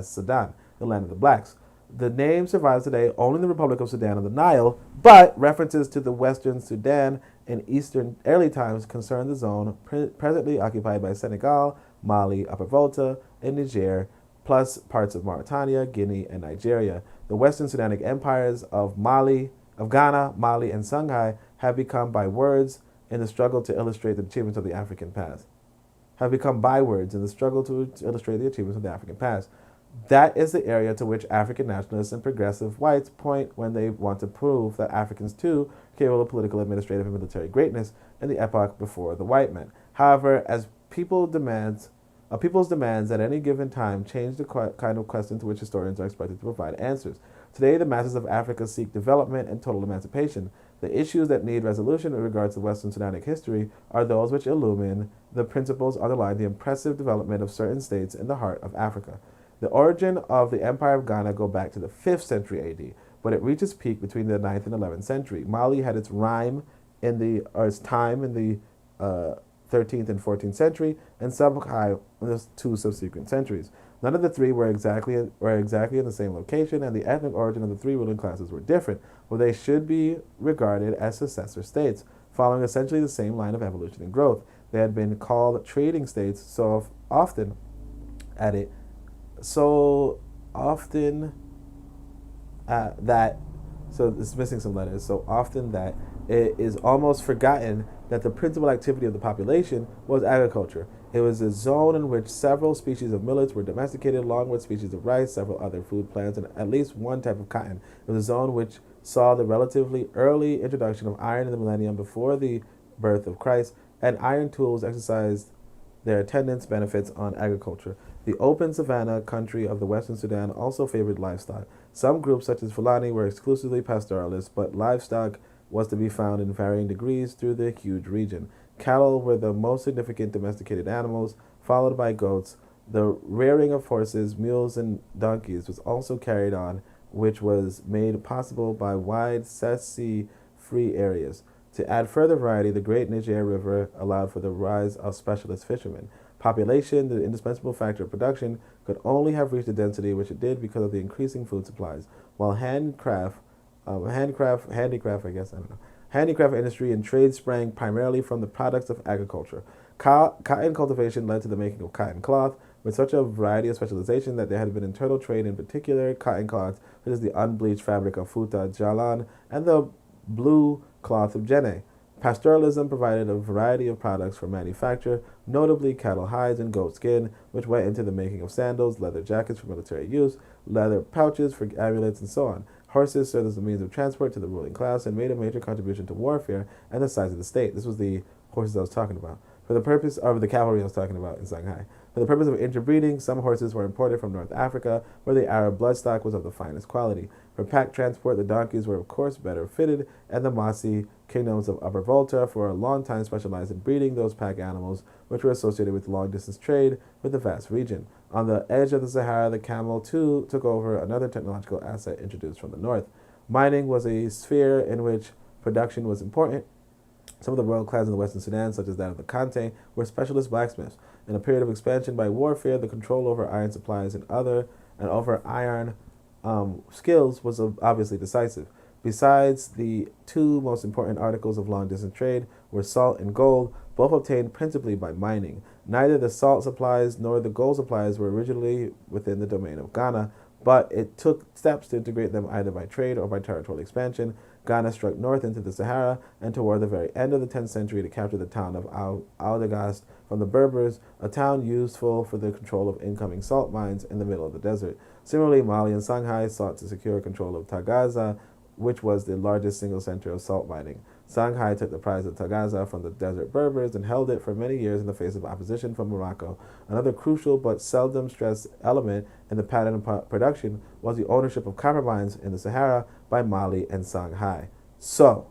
Sudan, the land of the blacks. The name survives today only in the Republic of Sudan on the Nile, but references to the Western Sudan in eastern early times concerned the zone presently occupied by Senegal, Mali, Upper Volta, and Niger, plus parts of Mauritania, Guinea, and Nigeria. The Western Sudanic empires of Ghana, Mali, and Songhai have become bywords in the struggle to illustrate the achievements of the African past. That is the area to which African nationalists and progressive whites point when they want to prove that Africans too are capable of political, administrative, and military greatness in the epoch before the white men. However, as people's demands at any given time change the kind of question to which historians are expected to provide answers. Today, the masses of Africa seek development and total emancipation. The issues that need resolution in regards to Western Sudanic history are those which illumine the principles underlying the impressive development of certain states in the heart of Africa. The origin of the Empire of Ghana go back to the 5th century AD, but it reached its peak between the 9th and 11th century. Mali had its time in the 13th and 14th century, and Songhai in the 2 subsequent centuries. None of the three were exactly in the same location, and the ethnic origin of the three ruling classes were different, but they should be regarded as successor states, following essentially the same line of evolution and growth. They had been called trading states so often that it's missing some letters, so often that it is almost forgotten that the principal activity of the population was agriculture. It was a zone in which several species of millets were domesticated, along with species of rice, several other food plants, and at least one type of cotton. It was a zone which saw the relatively early introduction of iron in the millennium before the birth of Christ, and iron tools exercised their attendance benefits on agriculture. The open savanna country of the Western Sudan also favored livestock. Some groups, such as Fulani, were exclusively pastoralists, but livestock was to be found in varying degrees through the huge region. Cattle were the most significant domesticated animals, followed by goats. The rearing of horses, mules, and donkeys was also carried on, which was made possible by wide cessy-free areas. To add further variety, the Great Niger River allowed for the rise of specialist fishermen. Population, the indispensable factor of production, could only have reached the density which it did because of the increasing food supplies, while handicraft industry and trade sprang primarily from the products of agriculture. Cotton cultivation led to the making of cotton cloth, with such a variety of specialization that there had been internal trade in particular cotton cloths, such as the unbleached fabric of Ptah Htp and the blue cloth of Jenne. Pastoralism provided a variety of products for manufacture, notably cattle hides and goat skin, which went into the making of sandals, leather jackets for military use, leather pouches for amulets, and so on. Horses served as a means of transport to the ruling class and made a major contribution to warfare and the size of the state. This was the horses I was talking about. For the purpose of the cavalry I was talking about in Shanghai. For the purpose of interbreeding, some horses were imported from North Africa, where the Arab bloodstock was of the finest quality. For pack transport, the donkeys were of course better fitted, and the Mossi kingdoms of Upper Volta for a long time specialized in breeding those pack animals, which were associated with long-distance trade with the vast region. On the edge of the Sahara, the camel too took over, another technological asset introduced from the north. Mining was a sphere in which production was important. Some of the royal clans in the Western Sudan, such as that of the Kante, were specialist blacksmiths. In a period of expansion by warfare, the control over iron supplies and over iron skills was obviously decisive. Besides, the two most important articles of long-distance trade were salt and gold, both obtained principally by mining. Neither the salt supplies nor the gold supplies were originally within the domain of Ghana, but it took steps to integrate them either by trade or by territorial expansion. Ghana struck north into the Sahara and toward the very end of the 10th century to capture the town of Aldegast from the Berbers, a town useful for the control of incoming salt mines in the middle of the desert. Similarly, Mali and Songhai sought to secure control of Tagaza, which was the largest single center of salt mining. Songhai took the prize of Tagaza from the desert Berbers and held it for many years in the face of opposition from Morocco. Another crucial but seldom stressed element in the pattern of production was the ownership of copper mines in the Sahara by Mali and Songhai. So,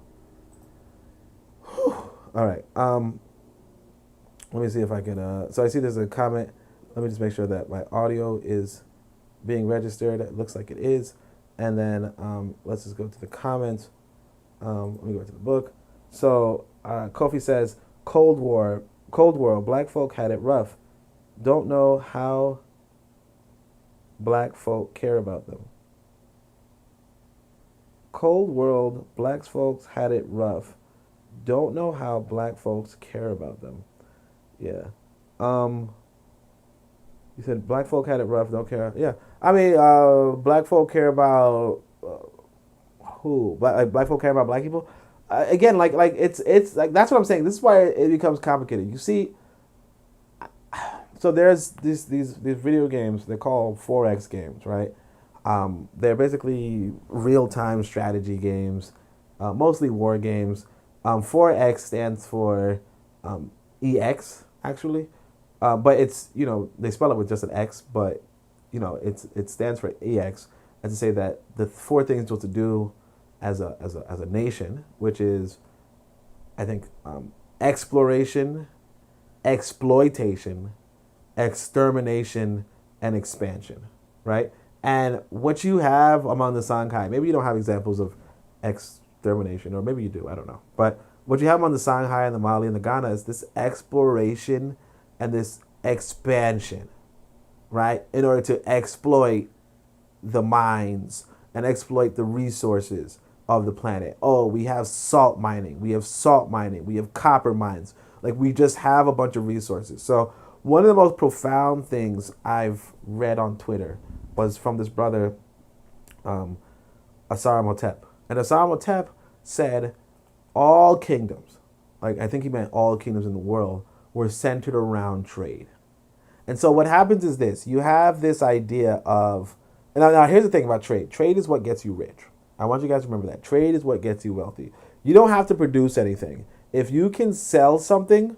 all right. Let me see if I can. So I see there's a comment. Let me just make sure that my audio is being registered. It looks like it is. And then let's just go to the comments. Let me go to the book. So Kofi says, Cold War, black folk had it rough. Don't know how black folk care about them. Cold world, black folks had it rough. don't know how black folks care about them. Yeah. Um, you said black folk had it rough, don't care. Yeah. I mean, black folk care about who? Black folk care about black people. Again, like it's like that's what I'm saying. This is why it becomes complicated. You see, so there's these video games. They're called 4X games, right? They're basically real time strategy games, mostly war games. 4X stands for EX actually, but it's they spell it with just an X, but it stands for EX, and to say that the four things you're supposed to do as a nation, which is I think exploration, exploitation, extermination, and expansion, right? And what you have among the Songhai, maybe you don't have examples of extermination, or maybe you do, I don't know. But what you have among the Songhai and the Mali and the Ghana is this exploration and this expansion, right? In order to exploit the mines and exploit the resources of the planet. Oh, we have salt mining, we have copper mines. Like we just have a bunch of resources. So one of the most profound things I've read on Twitter was from this brother, Asaramotep. And Asaramotep said all kingdoms, like I think he meant all kingdoms in the world, were centered around trade. And so what happens is this. You have this idea of, and now here's the thing about trade. Trade is what gets you rich. I want you guys to remember that. Trade is what gets you wealthy. You don't have to produce anything. If you can sell something,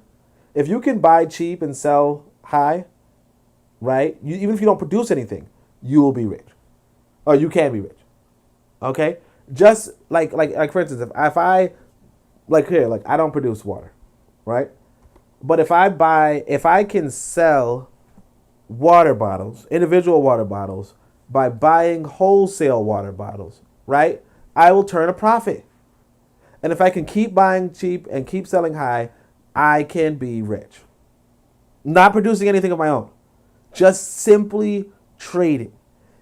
if you can buy cheap and sell high, right? Even if you don't produce anything, you will be rich. Or you can be rich. Okay? Just like for instance, if I I don't produce water, right? But if I can sell water bottles, individual water bottles, by buying wholesale water bottles, right? I will turn a profit. And if I can keep buying cheap and keep selling high, I can be rich. Not producing anything of my own, just simply trading.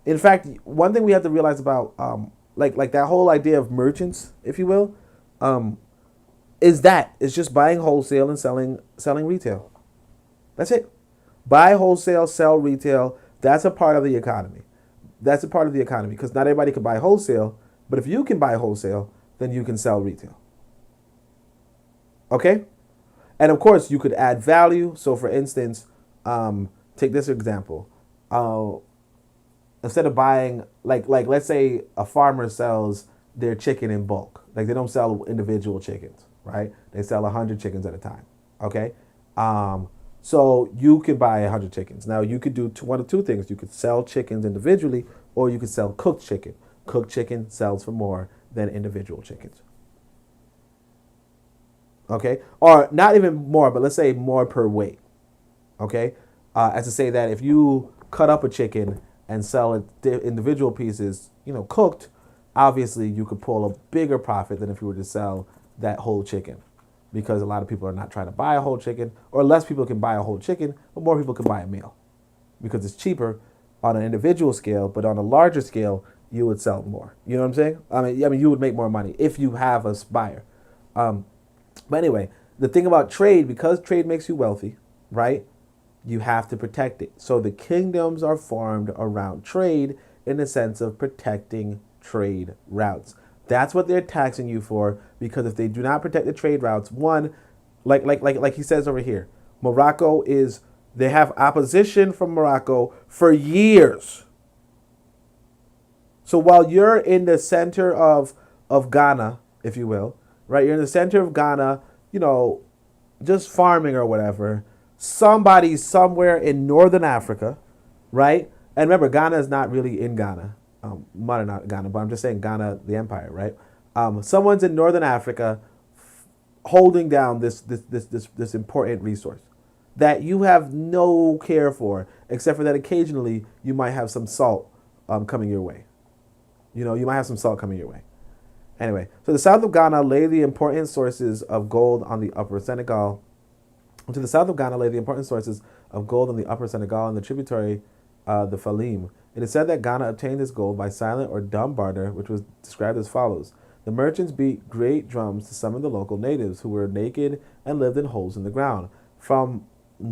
In fact, one thing we have to realize about like that whole idea of merchants, if you will, is that it's just buying wholesale and selling retail. That's it. Buy wholesale, sell retail. That's a part of the economy. That's a part of the economy because not everybody can buy wholesale, but if you can buy wholesale, then you can sell retail. Okay? And of course, you could add value. So for instance, take this example. Instead of buying, like let's say a farmer sells their chicken in bulk. Like they don't sell individual chickens, right? They sell 100 chickens at a time, okay? So you can buy 100 chickens. Now you could do one of two things. You could sell chickens individually or you could sell cooked chicken. Cooked chicken sells for more than individual chickens. Okay? Or not even more, but let's say more per weight. Okay? As to say that if you cut up a chicken and sell it individual pieces, cooked, obviously you could pull a bigger profit than if you were to sell that whole chicken. Because a lot of people are not trying to buy a whole chicken, or less people can buy a whole chicken, but more people can buy a meal. Because it's cheaper on an individual scale, but on a larger scale, you would sell more. You know what I'm saying? I mean, you would make more money if you have a buyer. But anyway, the thing about trade, because trade makes you wealthy, right? You have to protect it. So the kingdoms are formed around trade in the sense of protecting trade routes. That's what they're taxing you for, because if they do not protect the trade routes, one, like he says over here, they have opposition from Morocco for years. So while you're in the center of Ghana, if you will, right? You're in the center of Ghana, just farming or whatever. Somebody somewhere in northern Africa, right? And remember, Ghana is not really in Ghana. Modern Ghana, but I'm just saying Ghana, the empire, right? Someone's in northern Africa holding down this important resource that you have no care for, except for that occasionally you might have some salt coming your way. You might have some salt coming your way. Anyway, so the south of Ghana lay the important sources of gold on the upper Senegal. To the south of Ghana lay the important sources of gold on the upper Senegal and the tributary, the Falim. It is said that Ghana obtained this gold by silent or dumb barter, which was described as follows. The merchants beat great drums to summon the local natives who were naked and lived in holes in the ground. From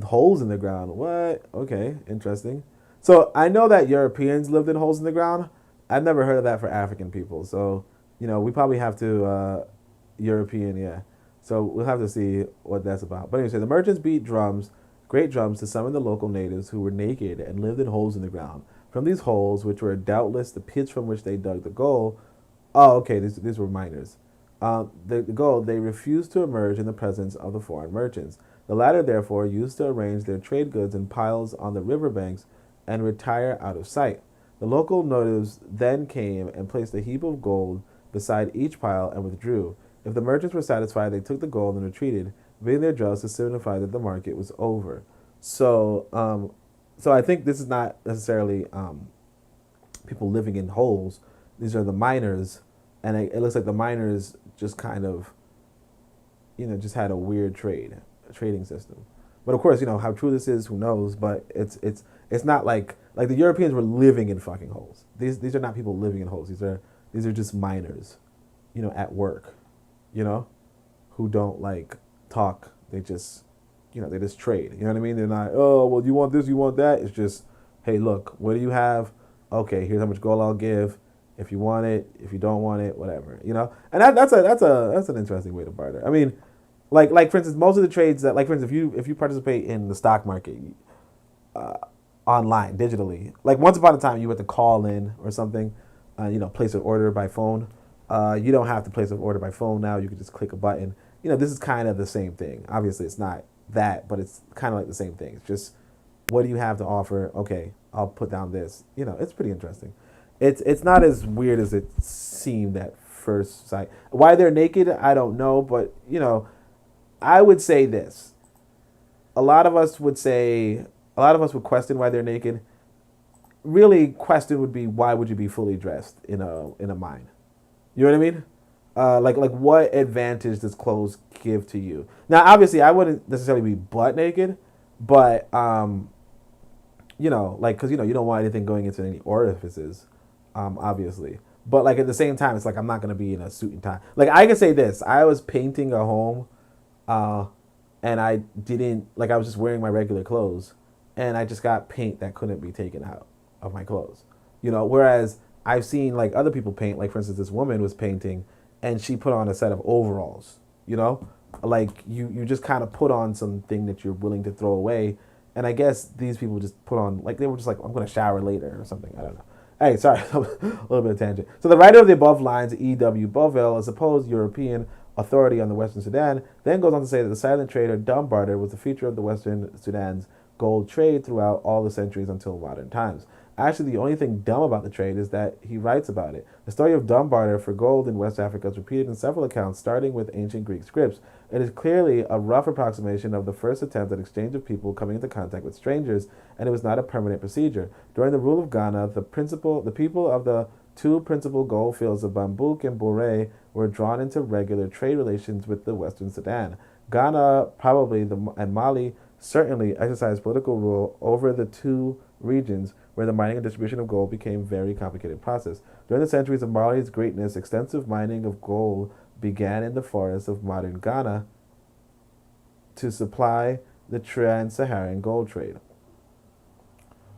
holes in the ground? What? Okay, interesting. So I know that Europeans lived in holes in the ground. I've never heard of that for African people. So, we probably have to, European, yeah. So we'll have to see what that's about. But anyway, so the merchants beat drums, great drums, to summon the local natives who were naked and lived in holes in the ground. From these holes, which were doubtless the pits from which they dug the gold, oh, okay, these were miners. The gold, they refused to emerge in the presence of the foreign merchants. The latter, therefore, used to arrange their trade goods in piles on the riverbanks and retire out of sight. The local natives then came and placed a heap of gold beside each pile and withdrew. If the merchants were satisfied, they took the gold and retreated, beating their drums to signify that the market was over. So I think this is not necessarily people living in holes. These are the miners, and it looks like the miners just kind of, just had a weird trading system. But of course, how true this is, who knows? But it's not like the Europeans were living in fucking holes. These are not people living in holes. These are just miners, at work, who don't like talk. They just, they just trade. You know what I mean? They're not, oh, well, you want this, you want that. It's just, hey, look, what do you have? Okay, here's how much gold I'll give. If you want it, if you don't want it, whatever. And that's an interesting way to barter. I mean, like for instance, most of the trades that, like for instance, if you participate in the stock market, online digitally, like once upon a time you had to call in or something, place an order by phone. You don't have to place an order by phone now. You can just click a button. This is kind of the same thing. Obviously, it's not that, but it's kind of like the same thing. It's just, what do you have to offer? Okay, I'll put down this. It's pretty interesting. It's not as weird as it seemed at first sight. Why they're naked, I don't know, but I would say this. A lot of us would question why they're naked. Really, question would be, why would you be fully dressed in a mine? You know what I mean? Like what advantage does clothes give to you? Now, obviously, I wouldn't necessarily be butt naked, but because you don't want anything going into any orifices, obviously. But like at the same time, it's like I'm not gonna be in a suit and tie. Like I can say this: I was painting a home, and I was just wearing my regular clothes, and I just got paint that couldn't be taken out of my clothes. Whereas I've seen like other people paint. Like for instance, this woman was painting, and she put on a set of overalls. Like you just kind of put on something that you're willing to throw away. And I guess these people just put on, like, they were just like, I'm going to shower later or something. I don't know. Hey, sorry, a little bit of tangent. So the writer of the above lines, E.W. Bovell, a supposed European authority on the Western Sudan, then goes on to say that the silent trade or dumb barter was a feature of the Western Sudan's gold trade throughout all the centuries until modern times. Actually, the only thing dumb about the trade is that he writes about it. The story of dumb barter for gold in West Africa is repeated in several accounts, starting with ancient Greek scripts. It is clearly a rough approximation of the first attempt at exchange of people coming into contact with strangers, and it was not a permanent procedure. During the rule of Ghana, the people of the two principal gold fields of Bambouk and Bore were drawn into regular trade relations with the Western Sudan. Ghana, probably, and Mali certainly exercised political rule over the two regions where the mining and distribution of gold became a very complicated process. During the centuries of Mali's greatness, extensive mining of gold began in the forests of modern Ghana to supply the trans-Saharan gold trade.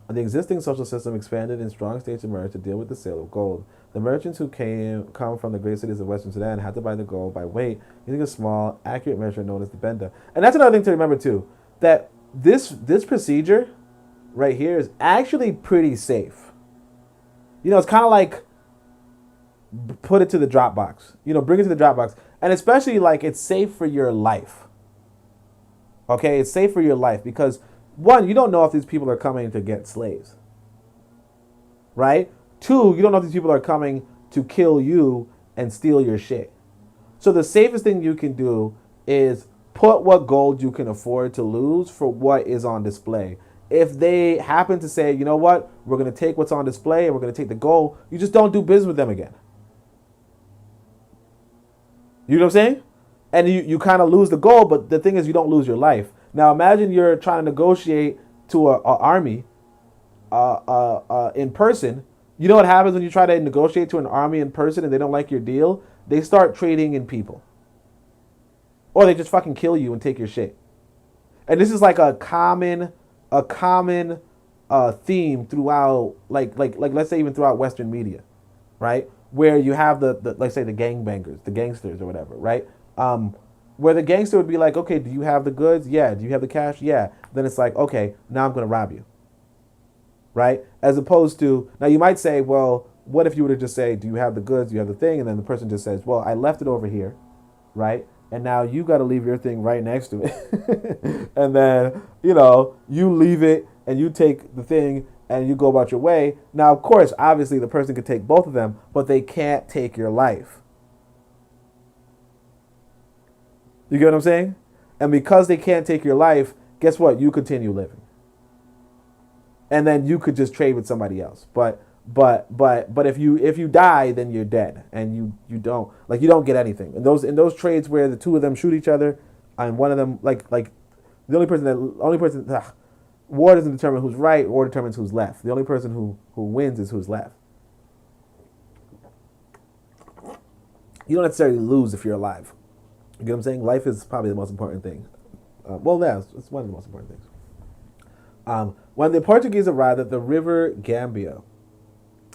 The existing social system expanded and strong states emerged to deal with the sale of gold. The merchants who come from the great cities of Western Sudan had to buy the gold by weight using a small, accurate measure known as the benda. And that's another thing to remember too, that this procedure right here is actually pretty safe. It's kind of like put it to the drop box. Bring it to the drop box. And especially like it's safe for your life. Okay, it's safe for your life because one, you don't know if these people are coming to get slaves. Right? Two, you don't know if these people are coming to kill you and steal your shit. So the safest thing you can do is put what gold you can afford to lose for what is on display. If they happen to say, you know what, we're going to take what's on display and we're going to take the gold, you just don't do business with them again. You know what I'm saying? And you kind of lose the gold, but the thing is you don't lose your life. Now imagine you're trying to negotiate to an army in person. You know what happens when you try to negotiate to an army in person and they don't like your deal? they start trading in people. Or they just fucking kill you and take your shit. And this is like a common theme throughout, like let's say even throughout Western media, right? Where you have the let's say the gangbangers, the gangsters or whatever, right? Where the gangster would be like, okay, do you have the goods? Yeah. Do you have the cash? Yeah. Then it's like, okay, now I'm gonna rob you, right? As opposed to, now you might say, well, what if you were to just say, do you have the goods? Do you have the thing? And then the person just says, well, I left it over here, right? And now you got to leave your thing right next to it. And then, you leave it and you take the thing and you go about your way. Now, of course, obviously the person could take both of them, but they can't take your life. You get what I'm saying? And because they can't take your life, guess what? You continue living. And then you could just trade with somebody else. But if you die, then you're dead, and you don't get anything. In those trades where the two of them shoot each other, and one of them the only person war doesn't determine who's right, war determines who's left. The only person who wins is who's left. You don't necessarily lose if you're alive. You get what I'm saying? Life is probably the most important thing. It's one of the most important things. When the Portuguese arrived at the river Gambia.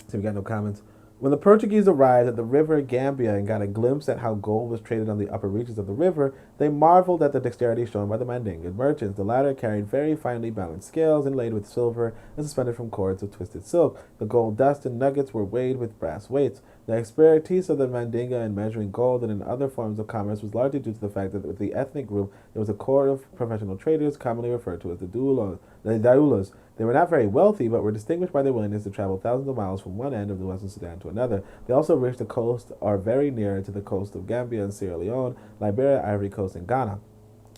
So we got no comments. When the Portuguese arrived at the river Gambia and got a glimpse at how gold was traded on the upper reaches of the river, they marveled at the dexterity shown by the Mandinga merchants. The latter carried very finely balanced scales inlaid with silver and suspended from cords of twisted silk. The gold dust and nuggets were weighed with brass weights. The expertise of the Mandinga in measuring gold and in other forms of commerce was largely due to the fact that with the ethnic group there was a core of professional traders, commonly referred to as the Daulas. They were not very wealthy, but were distinguished by their willingness to travel thousands of miles from one end of the Western Sudan to another. They also reached the coast or very near to the coast of Gambia and Sierra Leone, Liberia, Ivory Coast, and Ghana.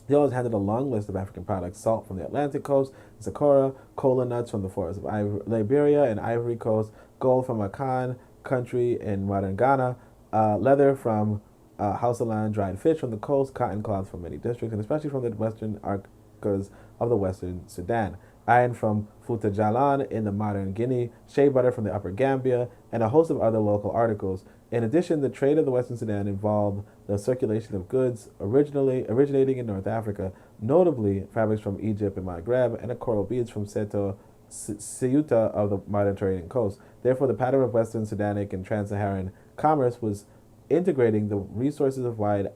They always handed a long list of African products: salt from the Atlantic coast, sakura, cola nuts from the forests of Liberia and Ivory Coast, gold from Akan country in modern Ghana, leather from Hausaland, dried fish from the coast, cotton cloth from many districts, and especially from the western arcas of the Western Sudan, iron from Futa Jalan in the modern Guinea, shea butter from the upper Gambia, and a host of other local articles. In addition, the trade of the Western Sudan involved the circulation of goods originating in North Africa, notably fabrics from Egypt and Maghreb, and coral beads from Ceuta of the Mediterranean coast. Therefore, the pattern of Western Sudanic and Trans-Saharan commerce was integrating the resources of wide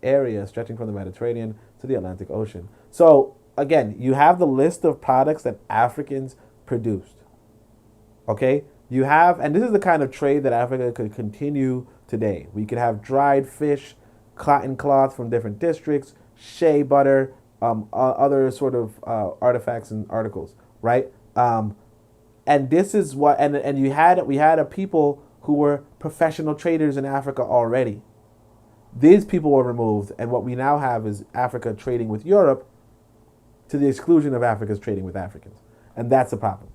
area stretching from the Mediterranean to the Atlantic Ocean. So, again, you have the list of products that Africans produced. Okay? You have, and this is the kind of trade that Africa could continue today. We could have dried fish, cotton cloth from different districts, shea butter, other sort of artifacts and articles, right? And this is what, and we had a people who were professional traders in Africa already. These people were removed, and what we now have is Africa trading with Europe to the exclusion of Africa's trading with Africans. And that's the problem.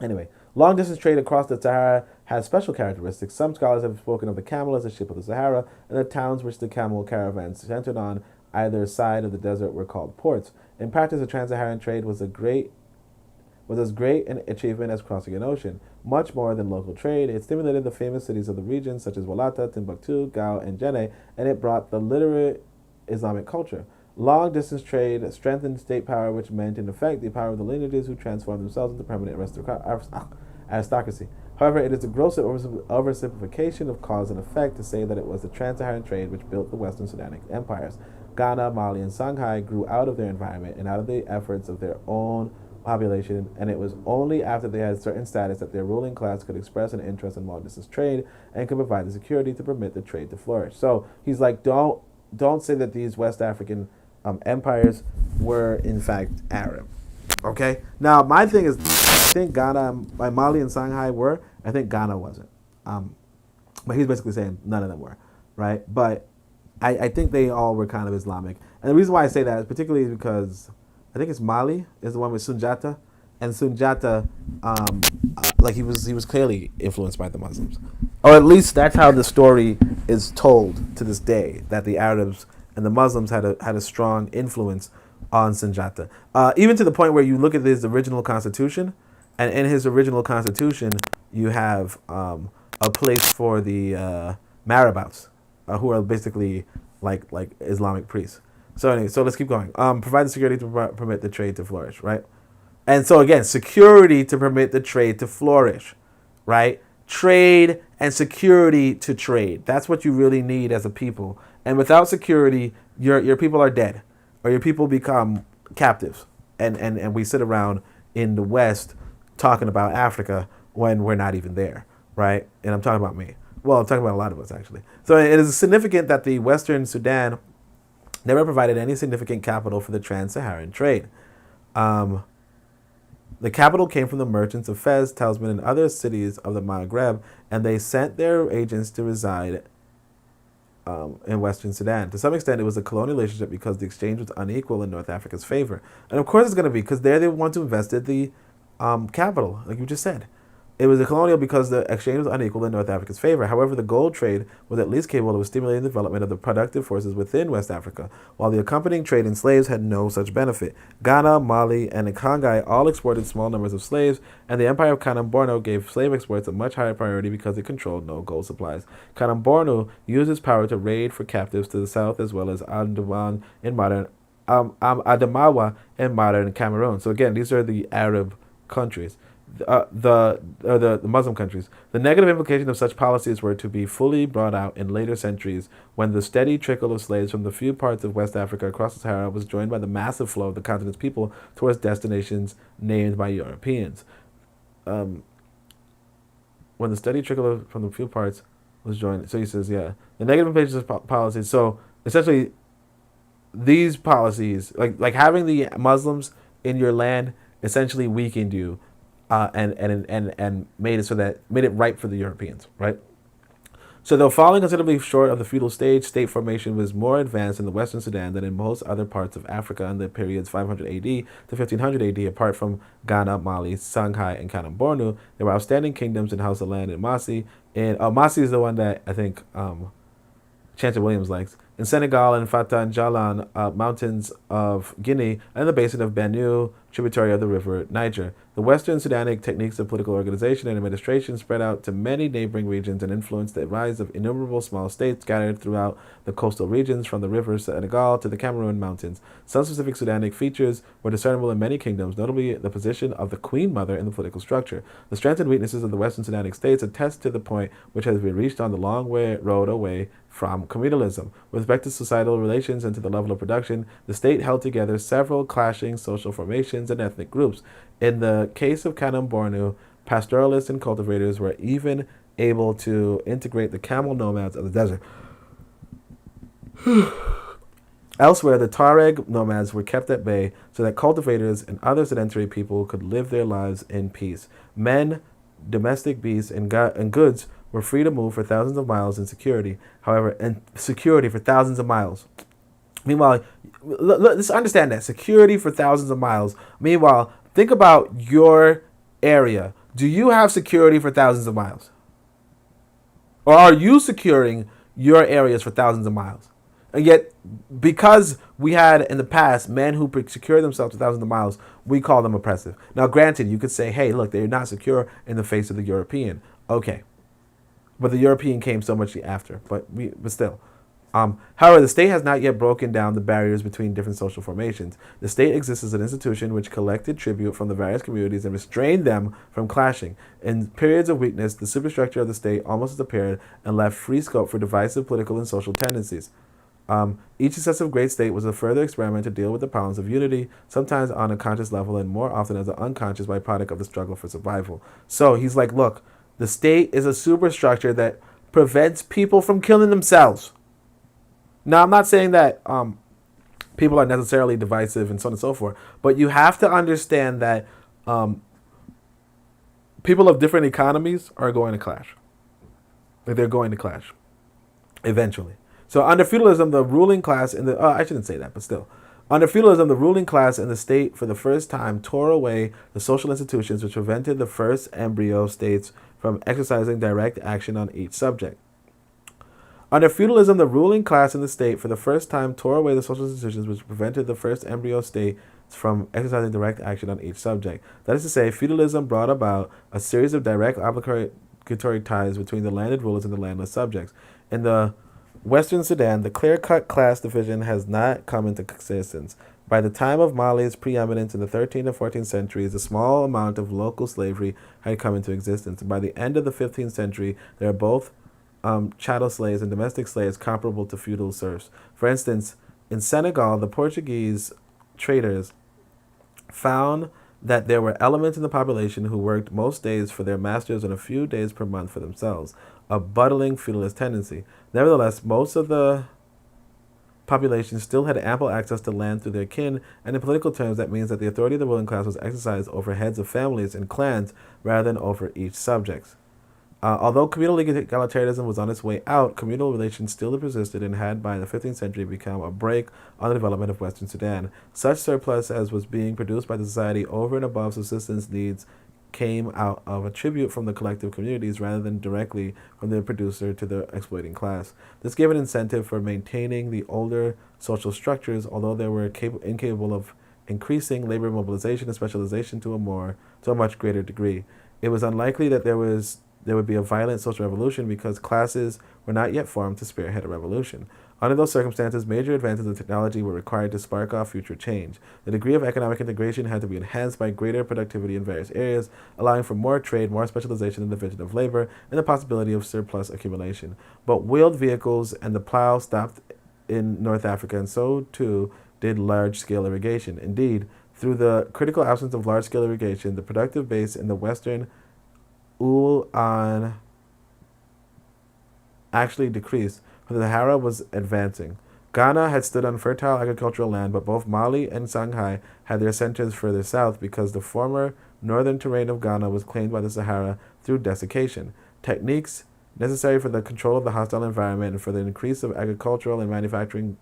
Anyway, long-distance trade across the Sahara has special characteristics. Some scholars have spoken of the camel as a ship of the Sahara, and the towns which the camel caravans centered on either side of the desert were called ports. In practice, the trans-Saharan trade was as great an achievement as crossing an ocean. Much more than local trade, it stimulated the famous cities of the region, such as Walata, Timbuktu, Gao, and Jenne, and it brought the literate Islamic culture. Long-distance trade strengthened state power, which meant, in effect, the power of the lineages who transformed themselves into permanent aristocracy. However, it is a gross oversimplification of cause and effect to say that it was the trans-Saharan trade which built the Western Sudanic empires. Ghana, Mali, and Songhai grew out of their environment and out of the efforts of their own population, and it was only after they had certain status that their ruling class could express an interest in long-distance trade and could provide the security to permit the trade to flourish. So he's like, don't say that these West African empires were in fact Arab. Okay. Now my thing is, I think Ghana, Mali, and Songhai were. I think Ghana wasn't. But he's basically saying none of them were, right? But I think they all were kind of Islamic, and the reason why I say that is particularly because I think it's Mali is the one with Sunjata, and Sunjata, he was clearly influenced by the Muslims, or at least that's how the story is told to this day, that the Arabs and the Muslims had a strong influence on Sunjata, even to the point where you look at his original constitution, and in his original constitution you have a place for the marabouts, who are basically like Islamic priests. So anyway, so let's keep going. Provide the security to permit the trade to flourish, right? And so again, security to permit the trade to flourish, right? Trade and security to trade. That's what you really need as a people. And without security, your people are dead, or your people become captives. And we sit around in the West talking about Africa when we're not even there, right? And I'm talking about me. Well, I'm talking about a lot of us, actually. So it is significant that the Western Sudan never provided any significant capital for the trans-Saharan trade. The capital came from the merchants of Fez, Talisman, and other cities of the Maghreb, and they sent their agents to reside in Western Sudan. To some extent, it was a colonial relationship because the exchange was unequal in North Africa's favor. And of course it's going to be, because they're the ones who invested the capital, like you just said. It was a colonial because the exchange was unequal in North Africa's favor. However, the gold trade was at least capable of stimulating the development of the productive forces within West Africa, while the accompanying trade in slaves had no such benefit. Ghana, Mali, and the Congai all exported small numbers of slaves, and the Empire of Kanem-Borno gave slave exports a much higher priority because it controlled no gold supplies. Kanem-Borno used its power to raid for captives to the south, as well as Adamawa in modern Cameroon. So again, these are the Arab countries. The Muslim countries. The negative implications of such policies were to be fully brought out in later centuries, when the steady trickle of slaves from the few parts of West Africa across the Sahara was joined by the massive flow of the continent's people towards destinations named by Europeans. When the steady trickle from the few parts was joined, so he says, yeah, the negative implications of policies. So essentially, these policies, like having the Muslims in your land, essentially weakened you. And made it ripe for the Europeans, right? So though falling considerably short of the feudal stage, state formation was more advanced in the Western Sudan than in most other parts of Africa in the periods 500 AD to 1500 AD. Apart from Ghana, Mali, Songhai, and Kanem-Borno, there were outstanding kingdoms in House of Land in Masi. And Masi is the one that I think Chanter Williams likes. In Senegal and Fata Jalan, mountains of Guinea, and the basin of Benue, tributary of the river Niger. The Western Sudanic techniques of political organization and administration spread out to many neighboring regions and influenced the rise of innumerable small states scattered throughout the coastal regions from the river Senegal to the Cameroon mountains. Some specific Sudanic features were discernible in many kingdoms, notably the position of the Queen Mother in the political structure. The strengths and weaknesses of the Western Sudanic states attest to the point which has been reached on the long road away from communalism. With respect to societal relations and to the level of production, the state held together several clashing social formations and ethnic groups. In the case of Kanem-Borno, pastoralists and cultivators were even able to integrate the camel nomads of the desert. Elsewhere, the Tuareg nomads were kept at bay so that cultivators and other sedentary people could live their lives in peace. Men, domestic beasts, and goods were free to move for thousands of miles in security. However, and security for thousands of miles. Meanwhile, let's understand that. Security for thousands of miles. Meanwhile, think about your area. Do you have security for thousands of miles? Or are you securing your areas for thousands of miles? And yet, because we had in the past men who secure themselves to thousands of miles, we call them oppressive. Now, granted, you could say, hey, look, they're not secure in the face of the European. Okay. But the European came so much after. But still. However, the state has not yet broken down the barriers between different social formations. The state exists as an institution which collected tribute from the various communities and restrained them from clashing. In periods of weakness, the superstructure of the state almost disappeared and left free scope for divisive political and social tendencies. Each successive great state was a further experiment to deal with the problems of unity, sometimes on a conscious level and more often as an unconscious byproduct of the struggle for survival. So he's like, look, the state is a superstructure that prevents people from killing themselves. Now, I'm not saying that people are necessarily divisive and so on and so forth, but you have to understand that people of different economies are going to clash. They're going to clash eventually. So under feudalism, the ruling class in the I shouldn't say that, but still. Under feudalism, the ruling class in the state for the first time tore away the social institutions which prevented the first embryo states from exercising direct action on each subject. Under feudalism, the ruling class in the state for the first time tore away the social institutions which prevented the first embryo states from exercising direct action on each subject. That is to say, feudalism brought about a series of direct obligatory ties between the landed rulers and the landless subjects. In the Western Sudan, the clear-cut class division has not come into existence. By the time of Mali's preeminence in the 13th and 14th centuries, a small amount of local slavery had come into existence. By the end of the 15th century, there are both chattel slaves and domestic slaves comparable to feudal serfs. For instance, in Senegal, the Portuguese traders found that there were elements in the population who worked most days for their masters and a few days per month for themselves, a budding feudalist tendency. Nevertheless, most of the population still had ample access to land through their kin, and in political terms that means that the authority of the ruling class was exercised over heads of families and clans rather than over each subject. Although communal egalitarianism was on its way out, communal relations still persisted and had by the 15th century become a brake on the development of Western Sudan. Such surplus as was being produced by the society over and above subsistence needs came out of a tribute from the collective communities rather than directly from the producer to the exploiting class. This gave an incentive for maintaining the older social structures, although they were incapable of increasing labor mobilization and specialization to a much greater degree. It was unlikely that there would be a violent social revolution because classes were not yet formed to spearhead a revolution. Under those circumstances, major advances in technology were required to spark off future change. The degree of economic integration had to be enhanced by greater productivity in various areas, allowing for more trade, more specialization in the division of labor, and the possibility of surplus accumulation. But wheeled vehicles and the plow stopped in North Africa, and so too did large-scale irrigation. Indeed, through the critical absence of large-scale irrigation, the productive base in the western Ulan actually decreased, for the Sahara was advancing. Ghana had stood on fertile agricultural land, but both Mali and Shanghai had their centers further south because the former northern terrain of Ghana was claimed by the Sahara through desiccation. Techniques necessary for the control of the hostile environment and for the increase of agricultural and manufacturing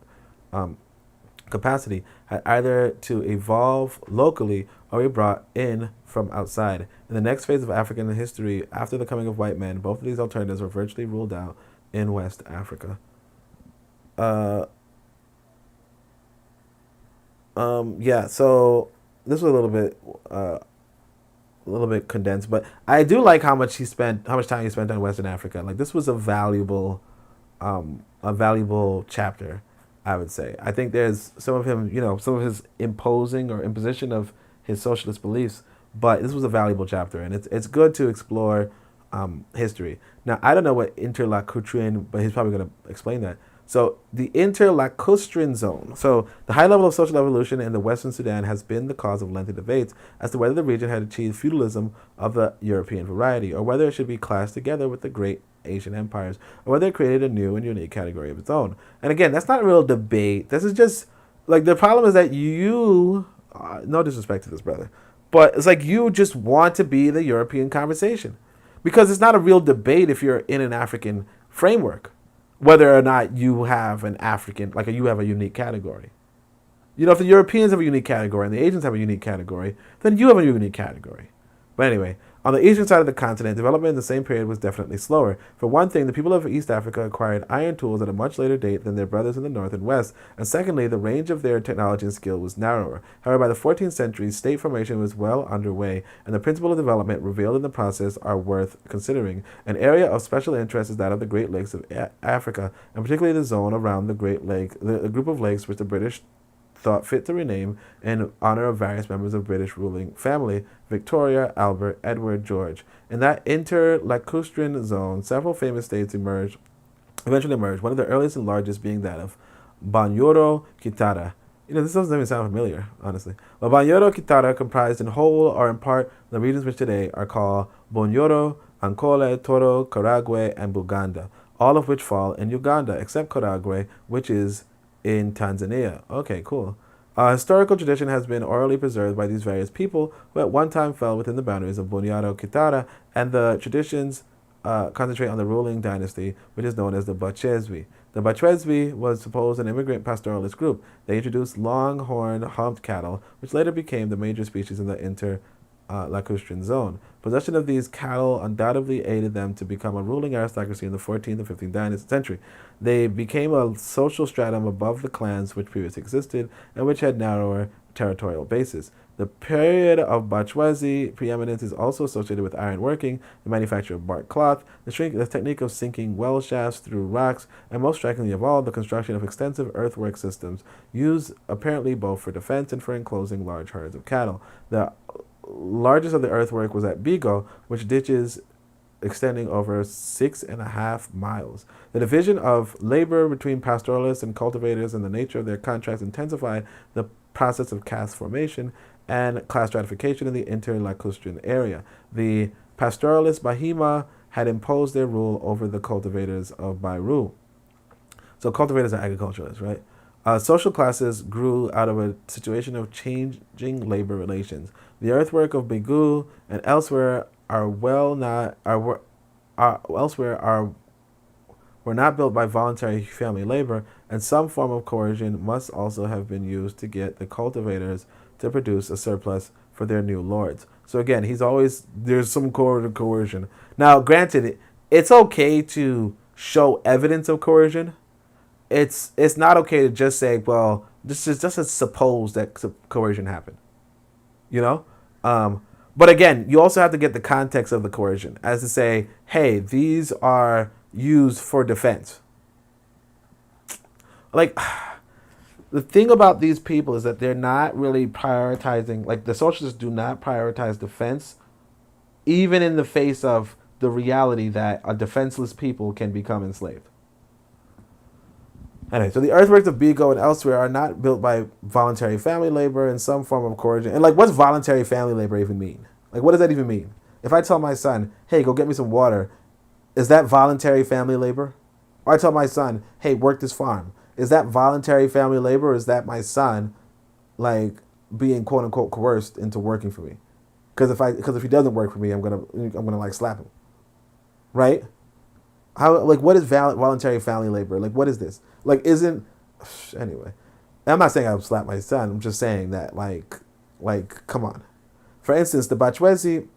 capacity had either to evolve locally or be brought in from outside. In the next phase of African history, after the coming of white men, both of these alternatives were virtually ruled out in West Africa. Yeah, so this was a little bit condensed, but I do like how much time he spent on Western Africa. Like, this was a valuable chapter, I would say. I think there's some of him, some of his imposition of his socialist beliefs, but this was a valuable chapter, and it's good to explore history. Now, I don't know what interlacustrine, but he's probably going to explain that. So the interlacustrine zone. So the high level of social evolution in the Western Sudan has been the cause of lengthy debates as to whether the region had achieved feudalism of the European variety, or whether it should be classed together with the great Asian empires, or whether it created a new and unique category of its own. And again, that's not a real debate. This is just, like, the problem is that you, no disrespect to this brother, but it's like you just want to be the European conversation. Because it's not a real debate if you're in an African framework, whether or not you have an African, like you have a unique category. If the Europeans have a unique category and the Asians have a unique category, then you have a unique category. But anyway, on the eastern side of the continent, development in the same period was definitely slower. For one thing, the people of East Africa acquired iron tools at a much later date than their brothers in the north and west, and secondly, the range of their technology and skill was narrower. However, by the 14th century, state formation was well underway, and the principle of development revealed in the process are worth considering. An area of special interest is that of the Great Lakes of Africa, and particularly the zone around the Great Lake, the group of lakes which the British thought fit to rename in honor of various members of British ruling family: Victoria, Albert, Edward, George. In that interlacustrine zone, several famous states eventually emerged, one of the earliest and largest being that of Banyoro Kitara. This doesn't even sound familiar, honestly. But Banyoro Kitara comprised in whole or in part the regions which today are called Bonyoro, Ankole, Toro, Karagwe, and Buganda, all of which fall in Uganda, except Karagwe, which is in Tanzania. Okay, cool. Historical tradition has been orally preserved by these various people who at one time fell within the boundaries of Bunyoro Kitara, and the traditions concentrate on the ruling dynasty, which is known as the Bachezwi. The Bachezwi was supposed an immigrant pastoralist group. They introduced long-horned humped cattle, which later became the major species in the interlacustrine zone. Possession of these cattle undoubtedly aided them to become a ruling aristocracy in the 14th and 15th century. They became a social stratum above the clans which previously existed and which had narrower territorial bases. The period of Bachwezi preeminence is also associated with iron working, the manufacture of bark cloth, the technique of sinking well shafts through rocks, and most strikingly of all, the construction of extensive earthwork systems, used apparently both for defense and for enclosing large herds of cattle. The largest of the earthwork was at Bigo, which ditches extending over 6.5 miles. The division of labor between pastoralists and cultivators and the nature of their contracts intensified the process of caste formation and class stratification in the interlacustrian area. The pastoralist Bahima had imposed their rule over the cultivators of Bairu. So cultivators are agriculturalists, right? Social classes grew out of a situation of changing labor relations. The earthwork of Begu and elsewhere were not built by voluntary family labor, and some form of coercion must also have been used to get the cultivators to produce a surplus for their new lords. So again, there's some coercion. Now, granted, it's okay to show evidence of coercion. It's not okay to just say, well, this is just suppose that coercion happened. You know? But again, you also have to get the context of the coercion, as to say, hey, these are used for defense. Like, the thing about these people is that they're not really prioritizing, like the socialists do not prioritize defense, even in the face of the reality that a defenseless people can become enslaved. Anyway, so the earthworks of Bigo and elsewhere are not built by voluntary family labor in some form of coercion. And like, what's voluntary family labor even mean? Like, what does that even mean? If I tell my son, hey, go get me some water, is that voluntary family labor? Or I tell my son, hey, work this farm. Is that voluntary family labor, or is that my son, like, being quote unquote coerced into working for me? Because if he doesn't work for me, I'm gonna like slap him, right? How, like, what is voluntary family labor? Like, what is this? Like, anyway. I'm not saying I would slap my son. I'm just saying that, like, come on. For instance, the Bachwezi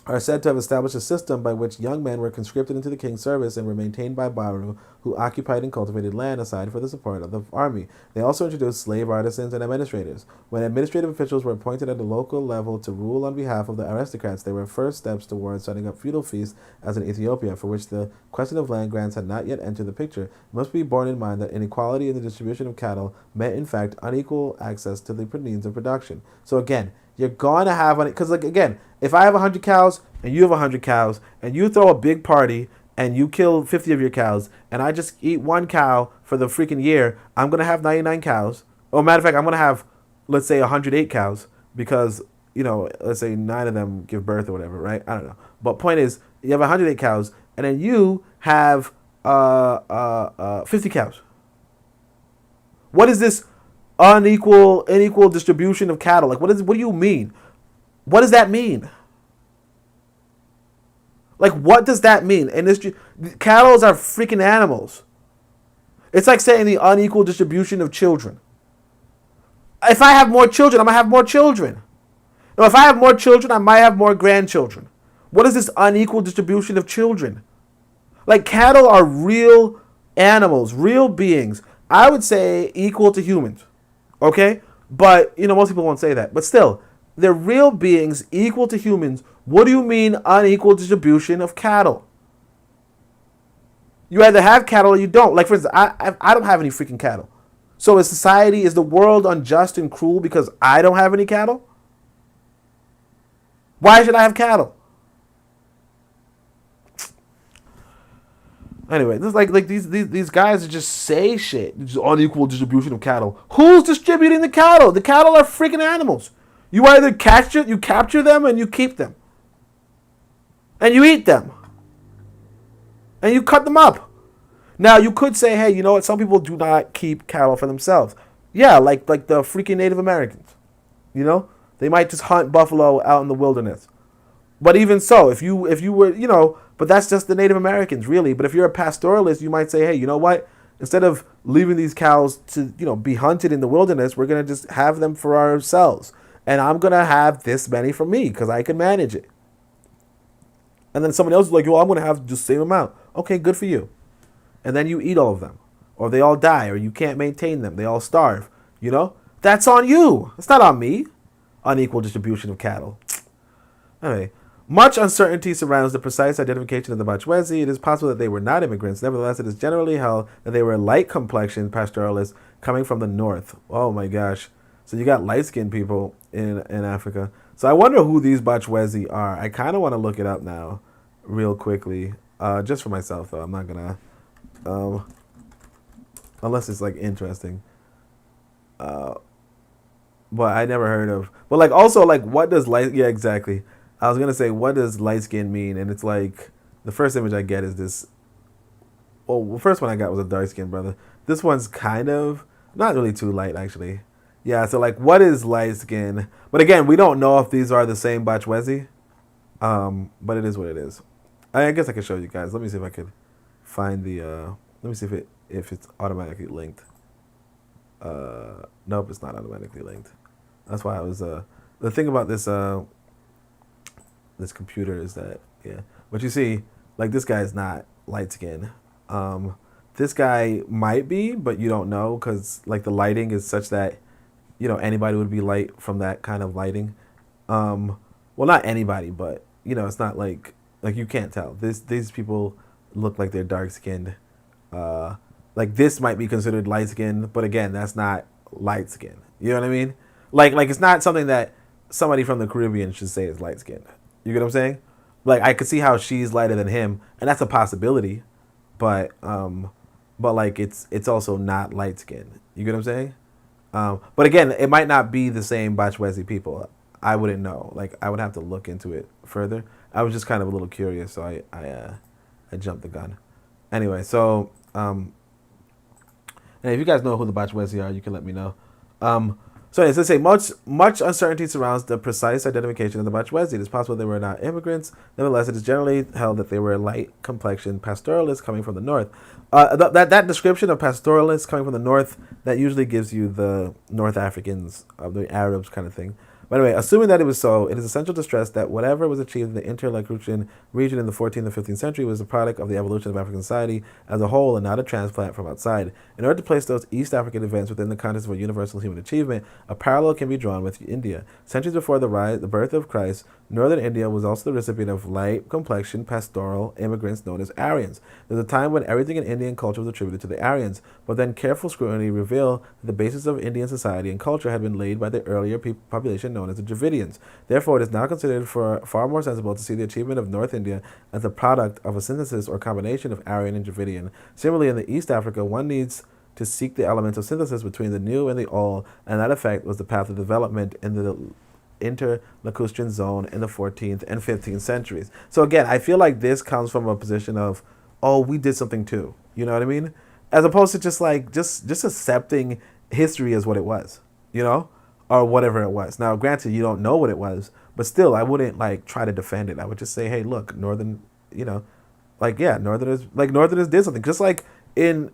are said to have established a system by which young men were conscripted into the king's service and were maintained by Baru, who occupied and cultivated land aside for the support of the army. They also introduced slave artisans and administrators. When administrative officials were appointed at the local level to rule on behalf of the aristocrats, they were first steps towards setting up feudal feasts as in Ethiopia, for which the question of land grants had not yet entered the picture. It must be borne in mind that inequality in the distribution of cattle meant, in fact, unequal access to the means of production. So again, you're going to have, because like, again, if I have 100 cows and you have 100 cows and you throw a big party and you kill 50 of your cows and I just eat one cow for the freaking year, I'm going to have 99 cows. Or matter of fact, I'm going to have, let's say, 108 cows because, let's say 9 of them give birth or whatever, right? I don't know. But point is, you have 108 cows and then you have 50 cows. What is this unequal distribution of cattle? Like, what do you mean? What does that mean? Like, what does that mean? And cattle are freaking animals. It's like saying the unequal distribution of children. If I have more children, I'm going to have more children. Now, if I have more children, I might have more grandchildren. What is this unequal distribution of children? Like, cattle are real animals, real beings. I would say equal to humans. Okay? But, most people won't say that. But still, they're real beings equal to humans. What do you mean unequal distribution of cattle? You either have cattle or you don't. Like, for instance, I don't have any freaking cattle. So is the world unjust and cruel because I don't have any cattle? Why should I have cattle? Anyway, this is like these guys just say shit. It's unequal distribution of cattle. Who's distributing the cattle? The cattle are freaking animals. You either capture them and you keep them. And you eat them. And you cut them up. Now, you could say, hey, you know what? Some people do not keep cattle for themselves. Yeah, like the freaking Native Americans. They might just hunt buffalo out in the wilderness. But even so, if you were, but that's just the Native Americans, really. But if you're a pastoralist, you might say, hey, you know what? Instead of leaving these cows to, be hunted in the wilderness, we're going to just have them for ourselves. And I'm going to have this many for me because I can manage it. And then someone else is like, well, I'm going to have the same amount. Okay, good for you. And then you eat all of them. Or they all die, or you can't maintain them. They all starve. That's on you. It's not on me. unequal distribution of cattle. Anyway, much uncertainty surrounds the precise identification of the Bachwezi. It is possible that they were not immigrants. Nevertheless, it is generally held that they were light-complexioned pastoralists coming from the north. Oh my gosh. So you got light-skinned people in Africa. So I wonder who these Bachwezi are. I kind of want to look it up now real quickly. Just for myself, though. I'm not going to... unless it's, like, interesting. But I never heard of... But, like, also, like, what does light... Yeah, exactly. I was going to say, what does light skin mean? And it's like, the first image I get is this. Well, the first one I got was a dark skinned brother. This one's kind of, not really too light, actually. Yeah, so like, what is light skin? But again, we don't know if these are the same Bachwezi. But it is what it is. I guess I could show you guys. Let me see if I could find the, let me see if it's automatically linked. Nope, it's not automatically linked. That's why I was, the thing about this, this computer is that, yeah. But you see, like, this guy is not light skinned. This guy might be, but you don't know because, like, the lighting is such that, you know, anybody would be light from that kind of lighting. Well, not anybody, but, you know, it's not like you can't tell. These people look like they're dark skinned. Like, this might be considered light skinned, but again, that's not light skinned. You know what I mean? Like it's not something that somebody from the Caribbean should say is light skinned. You get what I'm saying? Like, I could see how she's lighter than him, and that's a possibility, but like, it's also not light skinned. You get what I'm saying? But again, it might not be the same Bachwezi people. I wouldn't know. Like, I would have to look into it further. I was just kind of a little curious, so I jumped the gun. Anyway, so and if you guys know who the Bachwezi are, you can let me know. So as I say, much uncertainty surrounds the precise identification of the Bachwezi. It is possible they were not immigrants. Nevertheless, it is generally held that they were light-complexioned pastoralists coming from the north. That description of pastoralists coming from the north, that usually gives you the North Africans, the Arabs kind of thing. By the way, assuming that it was so, it is essential to stress that whatever was achieved in the inter-Lacustrian region in the 14th and 15th century was a product of the evolution of African society as a whole and not a transplant from outside. In order to place those East African events within the context of a universal human achievement, a parallel can be drawn with India. Centuries before the birth of Christ, northern India was also the recipient of light-complexioned pastoral immigrants known as Aryans. There was a time when everything in Indian culture was attributed to the Aryans, but then careful scrutiny revealed that the basis of Indian society and culture had been laid by the earlier population known as the Dravidians. Therefore, it is now considered far more sensible to see the achievement of North India as the product of a synthesis or combination of Aryan and Dravidian. Similarly, in the East Africa, one needs to seek the elements of synthesis between the new and the old, and that effect was the path of development in the inter-Lacustrian zone in the 14th and 15th centuries. So again, I feel like this comes from a position of, oh, we did something too. You know what I mean? As opposed to just accepting history as what it was, you know, or whatever it was. Now, granted, you don't know what it was, but still, I wouldn't like try to defend it. I would just say, hey, look, northern, you know, like, yeah, northerners did something. Just like in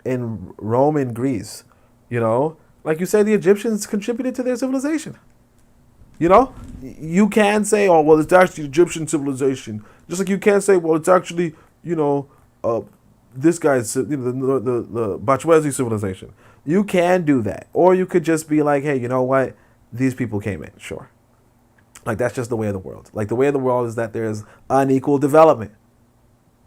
Rome and Greece, you know, like you say, the Egyptians contributed to their civilization. You know, you can say, oh, well, it's actually Egyptian civilization. Just like you can't say, well, it's actually, you know, this guy's, you know, the Bachwezi civilization. You can do that. Or you could just be like, hey, you know what? These people came in. Sure. Like, that's just the way of the world. Like, the way of the world is that there's unequal development.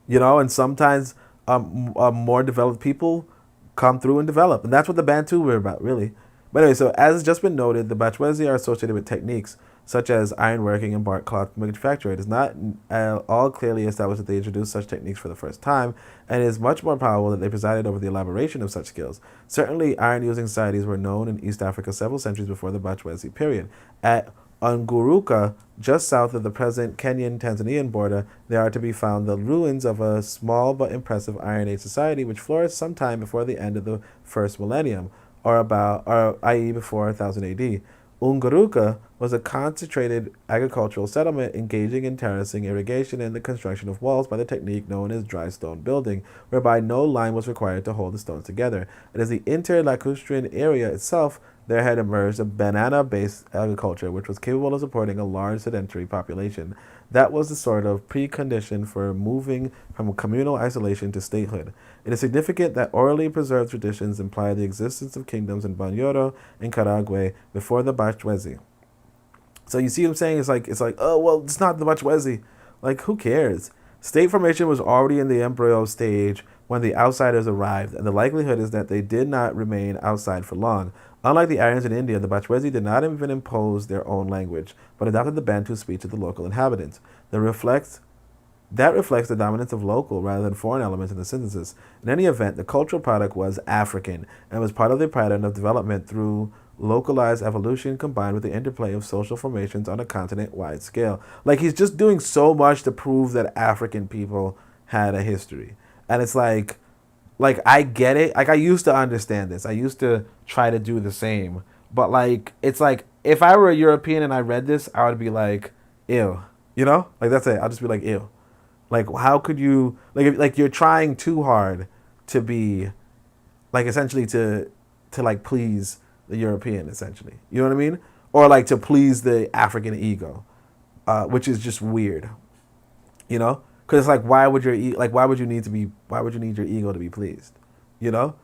You know, and sometimes more developed people come through and develop. And that's what the Bantu were about, really. But anyway, so as has just been noted, the Bachwezi are associated with techniques such as ironworking and bark cloth manufacture. It is not all clearly established that they introduced such techniques for the first time, and it is much more probable that they presided over the elaboration of such skills. Certainly, iron-using societies were known in East Africa several centuries before the Bachwezi period. At Unguruka, just south of the present Kenyan-Tanzanian border, there are to be found the ruins of a small but impressive Iron Age society which flourished sometime before the end of the first millennium, i.e. before 1000 AD. Unguruka was a concentrated agricultural settlement engaging in terracing, irrigation, and the construction of walls by the technique known as dry stone building, whereby no line was required to hold the stones together. It is the inter-Lacustrian area itself there had emerged a banana-based agriculture which was capable of supporting a large sedentary population. That was the sort of precondition for moving from communal isolation to statehood. It is significant that orally preserved traditions imply the existence of kingdoms in Banyoro and Karagwe before the Bachwezi. So you see what I'm saying? It's like, oh well, it's not the Bachwezi. Like, who cares? State formation was already in the embryo stage when the outsiders arrived, and the likelihood is that they did not remain outside for long. Unlike the Aryans in India, the Bachwezi did not even impose their own language, but adopted the Bantu speech of the local inhabitants. That reflects the dominance of local rather than foreign elements in the synthesis. In any event, the cultural product was African and was part of the pattern of development through localized evolution combined with the interplay of social formations on a continent-wide scale. Like, he's just doing so much to prove that African people had a history. And it's like I get it. Like, I used to understand this. I used to try to do the same. But like, it's like, if I were a European and I read this, I would be like, ew. You know? Like, that's it. I'll just be like, ew. Like, how could you, like you're trying too hard to be, like, essentially to like please the European, essentially. You know what I mean? Or like to please the African ego, which is just weird. You know? Because it's like, why would you need your ego to be pleased? You know?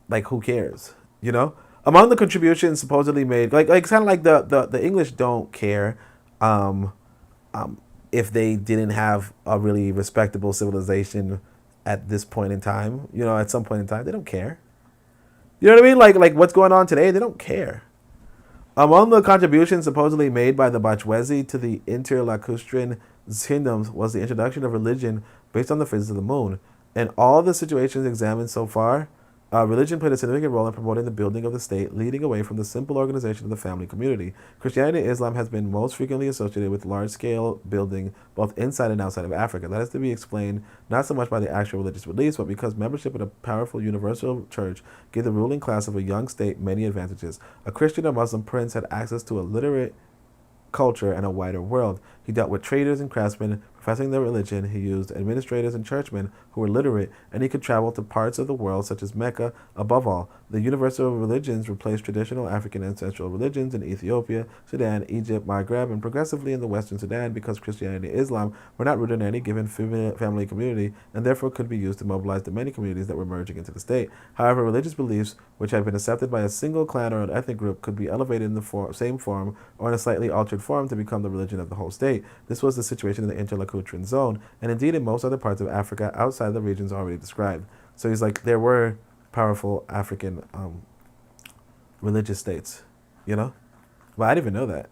Like, who cares? You know? Among the contributions supposedly made, like it's kind of like the English don't care, if they didn't have a really respectable civilization at this point in time. You know, at some point in time, they don't care. You know what I mean? Like what's going on today, they don't care. Among the contributions supposedly made by the Bachwezi to the interlacustrine kingdoms was the introduction of religion based on the phases of the moon. In all the situations examined so far, religion played a significant role in promoting the building of the state, leading away from the simple organization of the family community. Christianity and Islam has been most frequently associated with large-scale building both inside and outside of Africa. That is to be explained not so much by the actual religious beliefs, but because membership in a powerful universal church gave the ruling class of a young state many advantages. A Christian or Muslim prince had access to a literate culture and a wider world. He dealt with traders and craftsmen professing their religion. He used administrators and churchmen who were literate, and he could travel to parts of the world such as Mecca. Above all, the universal religions replaced traditional African ancestral religions in Ethiopia, Sudan, Egypt, Maghreb, and progressively in the Western Sudan because Christianity and Islam were not rooted in any given family community and therefore could be used to mobilize the many communities that were merging into the state. However, religious beliefs which had been accepted by a single clan or an ethnic group could be elevated in the same form or in a slightly altered form to become the religion of the whole state. This was the situation in the interlacustrine zone, and indeed in most other parts of Africa outside the regions already described. So he's like, there were powerful African religious states, you know? But I didn't even know that.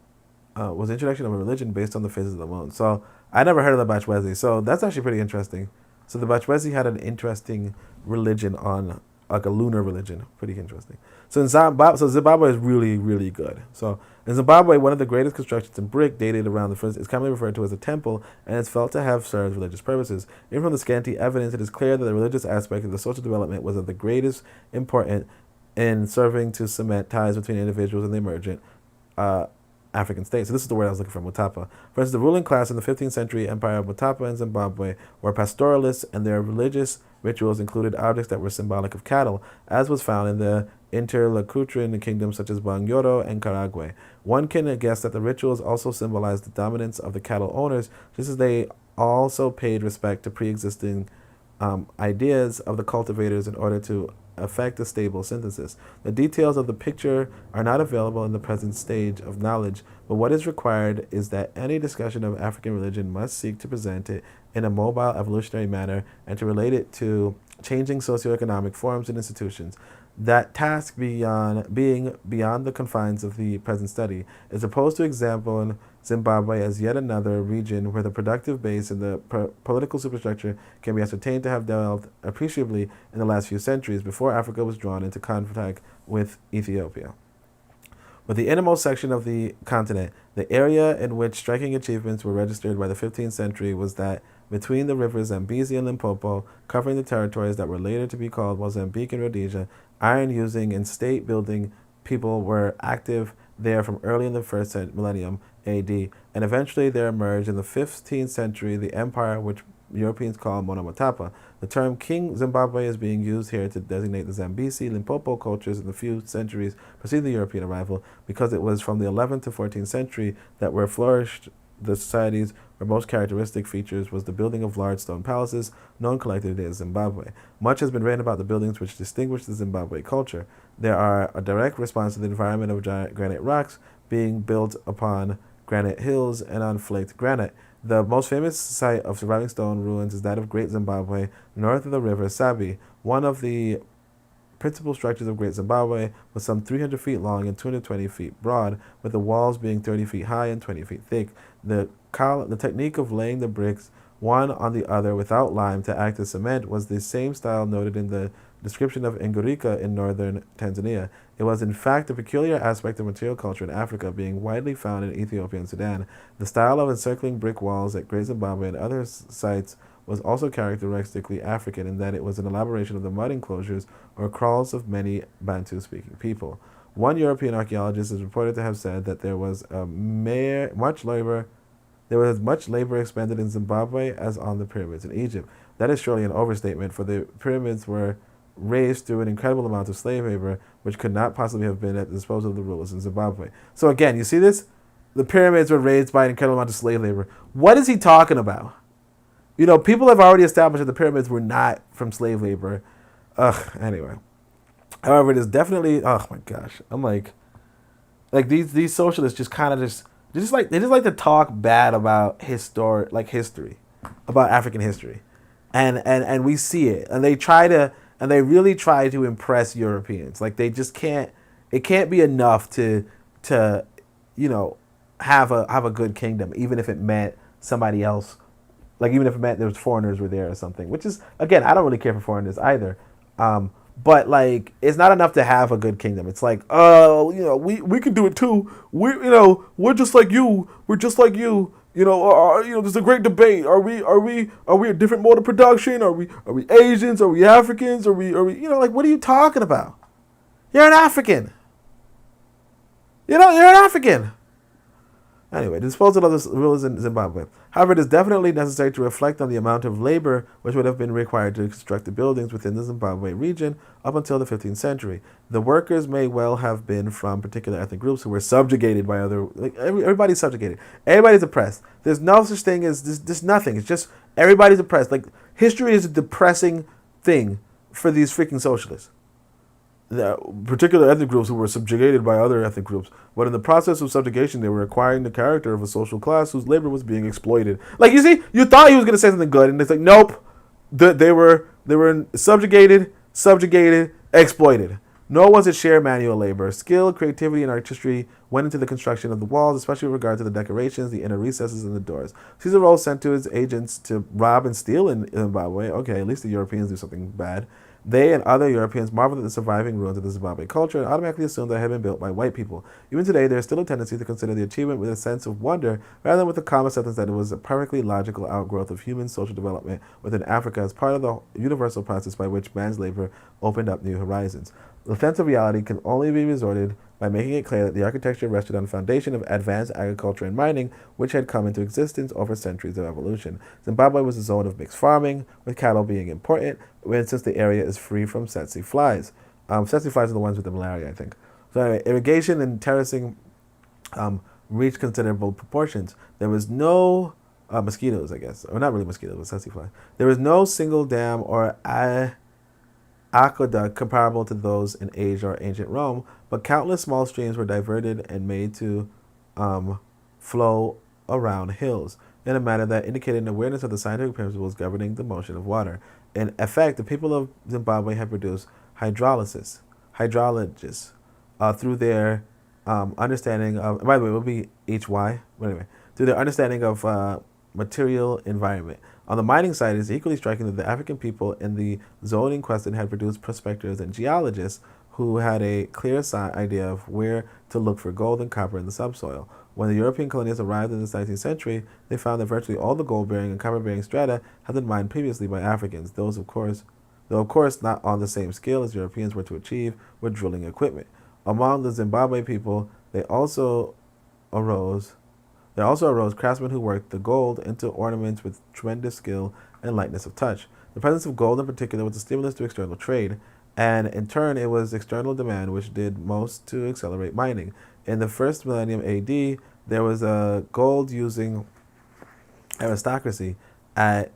Was the introduction of a religion based on the phases of the moon. So I never heard of the Bachwezi. So that's actually pretty interesting. So the Bachwezi had an interesting religion on, like a lunar religion. Pretty interesting. So in Zimbabwe is really, really good. So in Zimbabwe, one of the greatest constructions in brick dated around the first is commonly referred to as a temple, and it's felt to have served religious purposes. Even from the scanty evidence, it is clear that the religious aspect of the social development was of the greatest importance in serving to cement ties between individuals and the emergent African states. So this is the word I was looking for, Mutapa. For instance, the ruling class in the 15th century empire of Mutapa in Zimbabwe were pastoralists, and their religious rituals included objects that were symbolic of cattle, as was found in the interlacustrine kingdoms such as Banyoro and Karagwe. One can guess that the rituals also symbolized the dominance of the cattle owners, just as they also paid respect to pre-existing ideas of the cultivators in order to affect a stable synthesis. The details of the picture are not available in the present stage of knowledge, but what is required is that any discussion of African religion must seek to present it in a mobile, evolutionary manner and to relate it to changing socioeconomic forms and institutions. That task being beyond the confines of the present study is opposed to example Zimbabwe as yet another region where the productive base and the political superstructure can be ascertained to have developed appreciably in the last few centuries before Africa was drawn into contact with Ethiopia. With the innermost section of the continent, the area in which striking achievements were registered by the 15th century was that between the rivers Zambezi and Limpopo, covering the territories that were later to be called Mozambique and Rhodesia, iron-using and state-building people were active there from early in the first millennium AD, and eventually there emerged in the 15th century the empire which Europeans call Monomotapa. The term King Zimbabwe is being used here to designate the Zambezi, Limpopo cultures in the few centuries preceding the European arrival, because it was from the 11th to 14th century that where flourished the societies where most characteristic features was the building of large stone palaces, known collectively as Zimbabwe. Much has been written about the buildings which distinguish the Zimbabwe culture. There are a direct response to the environment of giant granite rocks being built upon granite hills and on flaked granite. The most famous site of surviving stone ruins is that of Great Zimbabwe, north of the river Sabi. One of the principal structures of Great Zimbabwe was some 300 feet long and 220 feet broad, with the walls being 30 feet high and 20 feet thick. The technique of laying the bricks one on the other without lime to act as cement was the same style noted in the description of Ngurika in northern Tanzania. It was in fact a peculiar aspect of material culture in Africa, being widely found in Ethiopia and Sudan. The style of encircling brick walls at Great Zimbabwe and other sites was also characteristically African in that it was an elaboration of the mud enclosures or kraals of many Bantu-speaking people. One European archaeologist is reported to have said that there was much labor expended in Zimbabwe as on the pyramids in Egypt. That is surely an overstatement, for the pyramids were raised through an incredible amount of slave labor, which could not possibly have been at the disposal of the rulers in Zimbabwe. So again, you see this? The pyramids were raised by an incredible amount of slave labor. What is he talking about? You know, people have already established that the pyramids were not from slave labor. Anyway. However, it is definitely, oh my gosh. I'm like these socialists just kind of they just like to talk bad about history, about African history. And we see it. And they really try to impress Europeans. Like it can't be enough to you know, have a good kingdom, even if it meant somebody else. Like, even if it meant there was foreigners were there or something, which is, again, I don't really care for foreigners either. But, like, it's not enough to have a good kingdom. It's like, you know, we can do it too. We're just like you. We're just like you. You know, there's a great debate. Are we a different mode of production? Are we Asians? Are we Africans? Are we, you know, like, what are you talking about? You're an African. You know, you're an African. Anyway, the disposal of the rulers in Zimbabwe. However, it is definitely necessary to reflect on the amount of labor which would have been required to construct the buildings within the Zimbabwe region up until the 15th century. The workers may well have been from particular ethnic groups who were subjugated by other. Like everybody's subjugated. Everybody's oppressed. There's no such thing as there's nothing. It's just everybody's oppressed. Like, history is a depressing thing for these freaking socialists. The particular ethnic groups who were subjugated by other ethnic groups, but in the process of subjugation, they were acquiring the character of a social class whose labor was being exploited. Like, you see, you thought he was going to say something good, and it's like, nope, they were subjugated, exploited. Nor was it sheer manual labor. Skill, creativity, and artistry went into the construction of the walls, especially with regard to the decorations, the inner recesses, and the doors. Caesar Rose sent to his agents to rob and steal in Zimbabwe. Okay, at least the Europeans do something bad. They and other Europeans marveled at the surviving ruins of the Zimbabwe culture and automatically assumed that it had been built by white people. Even today, there is still a tendency to consider the achievement with a sense of wonder rather than with the calm acceptance that it was a perfectly logical outgrowth of human social development within Africa as part of the universal process by which man's labor opened up new horizons. The sense of reality can only be resorted by making it clear that the architecture rested on a foundation of advanced agriculture and mining, which had come into existence over centuries of evolution. Zimbabwe was a zone of mixed farming, with cattle being important, since the area is free from tsetse flies. Tsetse flies are the ones with the malaria, I think. So anyway, irrigation and terracing reached considerable proportions. There was no mosquitoes, I guess. Or not really mosquitoes, but tsetse flies. There was no single dam or aqueduct comparable to those in Asia or ancient Rome, but countless small streams were diverted and made to flow around hills in a manner that indicated an awareness of the scientific principles governing the motion of water. In effect, the people of Zimbabwe have produced hydrologists through their understanding of, by the way, it will be HY, but anyway, through their understanding of material environment. On the mining side, it is equally striking that the African people in the zone in question had produced prospectors and geologists who had a clear idea of where to look for gold and copper in the subsoil. When the European colonists arrived in the 19th century, they found that virtually all the gold-bearing and copper-bearing strata had been mined previously by Africans, though of course not on the same scale as Europeans were to achieve with drilling equipment. Among the Zimbabwe people, they also arose There also arose craftsmen who worked the gold into ornaments with tremendous skill and lightness of touch. The presence of gold in particular was a stimulus to external trade, and in turn it was external demand which did most to accelerate mining. In the first millennium AD, there was a gold using aristocracy at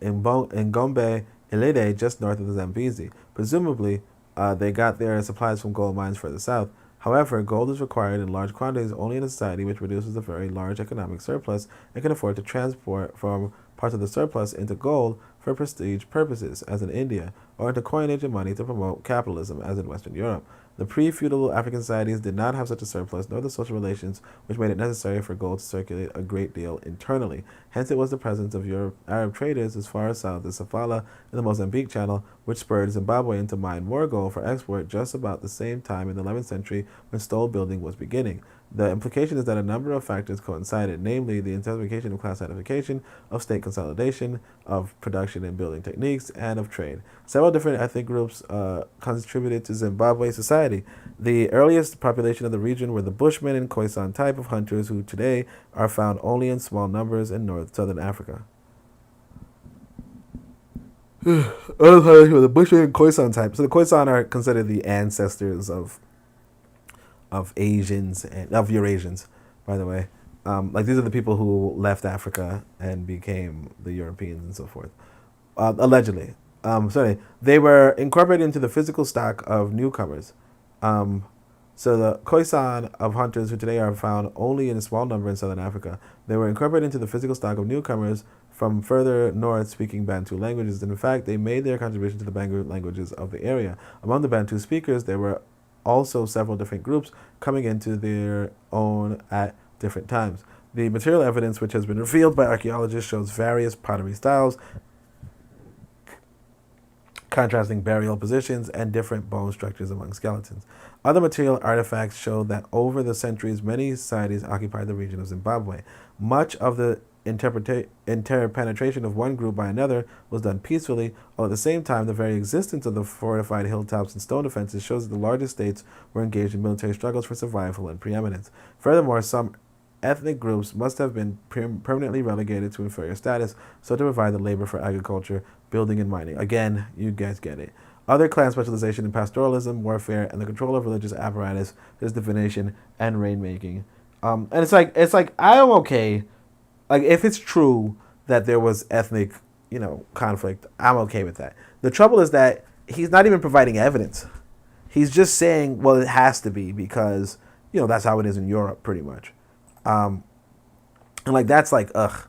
in Gombe Ilede, just north of the Zambezi. Presumably, they got their supplies from gold mines further south. However, gold is required in large quantities only in a society which produces a very large economic surplus and can afford to transport from parts of the surplus into gold for prestige purposes, as in India, or into coinage and money to promote capitalism, as in Western Europe. The pre-feudal African societies did not have such a surplus, nor the social relations which made it necessary for gold to circulate a great deal internally. Hence it was the presence of Arab traders as far south as Sofala in the Mozambique Channel, which spurred Zimbabwe to mine more gold for export just about the same time in the 11th century when stone building was beginning. The implication is that a number of factors coincided, namely the intensification of class stratification, of state consolidation, of production and building techniques, and of trade. Several different ethnic groups contributed to Zimbabwe society. The earliest population of the region were the Bushmen and Khoisan type of hunters who today are found only in small numbers in southern Africa. The Bushmen and Khoisan type. So the Khoisan are considered the ancestors of Asians and of Eurasians, by the way. Like these are the people who left Africa and became the Europeans and so forth. Allegedly. They were incorporated into the physical stock of newcomers. So the Khoisan of hunters who today are found only in a small number in southern Africa, they were incorporated into the physical stock of newcomers from further north speaking Bantu languages. And in fact, they made their contribution to the Bantu languages of the area. Among the Bantu speakers, there were also several different groups coming into their own at different times. The material evidence which has been revealed by archaeologists shows various pottery styles, contrasting burial positions, and different bone structures among skeletons. Other material artifacts show that over the centuries, many societies occupied the region of Zimbabwe. Much of the interpenetration of one group by another was done peacefully, while at the same time the very existence of the fortified hilltops and stone defenses shows that the largest states were engaged in military struggles for survival and preeminence. Furthermore, some ethnic groups must have been permanently relegated to inferior status, so to provide the labor for agriculture, building, and mining. Again, you guys get it. Other clan specialization in pastoralism, warfare, and the control of religious apparatus, is divination and rainmaking. And it's like I am okay. Like, if it's true that there was ethnic, conflict, I'm okay with that. The trouble is that he's not even providing evidence. He's just saying, well, it has to be because, that's how it is in Europe, pretty much. And that's like, ugh.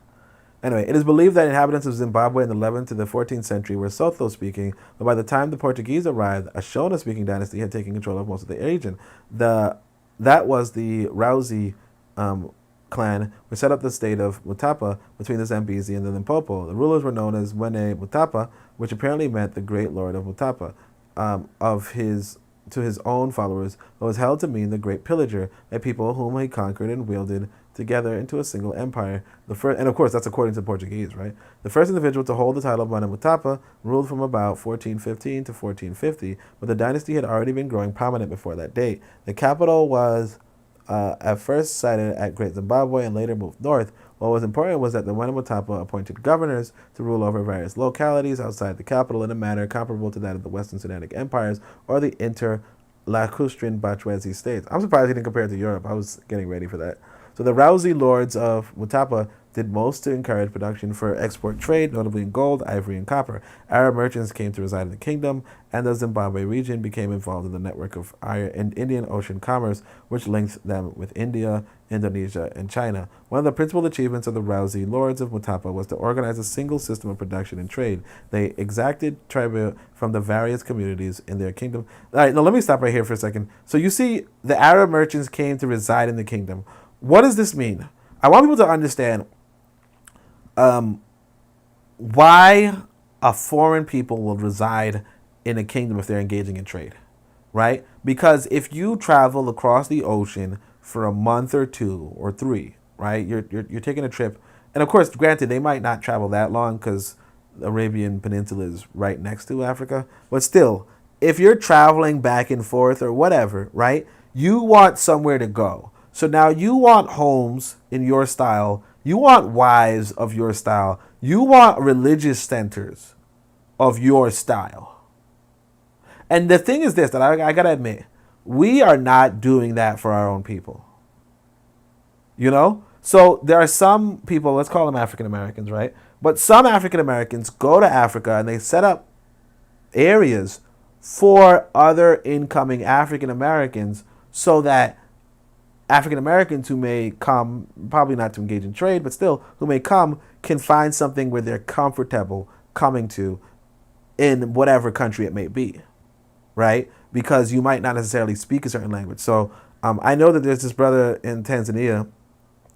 Anyway, it is believed that inhabitants of Zimbabwe in the 11th to the 14th century were Sotho speaking, but by the time the Portuguese arrived, a Shona speaking dynasty had taken control of most of the region. That was the Rousey clan, which set up the state of Mutapa between the Zambezi and the Limpopo. The rulers were known as Mwene Mutapa, which apparently meant the great lord of Mutapa, to his own followers, but was held to mean the great pillager, a people whom he conquered and wielded together into a single empire. And of course, that's according to the Portuguese, right? The first individual to hold the title of Mwene Mutapa ruled from about 1415 to 1450, but the dynasty had already been growing prominent before that date. The capital was at first sited at Great Zimbabwe and later moved north. What was important was that the Mwene Mutapa appointed governors to rule over various localities outside the capital in a manner comparable to that of the Western Sudanic empires or the inter-Lacustrine Bachwezi states. I'm surprised he didn't compare it to Europe. I was getting ready for that. So the Rousey lords of Mutapa did most to encourage production for export trade, notably in gold, ivory, and copper. Arab merchants came to reside in the kingdom, and the Zimbabwe region became involved in the network of Indian Ocean commerce, which linked them with India, Indonesia, and China. One of the principal achievements of the Rousey lords of Mutapa was to organize a single system of production and trade. They exacted tribute from the various communities in their kingdom. All right, now let me stop right here for a second. So you see, the Arab merchants came to reside in the kingdom. What does this mean? I want people to understand why a foreign people will reside in a kingdom if they're engaging in trade, right? Because if you travel across the ocean for a month or 2 or 3, right, you're taking a trip, and of course, granted, they might not travel that long because the Arabian Peninsula is right next to Africa, but still, if you're traveling back and forth or whatever, right, you want somewhere to go. So now you want homes in your style. You want wives of your style. You want religious centers of your style. And the thing is this, that I got to admit, we are not doing that for our own people. You know? So there are some people, let's call them African Americans, right? But some African Americans go to Africa and they set up areas for other incoming African Americans so that African Americans who may come, probably not to engage in trade, but still, who may come, can find something where they're comfortable coming to in whatever country it may be, right? Because you might not necessarily speak a certain language. So I know that there's this brother in Tanzania.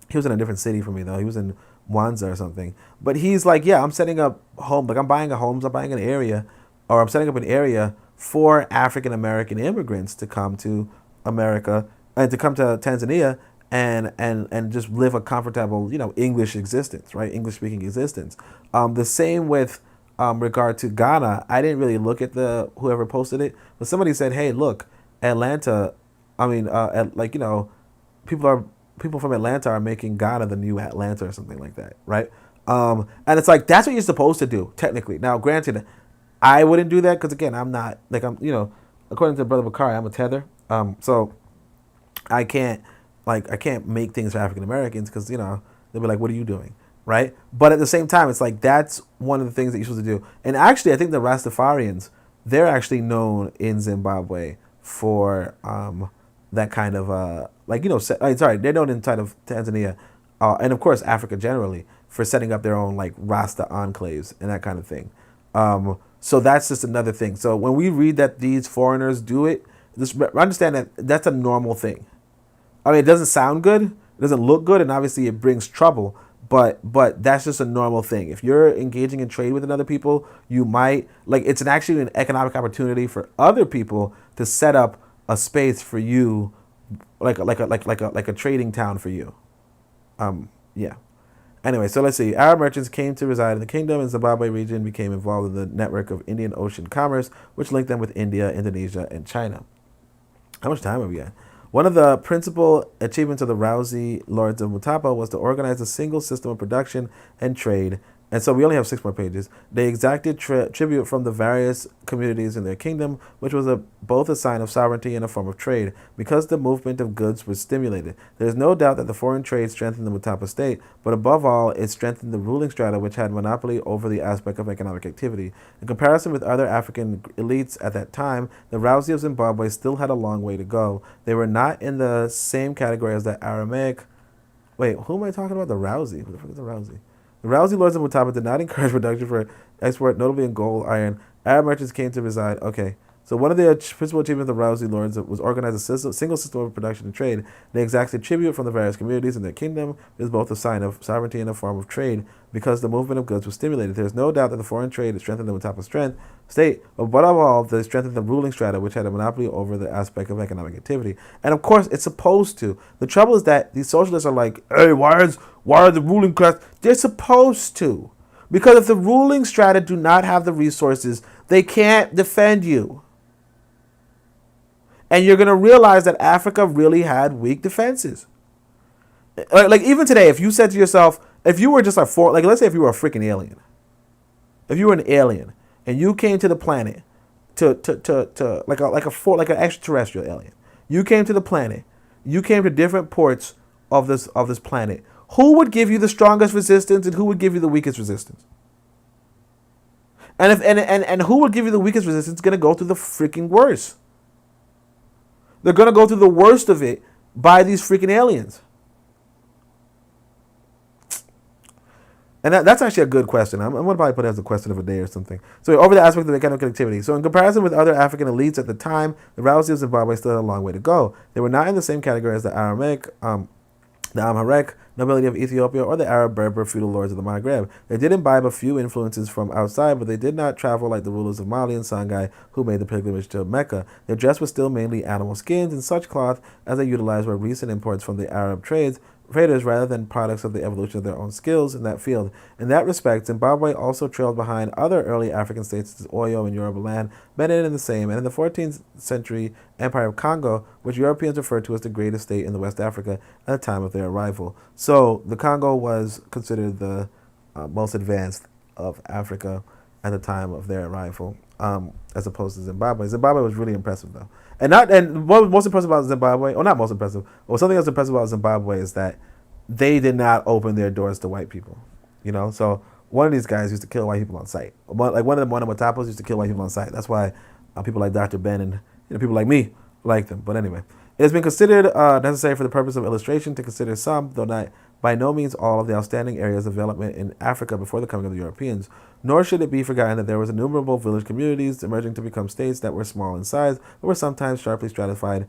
He was in a different city from me, though. He was in Mwanza or something. But he's like, yeah, I'm setting up home. Like, I'm buying I'm buying an area, or I'm setting up an area for African American immigrants to come to America and to come to Tanzania and just live a comfortable, English existence, right? English speaking existence. The same with regard to Ghana. I didn't really look at whoever posted it, but somebody said, hey, look, Atlanta. I mean, people from Atlanta are making Ghana the new Atlanta or something like that, right? And it's like, that's what you're supposed to do, technically. Now, granted, I wouldn't do that because, again, I'm not, like, according to Brother Bakari, I'm a tether. So I can't make things for African Americans because, they'll be like, what are you doing, right? But at the same time, it's like, that's one of the things that you're supposed to do. And actually, I think the Rastafarians, they're actually known in Zimbabwe for that kind of they're known inside of Tanzania, and of course Africa generally, for setting up their own like Rasta enclaves and that kind of thing. So that's just another thing. So when we read that these foreigners do it, just understand that that's a normal thing. I mean, it doesn't sound good, it doesn't look good, and obviously it brings trouble. But that's just a normal thing. If you're engaging in trade with another people, you might it's actually an economic opportunity for other people to set up a space for you, like a trading town for you. Yeah. Anyway, so let's see. Arab merchants came to reside in the kingdom, and Zimbabwe region became involved in the network of Indian Ocean commerce, which linked them with India, Indonesia, and China. How much time have we got? One of the principal achievements of the Rousey Lords of Mutapa was to organize a single system of production and trade. And so we only have 6 more pages. They exacted tribute from the various communities in their kingdom, which was both a sign of sovereignty and a form of trade, because the movement of goods was stimulated. There is no doubt that the foreign trade strengthened the Mutapa state, but above all, it strengthened the ruling strata, which had monopoly over the aspect of economic activity. In comparison with other African elites at that time, the Rousey of Zimbabwe still had a long way to go. They were not in the same category as the Aramaic. Wait, who am I talking about? The Rousey. Who the fuck is the Rousey? The Rousey Lords of Mutapa did not encourage production for export, notably in gold, iron. Arab merchants came to reside. Okay. So one of the principal achievements of the Rousey Lords was organize a single system of production and trade. They exacted tribute from the various communities in their kingdom. It is both a sign of sovereignty and a form of trade, because the movement of goods was stimulated. There is no doubt that the foreign trade has strengthened the Mutapa state, but above all, they strengthened the ruling strata, which had a monopoly over the aspect of economic activity. And of course, it's supposed to. The trouble is that these socialists are like, hey, why are the ruling class? They're supposed to. Because if the ruling strata do not have the resources, they can't defend you. And you're going to realize that Africa really had weak defenses. Like even today, if you said to yourself, if you were just let's say if you were a freaking alien. If you were an alien and you came to the planet like an extraterrestrial alien. You came to the planet. You came to different ports of this planet. Who would give you the strongest resistance and who would give you the weakest resistance? And who would give you the weakest resistance is going to go through the freaking worst. They're going to go through the worst of it by these freaking aliens. And that's actually a good question. I'm going to probably put it as a question of a day or something. So over the aspect of economic activity. So in comparison with other African elites at the time, the Rousey of Zimbabwe still had a long way to go. They were not in the same category as the Aramaic, the Amharic nobility of Ethiopia, or the Arab Berber feudal lords of the Maghreb. They did imbibe a few influences from outside, but they did not travel like the rulers of Mali and Songhai, who made the pilgrimage to Mecca. Their dress was still mainly animal skins, and such cloth as they utilized were recent imports from the Arab trades, traders rather than products of the evolution of their own skills in that field. In that respect, Zimbabwe also trailed behind other early African states such as Oyo and Yoruba land, Benin in the same, and in the 14th century Empire of Congo, which Europeans referred to as the greatest state in the West Africa at the time of their arrival. So the Congo was considered the most advanced of Africa at the time of their arrival, as opposed to Zimbabwe. Zimbabwe was really impressive though. And what was most impressive about Zimbabwe, or not most impressive, or something that's impressive about Zimbabwe is that they did not open their doors to white people. So one of these guys used to kill white people on sight. Like one of the Matapos used to kill white people on sight. That's why people like Dr. Ben and people like me like them. But anyway, it has been considered necessary for the purpose of illustration to consider some, though not by no means all, of the outstanding areas of development in Africa before the coming of the Europeans. Nor should it be forgotten that there was innumerable village communities emerging to become states that were small in size, but were sometimes sharply stratified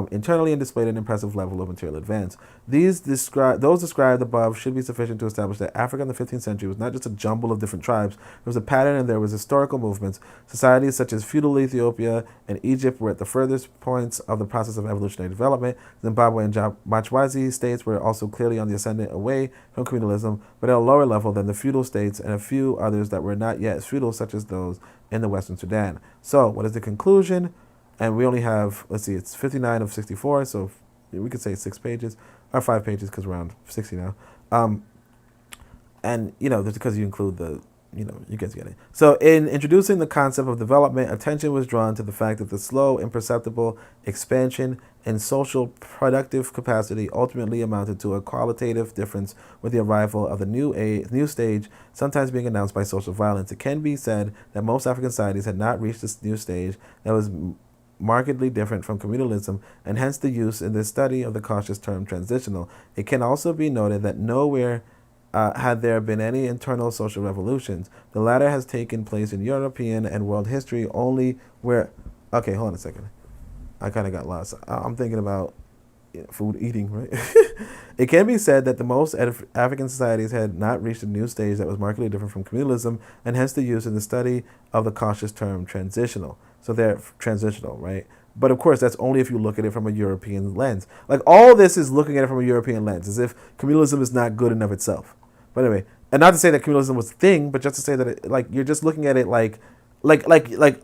internally and displayed an impressive level of material advance. Those described above should be sufficient to establish that Africa in the 15th century was not just a jumble of different tribes. There was a pattern and there was historical movements. Societies such as feudal Ethiopia and Egypt were at the furthest points of the process of evolutionary development. Zimbabwe and Machwazi states were also clearly on the ascendant away from communalism, but at a lower level than the feudal states and a few others that were not yet feudal, such as those in the Western Sudan. So, what is the conclusion? And we only have, it's 59 of 64, so we could say 6 pages, or 5 pages, because we're around 60 now. And, that's because you include you guys get it. So in introducing the concept of development, attention was drawn to the fact that the slow, imperceptible expansion in social productive capacity ultimately amounted to a qualitative difference with the arrival of the new stage, sometimes being announced by social violence. It can be said that most African societies had not reached this new stage that was markedly different from communalism, and hence the use in this study of the cautious term transitional. It can also be noted that nowhere had there been any internal social revolutions. The latter has taken place in European and world history only where... Okay, hold on a second. I kind of got lost. I'm thinking about food eating, right? It can be said that the most African societies had not reached a new stage that was markedly different from communalism, and hence the use in the study of the cautious term transitional. So they're transitional, right? But of course, that's only if you look at it from a European lens. Like all this is looking at it from a European lens, as if communalism is not good enough itself. But anyway, and not to say that communalism was a thing, but just to say that you're just looking at it like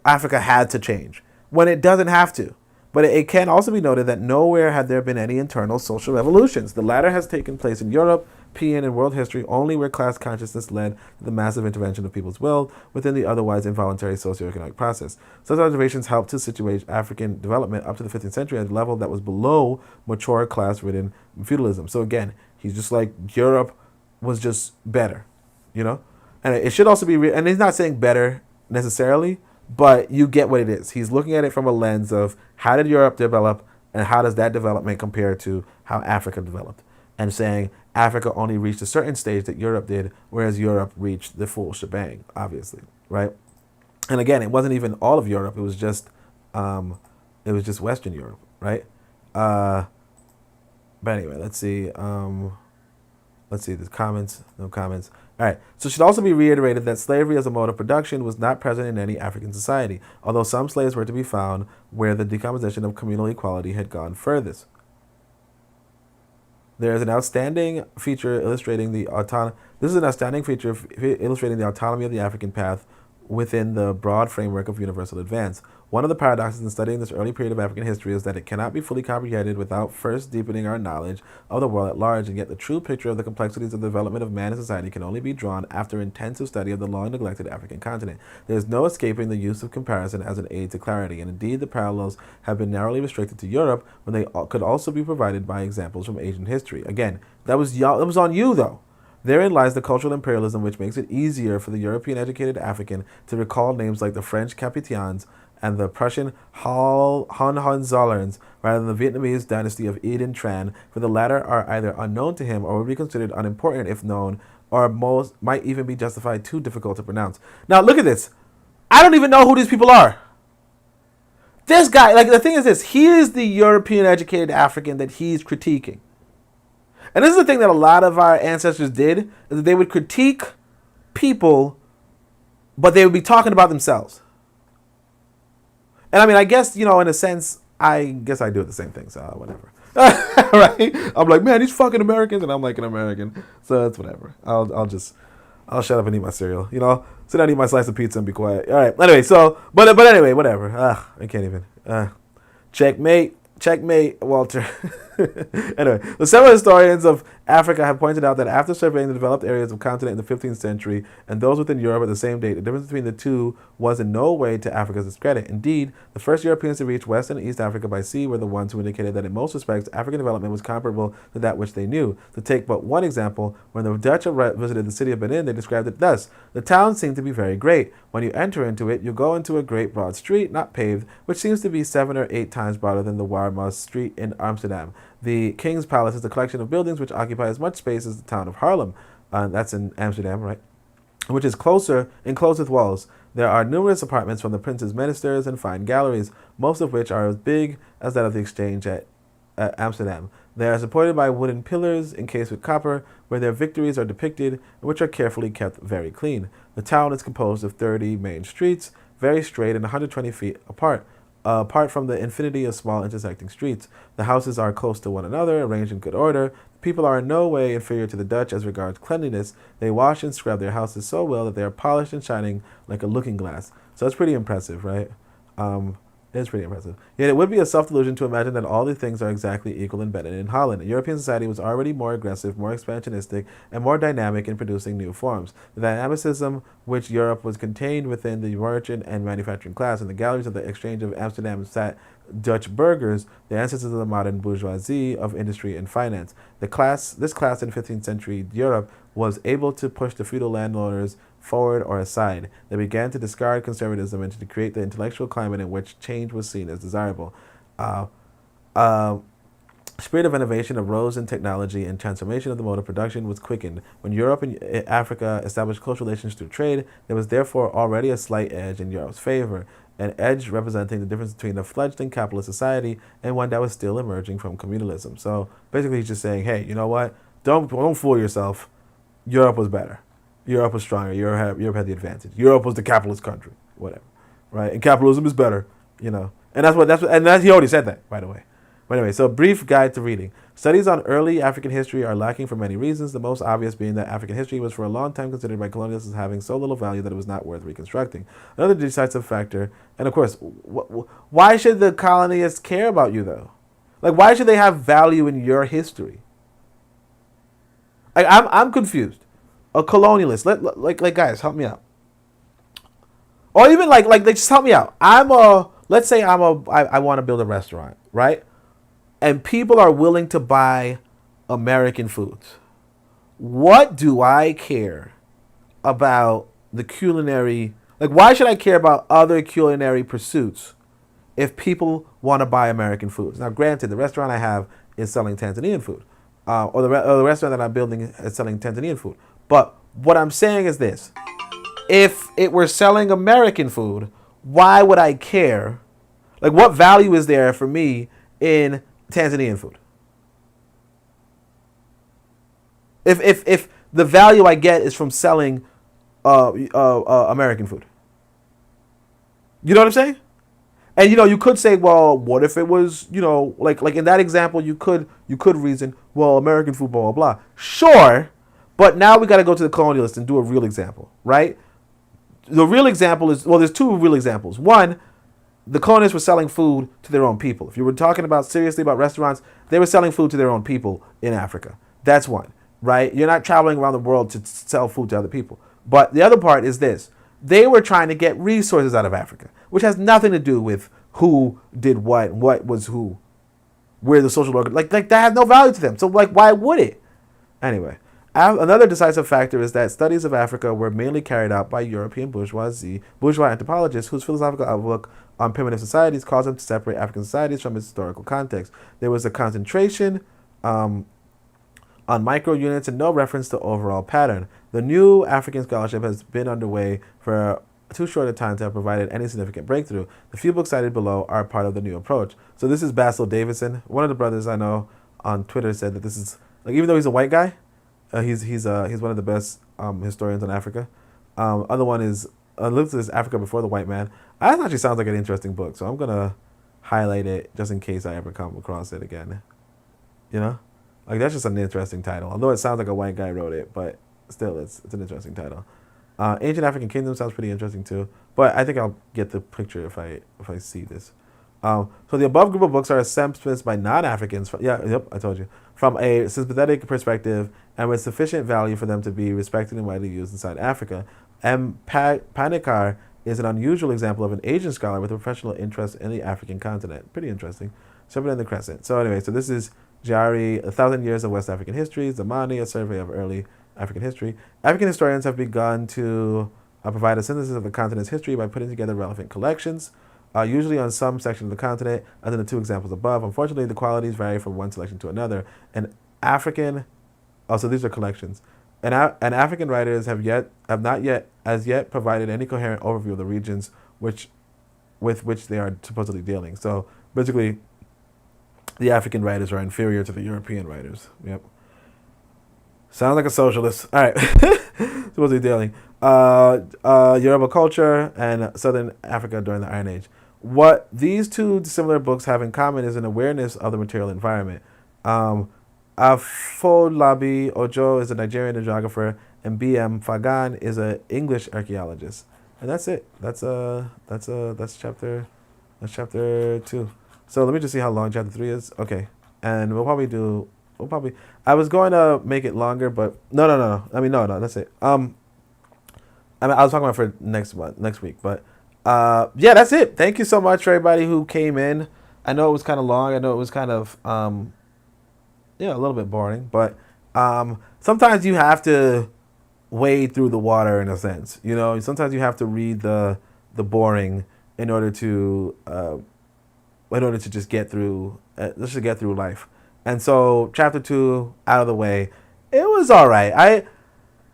Africa had to change when it doesn't have to. But it can also be noted that nowhere had there been any internal social revolutions. The latter has taken place in European and world history only where class consciousness led to the massive intervention of people's will within the otherwise involuntary socioeconomic process. Such observations helped to situate African development up to the 15th century at a level that was below mature class-ridden feudalism. So again, he's just like Europe was just better, And it should also be, and he's not saying better necessarily, but you get what it is. He's looking at it from a lens of how did Europe develop and how does that development compare to how Africa developed? And saying Africa only reached a certain stage that Europe did, whereas Europe reached the full shebang, obviously, right? And again, it wasn't even all of Europe. It was just Western Europe, right? But anyway, let's see. There's comments, no comments. All right, so it should also be reiterated that slavery as a mode of production was not present in any African society, although some slaves were to be found where the decomposition of communal equality had gone furthest. There is an outstanding feature illustrating the autonomy of the African path within the broad framework of universal advance. One of the paradoxes in studying this early period of African history is that it cannot be fully comprehended without first deepening our knowledge of the world at large, and yet the true picture of the complexities of the development of man and society can only be drawn after intensive study of the long-neglected African continent. There is no escaping the use of comparison as an aid to clarity, and indeed the parallels have been narrowly restricted to Europe when they could also be provided by examples from Asian history. Again, that was on you, though. Therein lies the cultural imperialism which makes it easier for the European educated African to recall names like the French Capetians and the Prussian Hohenzollerns rather than the Vietnamese dynasty of Eden Tran, for the latter are either unknown to him or would be considered unimportant if known, or might even be justified too difficult to pronounce. Now look at this. I don't even know who these people are. This guy, the thing is this, he is the European educated African that he's critiquing. And this is the thing that a lot of our ancestors did, is that they would critique people, but they would be talking about themselves. And I mean, I guess, in a sense, I guess I do the same thing, so whatever. Right? I'm like, man, these fucking Americans, and I'm like an American, so it's whatever. I'll shut up and eat my cereal. Sit down, eat my slice of pizza, and be quiet. All right. Anyway, but anyway, whatever. I can't even. Checkmate. Checkmate, Walter. Anyway, the several historians of Africa have pointed out that after surveying the developed areas of continent in the 15th century and those within Europe at the same date, the difference between the two was in no way to Africa's discredit. Indeed, the first Europeans to reach West and East Africa by sea were the ones who indicated that in most respects, African development was comparable to that which they knew. To take but one example, when the Dutch visited the city of Benin, they described it thus: the town seemed to be very great. When you enter into it, you go into a great broad street, not paved, which seems to be 7 or 8 times broader than the Warmoes Street in Amsterdam. The King's Palace is a collection of buildings which occupy as much space as the town of Haarlem. That's in Amsterdam, right? Which is enclosed with walls. There are numerous apartments from the prince's ministers and fine galleries, most of which are as big as that of the exchange at Amsterdam. They are supported by wooden pillars encased with copper, where their victories are depicted, which are carefully kept very clean. The town is composed of 30 main streets, very straight and 120 feet apart. Apart from the infinity of small intersecting streets, the houses are close to one another, arranged in good order. People are in no way inferior to the Dutch as regards cleanliness. They wash and scrub their houses so well that they are polished and shining like a looking glass. So it's pretty impressive, right? It's pretty impressive. Yet it would be a self-delusion to imagine that all these things are exactly equal in Benin and Holland. European society was already more aggressive, more expansionistic, and more dynamic in producing new forms. The dynamicism which Europe was contained within the merchant and manufacturing class. In the galleries of the Exchange of Amsterdam sat Dutch burghers, the ancestors of the modern bourgeoisie of industry and finance. This class in 15th century Europe was able to push the feudal landowners forward or aside. They began to discard conservatism and to create the intellectual climate in which change was seen as desirable. Spirit of innovation arose in technology, and transformation of the mode of production was quickened. When Europe and Africa established close relations through trade, there was therefore already a slight edge in Europe's favor, an edge representing the difference between a fledgling capitalist society and one that was still emerging from communalism. So basically he's just saying, hey, you know what? Don't fool yourself. Europe was better. Europe was stronger. Europe had the advantage. Europe was the capitalist country, whatever, right? And capitalism is better, and he already said that, by the way. But anyway, so brief guide to reading. Studies on early African history are lacking for many reasons, the most obvious being that African history was for a long time considered by colonialists as having so little value that it was not worth reconstructing. Another decisive factor, and of course, why should the colonists care about you, though? Like, why should they have value in your history? I'm confused. A colonialist, like guys, help me out. Or even like just help me out. Let's say I want to build a restaurant, right? And people are willing to buy American foods. What do I care about the culinary? Like, why should I care about other culinary pursuits if people want to buy American foods? Now, granted, the restaurant I have is selling Tanzanian food, or the restaurant that I'm building is selling Tanzanian food. But what I'm saying is this: if it were selling American food, why would I care? Like, what value is there for me in Tanzanian food? If the value I get is from selling American food, you know what I'm saying? And you could say, well, what if it was, like in that example, you could reason, well, American food, blah blah blah. Sure, but now we got to go to the colonialists and do a real example, right? The real example is, well, there's two real examples. One, the colonists were selling food to their own people. If you were talking seriously about restaurants, they were selling food to their own people in Africa. That's one, right? You're not traveling around the world to sell food to other people. But the other part is this: they were trying to get resources out of Africa, which has nothing to do with who did what was who, where the social organ, like that has no value to them. So why would it? Anyway, another decisive factor is that studies of Africa were mainly carried out by European bourgeois anthropologists whose philosophical outlook on primitive societies caused them to separate African societies from its historical context. There was a concentration on micro units and no reference to overall pattern. The new African scholarship has been underway for too short a time to have provided any significant breakthrough. The few books cited below are part of the new approach. So this is Basil Davison. One of the brothers I know on Twitter said that this is, like, even though he's a white guy, he's one of the best historians on Africa. Other one is looks at this Africa Before the White Man. That actually sounds like an interesting book, so I'm gonna highlight it just in case I ever come across it again. You know, like that's just an interesting title. Although it sounds like a white guy wrote it, but still, it's an interesting title. Ancient African Kingdom sounds pretty interesting too, but I think I'll get the picture if I see this. So the above group of books are assessments by non-Africans. I told you, from a sympathetic perspective and with sufficient value for them to be respected and widely used inside Africa. And Panikar is an unusual example of an Asian scholar with a professional interest in the African continent. Pretty interesting. Shepherd and the Crescent. So anyway, so this is Jari, 1,000 Years of West African History, Zamani, a survey of early African history. African historians have begun to provide a synthesis of the continent's history by putting together relevant collections, usually on some section of the continent, as in the two examples above. Unfortunately, the qualities vary from one selection to another. And African, also these are collections, and African writers have not yet provided any coherent overview of the regions with which they are supposedly dealing. So basically, the African writers are inferior to the European writers. Yep. Sounds like a socialist. All right. Supposedly dealing. Yoruba culture and Southern Africa during the Iron Age. What these two similar books have in common is an awareness of the material environment. Afolabi Ojo is a Nigerian geographer, and B.M. Fagan is an English archaeologist. And that's it. That's chapter 2. So let me just see how long chapter 3 is. Okay. And I was going to make it longer, but no. I mean, no, that's it. I was talking about for next week, but yeah, that's it. Thank you so much for everybody who came in. I know it was kind of long. I know it was kind of a little bit boring, but sometimes you have to wade through the water in a sense. You know, sometimes you have to read the boring in order to just get through life. And so chapter 2 out of the way, it was all right.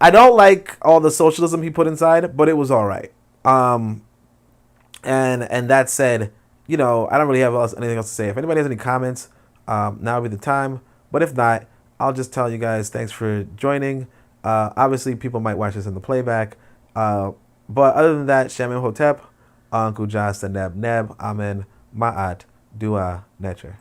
I don't like all the socialism he put inside, but it was all right. And that said, I don't really have anything else to say. If anybody has any comments, now would be the time. But if not, I'll just tell you guys thanks for joining. Obviously, people might watch this in the playback. But other than that, Shem Hotep, Uncle Jas, Neb, Amen, Ma'at, Dua, Necher.